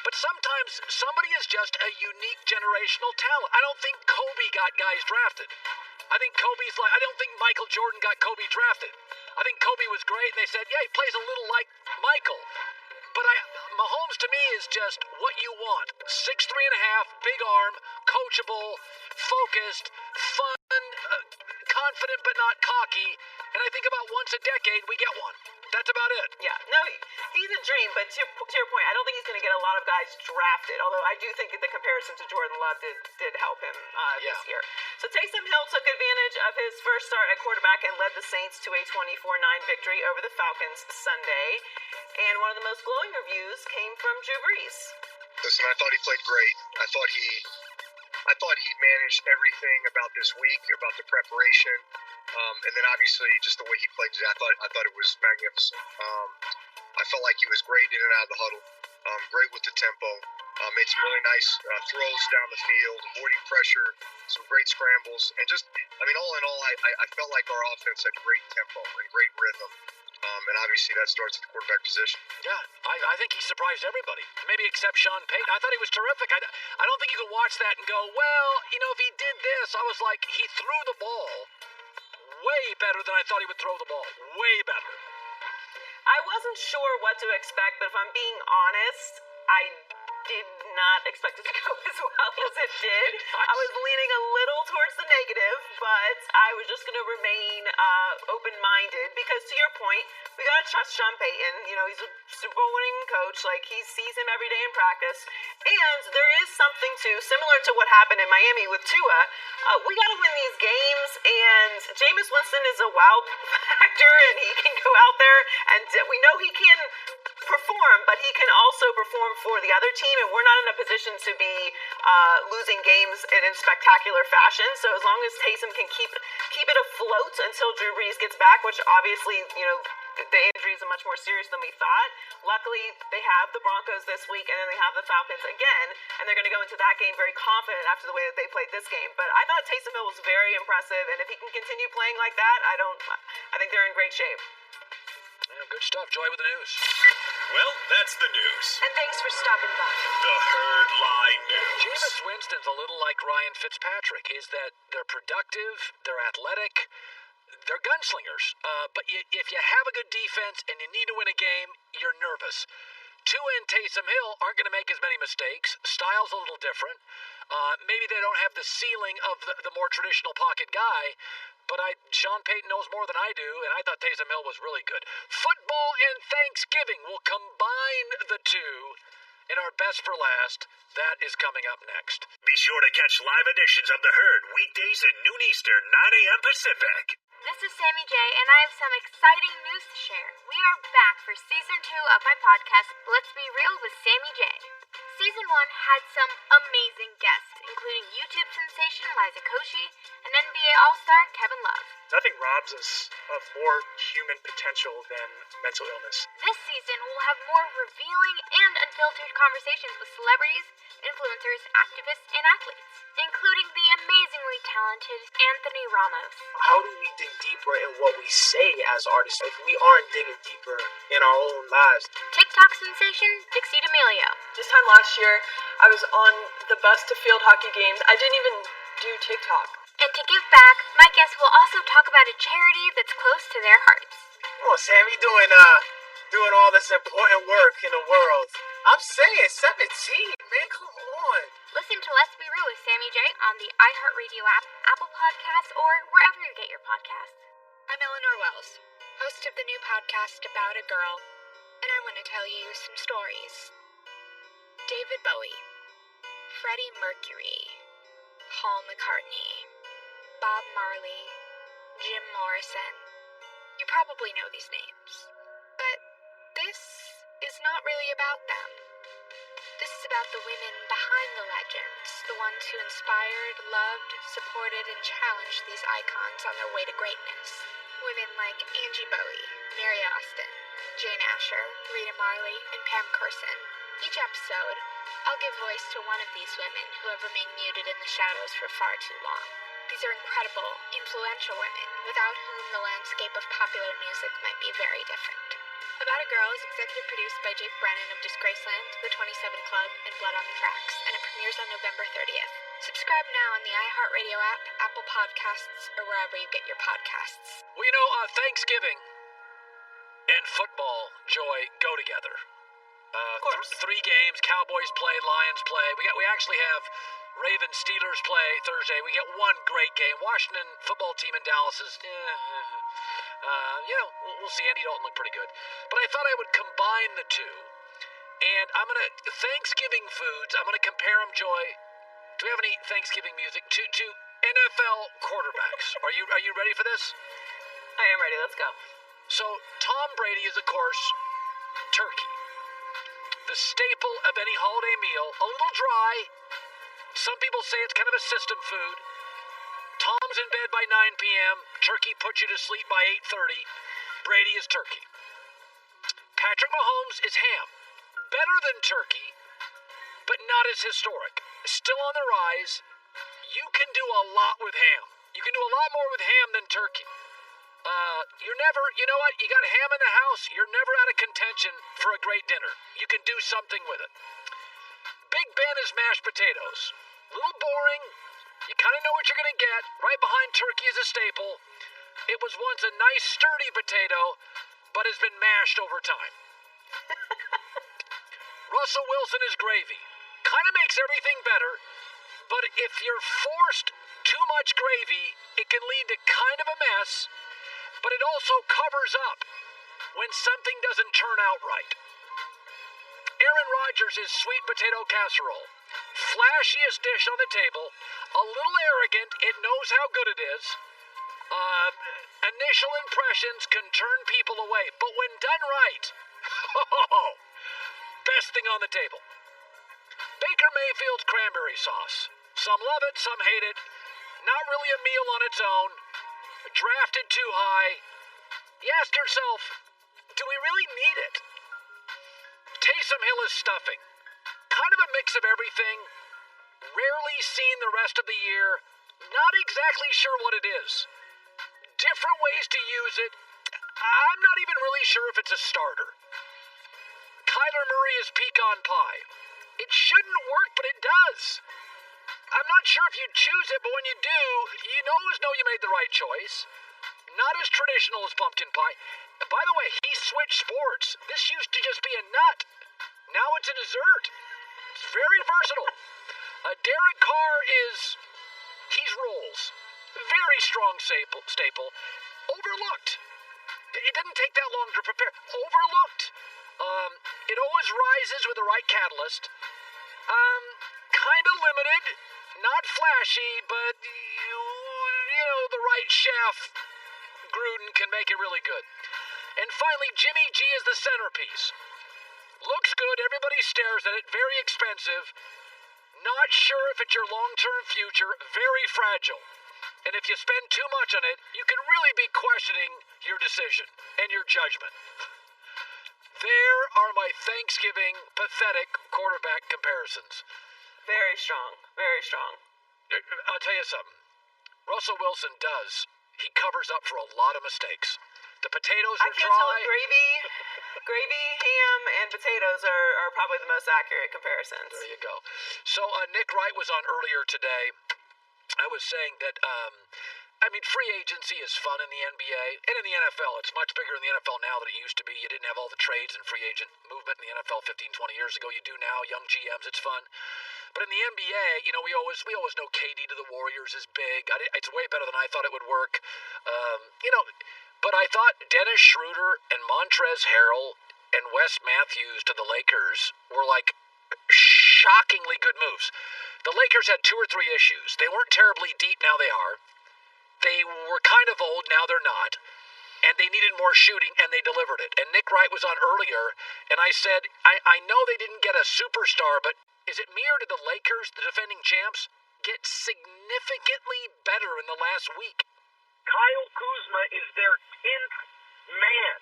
but sometimes somebody is just a unique generational talent. I don't think Kobe got guys drafted. I don't think Michael Jordan got Kobe drafted. I think Kobe was great, and they said, yeah, he plays a little like Michael. But Mahomes to me is just what you want. 6'3.5", big arm, coachable, focused, fun, confident but not cocky. And I think about once a decade we get one. That's about it. Yeah, no, he's a dream, but to your point, I don't think he's going to get a lot of guys drafted, although I do think that the comparison to Jordan Love did help him this year. So Taysom Hill took advantage of his first start at quarterback and led the Saints to a 24-9 victory over the Falcons Sunday. And one of the most glowing reviews came from Drew Brees. Listen, I thought he played great. I thought he managed everything about this week, about the preparation. And then obviously just the way he played, I thought it was magnificent. I felt like he was great in and out of the huddle, great with the tempo, made some really nice throws down the field, avoiding pressure, some great scrambles, and just, all in all, I felt like our offense had great tempo and great rhythm. And obviously that starts at the quarterback position. Yeah, I think he surprised everybody, maybe except Sean Payton. I thought he was terrific. I don't think you can watch that and go, well, if he did this, I was like, he threw the ball way better than I thought he would throw the ball. Way better. I wasn't sure what to expect, but if I'm being honest, I did not expect it to go as well as it did. I was leaning a little towards the negative, but I was just going to remain open-minded because, to your point, we got to trust Sean Payton. He's a Super Bowl winning coach. Like, he sees him every day in practice. And there is something, too, similar to what happened in Miami with Tua. We got to win these games, and Jameis Winston is a wow factor, and he can go out there, and we know he can perform, but he can also perform for the other team, and we're not in a position to be losing games in spectacular fashion. So as long as Taysom can keep it afloat until Drew Brees gets back, which obviously, the injuries are much more serious than we thought. Luckily, they have the Broncos this week, and then they have the Falcons again, and they're going to go into that game very confident after the way that they played this game. But I thought Taysom Hill was very impressive, and if he can continue playing like that, I think they're in great shape. Yeah, good stuff. Joy with the news. Well, that's the news. And thanks for stopping by. The Herd Line News. Jameis Winston's a little like Ryan Fitzpatrick, is that they're productive, they're athletic, they're gunslingers. But if you have a good defense and you need to win a game, you're nervous. Tua and Taysom Hill aren't going to make as many mistakes. Style's a little different. Maybe they don't have the ceiling of the more traditional pocket guy, but Sean Payton knows more than I do, and I thought Taysom Hill was really good. Football and Thanksgiving will combine the two And our best for last, that is coming up next. Be sure to catch live editions of The Herd weekdays at noon Eastern, 9 a.m. Pacific. This is Sammy J, and I have some exciting news to share. We are back for Season 2 of my podcast, Let's Be Real with Sammy J. Season 1 had some amazing guests, including YouTube sensation Liza Koshy and NBA All-Star Kevin Love. Nothing robs us of more human potential than mental illness. This season will have more revealing and unfiltered conversations with celebrities, influencers, activists, and athletes, including the amazingly talented Anthony Ramos. How do we dig deeper in what we say as artists if we aren't digging deeper in our own lives? TikTok sensation Dixie D'Amelio. This time last year, I was on the bus to field hockey games. I didn't even do TikTok. And to give back, my guests will also talk about a charity that's close to their hearts. Come on, Sammy, doing all this important work in the world. I'm saying 17, man, come on. Listen to Let's Be Real with Sammy J on the iHeartRadio app, Apple Podcasts, or wherever you get your podcasts. I'm Eleanor Wells, host of the new podcast about a girl, and I want to tell you some stories. David Bowie, Freddie Mercury, Paul McCartney, Bob Marley, Jim Morrison. You probably know these names, but this is not really about them. This is about the women behind the legends, the ones who inspired, loved, supported, and challenged these icons on their way to greatness. Women like Angie Bowie, Mary Austin, Jane Asher, Rita Marley, and Pam Carson. Each episode, I'll give voice to one of these women who have remained muted in the shadows for far too long. These are incredible, influential women, without whom the landscape of popular music might be very different. About a Girl is executive produced by Jake Brennan of Disgraceland, The 27 Club, and Blood on the Tracks, and it premieres on November 30th. Subscribe now on the iHeartRadio app, Apple Podcasts, or wherever you get your podcasts. Well, Thanksgiving and football, Joy, go together. Of course. 3 games, Cowboys play, Lions play. We actually have Ravens Steelers play Thursday. We get one great game. Washington football team in Dallas is, we'll see. Andy Dalton look pretty good. But I thought I would combine the two. And Thanksgiving foods, I'm going to compare them, Joy. Do we have any Thanksgiving music? To NFL quarterbacks. Are you ready for this? I am ready. Let's go. So, Tom Brady is, of course, turkey. The staple of any holiday meal, a little dry. Some people say it's kind of a system food. Tom's in bed by 9 p.m. Turkey puts you to sleep by 8:30. Brady is turkey. Patrick Mahomes is ham. Better than turkey, but not as historic. Still on the rise. You can do a lot with ham. You can do a lot more with ham than turkey. You're never, you know what? You got ham in the house. You're never out of contention for a great dinner. You can do something with it. Big Ben is mashed potatoes. A little boring. You kind of know what you're going to get. Right behind turkey is a staple. It was once a nice sturdy potato, but has been mashed over time. Russell Wilson is gravy. Kind of makes everything better, but if you're forced too much gravy, it can lead to kind of a mess, but it also covers up when something doesn't turn out right. Aaron Rodgers is sweet potato casserole. Flashiest dish on the table. A little arrogant. It knows how good it is. Initial impressions can turn people away, but when done right, best thing on the table. Baker Mayfield's cranberry sauce. Some love it, some hate it. Not really a meal on its own. Drafted too high. You ask yourself, do we really need it? Taysom Hill is stuffing. Kind of a mix of everything. Rarely seen the rest of the year. Not exactly sure what it is. Different ways to use it. I'm not even really sure if it's a starter. Kyler Murray is pecan pie. It shouldn't work, but it does. I'm not sure if you choose it, but when you do, you always know you made the right choice. Not as traditional as pumpkin pie. And by the way, he switched sports. This used to just be a nut. Now it's a dessert. It's very versatile. Derek Carr he's rolls. Very strong staple. Overlooked. It didn't take that long to prepare. Overlooked. It always rises with the right catalyst. Kind of limited, not flashy, but you know, the right chef, Gruden, can make it really good. And finally, Jimmy G is the centerpiece. Looks good, everybody stares at it, very expensive. Not sure if it's your long-term future, very fragile. And if you spend too much on it, you could really be questioning your decision and your judgment. There are my Thanksgiving pathetic quarterback comparisons. Very strong. Very strong. I'll tell you something. Russell Wilson does. He covers up for a lot of mistakes. The potatoes are I can't tell dry. if gravy, ham, and potatoes are probably the most accurate comparisons. There you go. So Nick Wright was on earlier today. I was saying that, free agency is fun in the NBA and in the NFL. It's much bigger in the NFL now than it used to be. You didn't have all the trades and free agent movement in the NFL 15, 20 years ago. You do now. Young GMs, it's fun. But in the NBA, you know, we always know KD to the Warriors is big. It's way better than I thought it would work. But I thought Dennis Schroeder and Montrezl Harrell and Wes Matthews to the Lakers were like shockingly good moves. The Lakers had 2 or 3 issues. They weren't terribly deep, now they are. They were kind of old, now they're not. And they needed more shooting, and they delivered it. And Nick Wright was on earlier, and I said, I know they didn't get a superstar, but is it me or did the Lakers, the defending champs, get significantly better in the last week? Kyle Kuzma is their 10th man.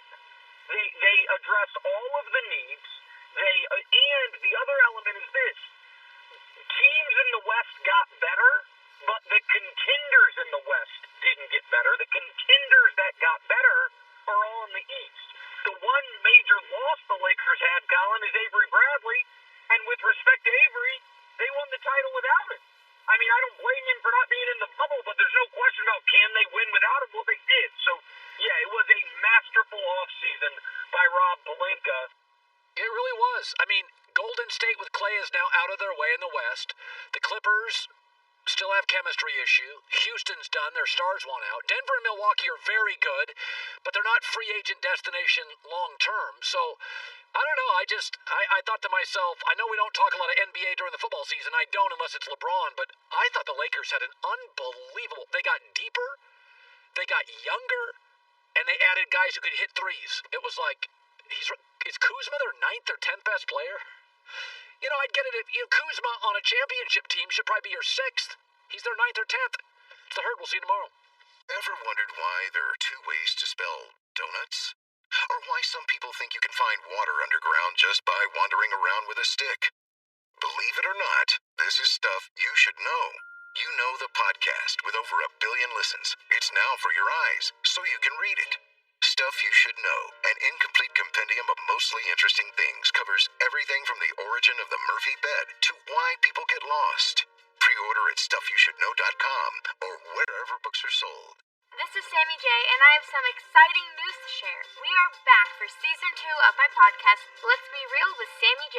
They address all of the needs. And the other element is this. Teams in the West got better, but the contenders in the West didn't get better. The contenders that got better are all in the East. The one major loss the Lakers had, Colin, is Avery Bradley. And with respect to Avery, they won the title without him. I mean, I don't blame him for not being in the bubble, but there's no question about can they win without him? Well, they did. So, yeah, it was a masterful offseason by Rob Pelinka. It really was. I mean, Golden State with Clay is now out of their way in the West. The Clippers still have chemistry issue. Houston's done. Their stars want out. Denver and Milwaukee are very good, but they're not free agent destination long term. So, I don't know. I thought to myself, I know we don't talk a lot of NBA during the football season. I don't unless it's LeBron, but I thought the Lakers had an unbelievable. They got deeper, they got younger, and they added guys who could hit threes. It was like, is Kuzma their 9th or 10th best player? You know, I'd get it if Kuzma on a championship team should probably be your 6th. He's their 9th or 10th. It's the herd. We'll see you tomorrow. Ever wondered why there are 2 ways to spell donuts? Or why some people think you can find water underground just by wandering around with a stick? Believe it or not, this is stuff you should know. You Know the podcast with over 1 billion listens. It's now for your eyes, so you can read it. Stuff You Should Know, an incomplete compendium of mostly interesting things, covers everything from the origin of the Murphy bed to why people get lost. Pre-order at StuffYouShouldKnow.com or wherever books are sold. This is Sammy J, and I have some exciting news to share. We are back for Season 2 of my podcast, Let's Be Real with Sammy J.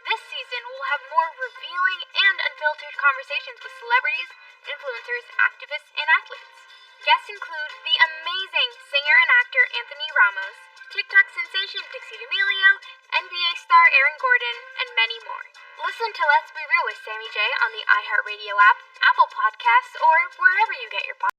This season, we'll have more revealing and unfiltered conversations with celebrities, influencers, activists, and athletes. Guests include the amazing singer and actor Anthony Ramos, TikTok sensation Dixie D'Amelio, NBA star Aaron Gordon, and many more. Listen to Let's Be Real with Sammy J on the iHeartRadio app, Apple Podcasts, or wherever you get your podcasts.